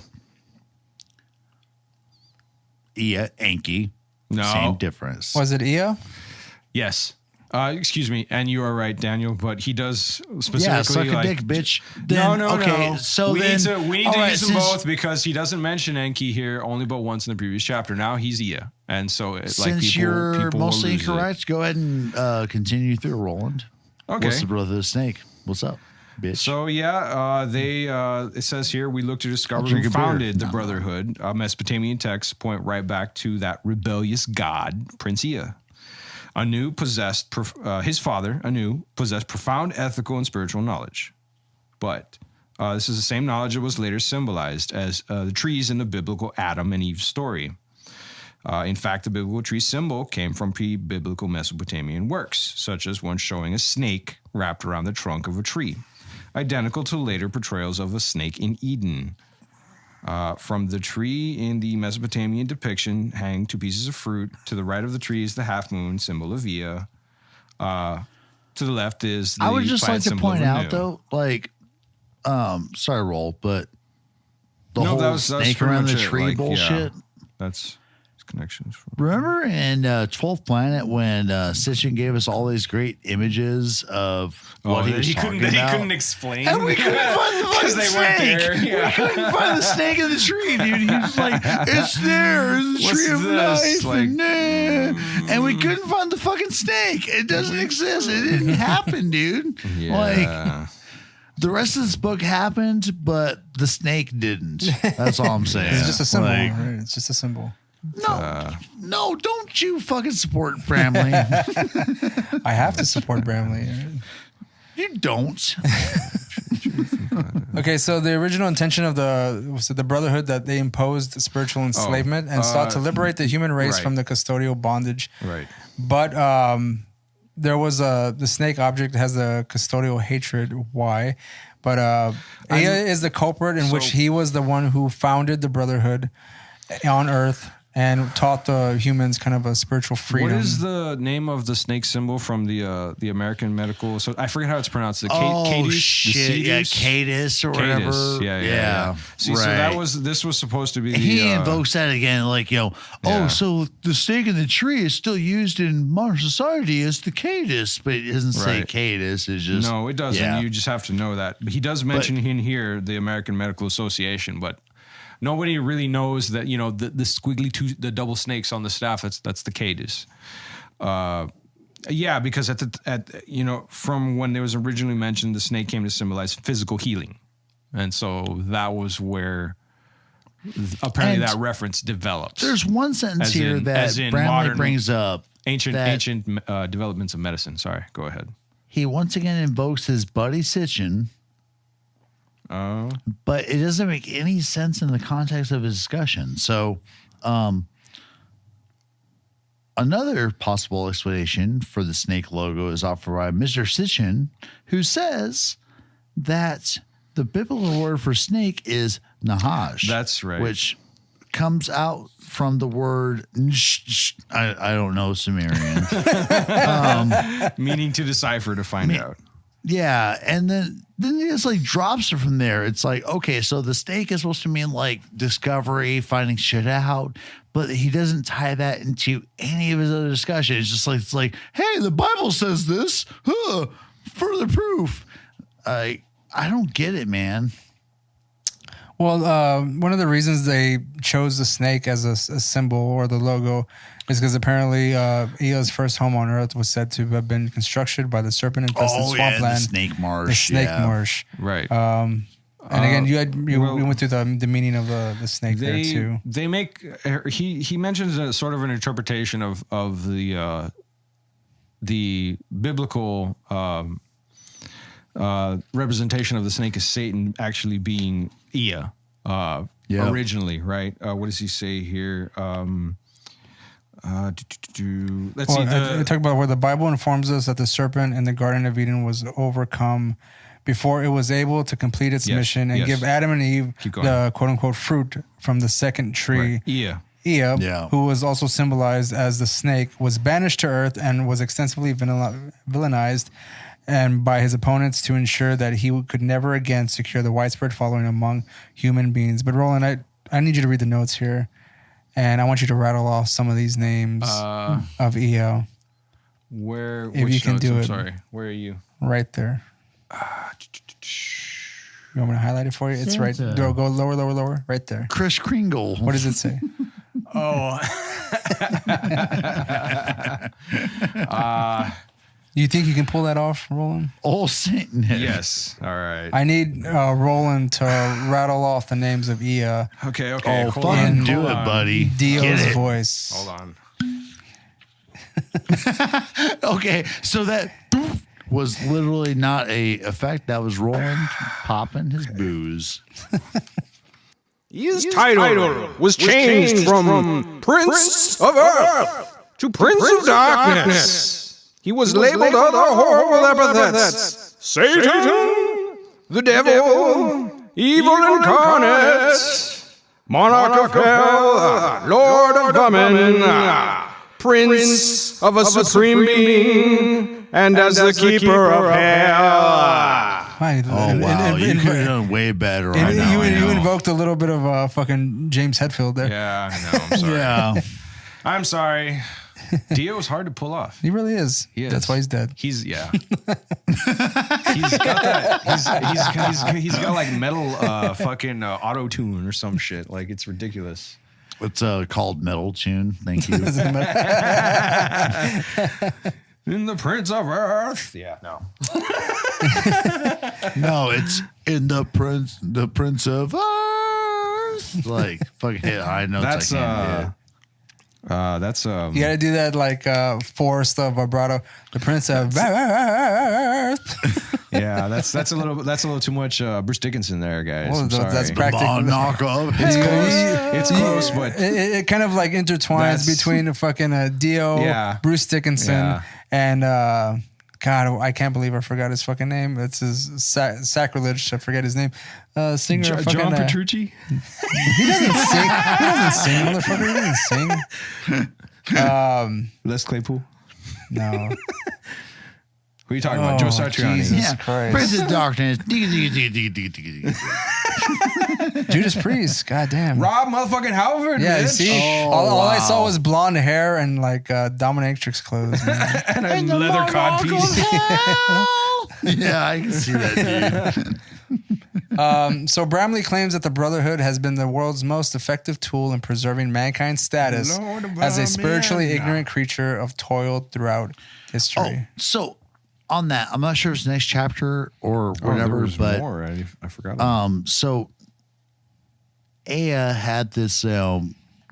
Yeah, Enki. No. Same difference. was it Eo? Yes. Excuse me, and you are right, Daniel. But he does specifically Yeah, suck a like, dick, bitch. No. So we then, need all to right, use them since- both because he doesn't mention Enki here only but once in the previous chapter. Now he's Ea, and so it's like Since people you're will mostly lose it. incorrect, go ahead and continue through, Roland. Okay. What's the Brother of the Snake? What's up, bitch? So yeah, it says here we look to discover drink who a beer. founded the No. Brotherhood. Mesopotamian texts point right back to that rebellious god, Prince Ea. His father, Anu, possessed profound ethical and spiritual knowledge. But this is the same knowledge that was later symbolized as the trees in the biblical Adam and Eve story. In fact, the biblical tree symbol came from pre-biblical Mesopotamian works, such as one showing a snake wrapped around the trunk of a tree, identical to later portrayals of a snake in Eden. From the tree in the Mesopotamian depiction hang two pieces of fruit. To the right of the tree is the half moon, symbol of Ea. To the left is the I would just plaid like to symbol of point out, Anu. though, like, sorry, Roll, but the No, whole that was snake pretty around the much it, tree like, bullshit. yeah, that's connections. Remember in 12th Planet when Sitchin gave us all these great images of what he was talking about? He couldn't explain. And we couldn't find the fucking they weren't snake. there. We Yeah. couldn't find the snake in the tree, dude. He was like, it's there. It's the What's tree of this? life. Like, and we couldn't find the fucking snake. It doesn't exist. It didn't happen, dude. Like, Yeah. the rest of this book happened, but the snake didn't. That's all I'm saying. It's just a symbol. Like, Right? It's just a symbol. no, don't you fucking support Bramley. I have to support Bramley. Right? You don't. Okay, so the original intention of the Brotherhood that they imposed spiritual enslavement and sought to liberate the human race right. from the custodial bondage. Right. But there was the snake object has a custodial hatred. Why? But Ea is the culprit in which he was the one who founded the Brotherhood on Earth and taught the humans kind of a spiritual freedom. What is the name of the snake symbol from the American medical? So I forget how it's pronounced. The Oh, Cadus, shit. Yeah, Cadus or whatever. Cadus. Yeah. See, so this was supposed to be the, he invokes that again, like, Yeah. so the snake in the tree is still used in modern society as the Cadus, but it doesn't say Right. Cadus. It's just No, it doesn't. Yeah. You just have to know that. But he does mention in here the American Medical Association, but nobody really knows that, the squiggly the double snakes on the staff, that's the Cadus. Yeah, because from when it was originally mentioned, the snake came to symbolize physical healing. And so that was where apparently And that reference developed. There's one sentence here that Bramley modern brings up. ancient that developments of medicine. Sorry, go ahead. He once again invokes his buddy Sitchin, but it doesn't make any sense in the context of his discussion. So, another possible explanation for the snake logo is offered by Mr. Sitchin, who says that the biblical word for snake is nahash. That's right. Which comes out from the word, I don't know, Sumerian. Meaning to decipher to find out. Yeah, and then he just like drops it from there. It's like, okay, so the snake is supposed to mean like discovery, finding shit out, but he doesn't tie that into any of his other discussion. It's like, hey, the Bible says this. Further proof. I don't get it, man. Well, one of the reasons they chose the snake as a symbol or the logo is because apparently Ea's first home on Earth was said to have been constructed by the serpent-infested swampland. the snake marsh. The snake marsh. Right. And again, you went through the meaning of the snake there too. They make he mentions a sort of an interpretation of the biblical representation of the snake as Satan actually being Ea originally, right? What does he say here? Let's see. Talk about where the Bible informs us that the serpent in the Garden of Eden was overcome before it was able to complete its mission and give Adam and Eve the quote-unquote fruit from the second tree. Right. Ea, who was also symbolized as the snake, was banished to earth and was extensively villainized and by his opponents to ensure that he could never again secure the widespread following among human beings. But Roland, I need you to read the notes here, and I want you to rattle off some of these names of Ea. Where? If you can notes? do I'm it. sorry. Where are you? Right there. You want me to highlight it for you? It's right. Go lower. Right there. Kris Kringle. What does it say? You think you can pull that off, Roland? Old Satan. Yes. All right. I need Roland to rattle off the names of Ea. Okay. Oh, fucking do it, buddy. Dio's voice. Hold on. Okay, so that was literally not a effect. That was Roland popping his booze. His title was changed from Prince of Earth to Prince of Darkness. He was labeled other horrible epithets: Satan, the devil, evil incarnate, monarch of hell, lord of vermin, prince of a supreme being, and as the keeper of hell. Oh, wow. You could have done way better. I know. You invoked a little bit of fucking James Hetfield there. Yeah, I know. I'm sorry. Yeah. I'm sorry. Dio is hard to pull off. He really is. He is. That's why he's dead. He's got that. He's got like metal fucking auto tune or some shit. Like it's ridiculous. It's called Metal Tune. Thank you. In the Prince of Earth. Yeah. No. No, it's in the Prince of Earth. Like fucking hit high notes. That's I can't hit. That's You gotta do that like forced vibrato. The Prince of Earth. yeah. That's a little too much Bruce Dickinson there, guys. Well, I'm sorry. that's practical. Knock up. It's close. It's close, but it kind of like intertwines between the fucking Dio, Bruce Dickinson, and God, I can't believe I forgot his fucking name. It's his sacrilege to forget his name. Singer, John Petrucci. He doesn't sing. He doesn't sing, motherfucker. He doesn't sing. Les Claypool. No. Who are you talking about? Joe Satriani. Jesus Christ. Prince of Darkness. Judas Priest. God damn. Rob motherfucking Halford. Yeah, you bitch. see, all I saw was blonde hair and like dominatrix clothes. Man. and a leather codpiece. Yeah, I can see that, dude. So Bramley claims that the Brotherhood has been the world's most effective tool in preserving mankind's status as a spiritually ignorant creature of toil throughout history. Oh, so on that, I'm not sure if it's next chapter or whatever, but more. I forgot. So Ea had this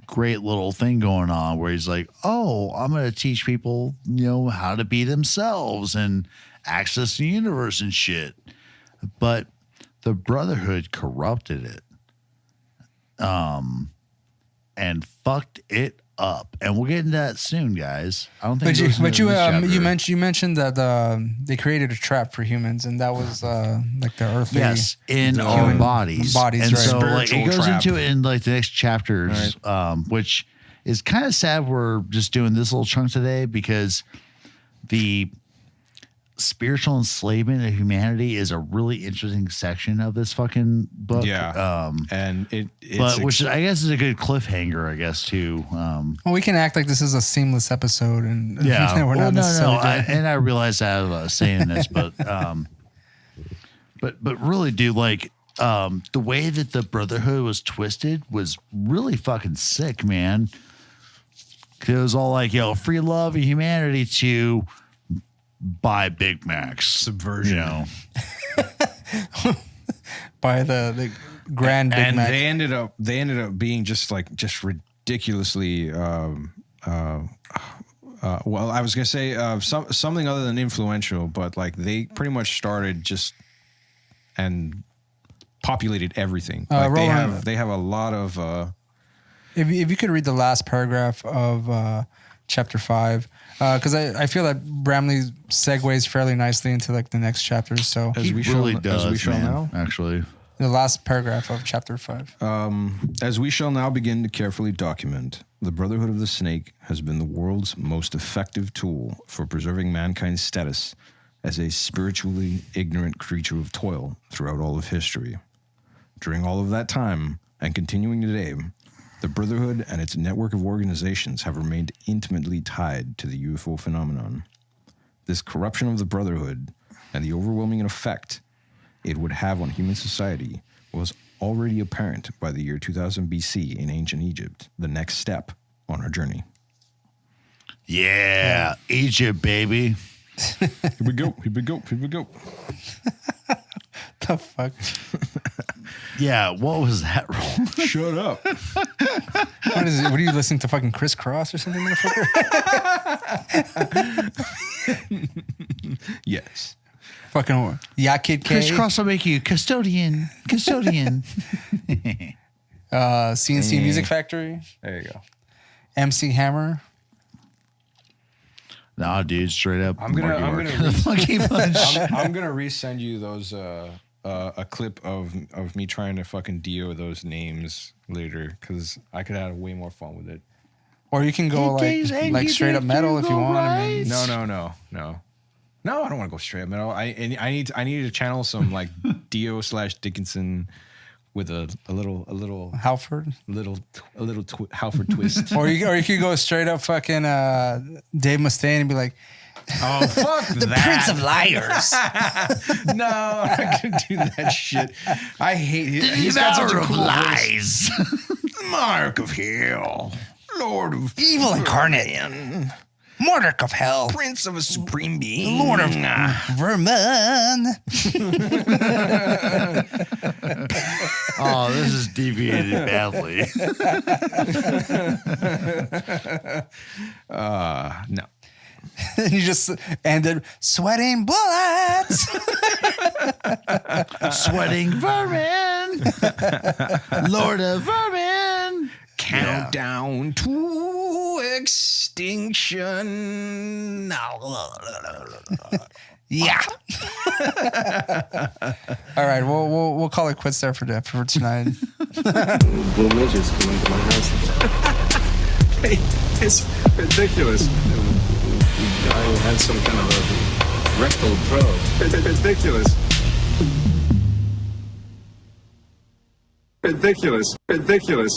great little thing going on where he's like, "Oh, I'm going to teach people, how to be themselves and access the universe and shit." But the Brotherhood corrupted it, and fucked it up, and we'll get into that soon, guys. I don't think. You mentioned that they created a trap for humans, and that was like the earthly. Yes, in our bodies, and right. So like Spiritual it goes trap. into it in like the next chapters, which is kind of sad. We're just doing this little chunk today because the spiritual enslavement of humanity is a really interesting section of this fucking book. Yeah. And which I guess is a good cliffhanger, I guess, too. Well, we can act like this is a seamless episode, and Yeah. we're not necessarily doing it. And I realize that as I was saying this, but really, dude, like the way that the Brotherhood was twisted was really fucking sick, man. 'Cause it was all like, free love and humanity to buy Big Macs. subversion. by the Grand Big and Mac. they ended up being just ridiculously well, I was gonna say something other than influential, but like they pretty much started just and populated everything. Like they have a lot of. If you could read the last paragraph of chapter 5, because I feel that Bramley segues fairly nicely into like the next chapters. So He really does, as we shall man, now. actually. the last paragraph of chapter 5. As we shall now begin to carefully document, the Brotherhood of the Snake has been the world's most effective tool for preserving mankind's status as a spiritually ignorant creature of toil throughout all of history. During all of that time, and continuing today, the Brotherhood and its network of organizations have remained intimately tied to the UFO phenomenon. This corruption of the Brotherhood and the overwhelming effect it would have on human society was already apparent by the year 2000 BC in ancient Egypt, the next step on our journey. Yeah, Egypt, baby. Here we go. The fuck? Yeah, what was that wrong? Shut up. What is it? What are you listening to? Fucking Criss Cross or something, motherfucker? Yes. Fucking Yeah Kid K. Crisscross will make you custodian. CNC Music Factory. There you go. MC Hammer. Nah, dude, straight up. I'm gonna Monkey Punch. I'm gonna resend you those a clip of me trying to fucking deal with those names later because I could have way more fun with it. Or you can go like straight up metal if you want. I mean, No, I don't want to go straight up metal. I need to channel some like Dio/Dickinson with a little Halford. Halford twist. Or you could go straight up fucking Dave Mustaine and be like, Oh, fuck the Prince of Liars. No, I'm not gonna do that shit. I hate it. He's got such a cool lies. Mark of Hell, Lord of Evil incarnate. Monarch of Hell. Prince of a Supreme Being, Lord of Vermin. Oh, this is deviated badly. No. And you just ended sweating bullets. Sweating vermin. Lord of vermin. Countdown to extinction. Yeah. All right, we'll call it quits there for tonight. Blue midgets come into my house. Hey, it's ridiculous. The guy had some kind of a rectal probe. Ridiculous. Ridiculous.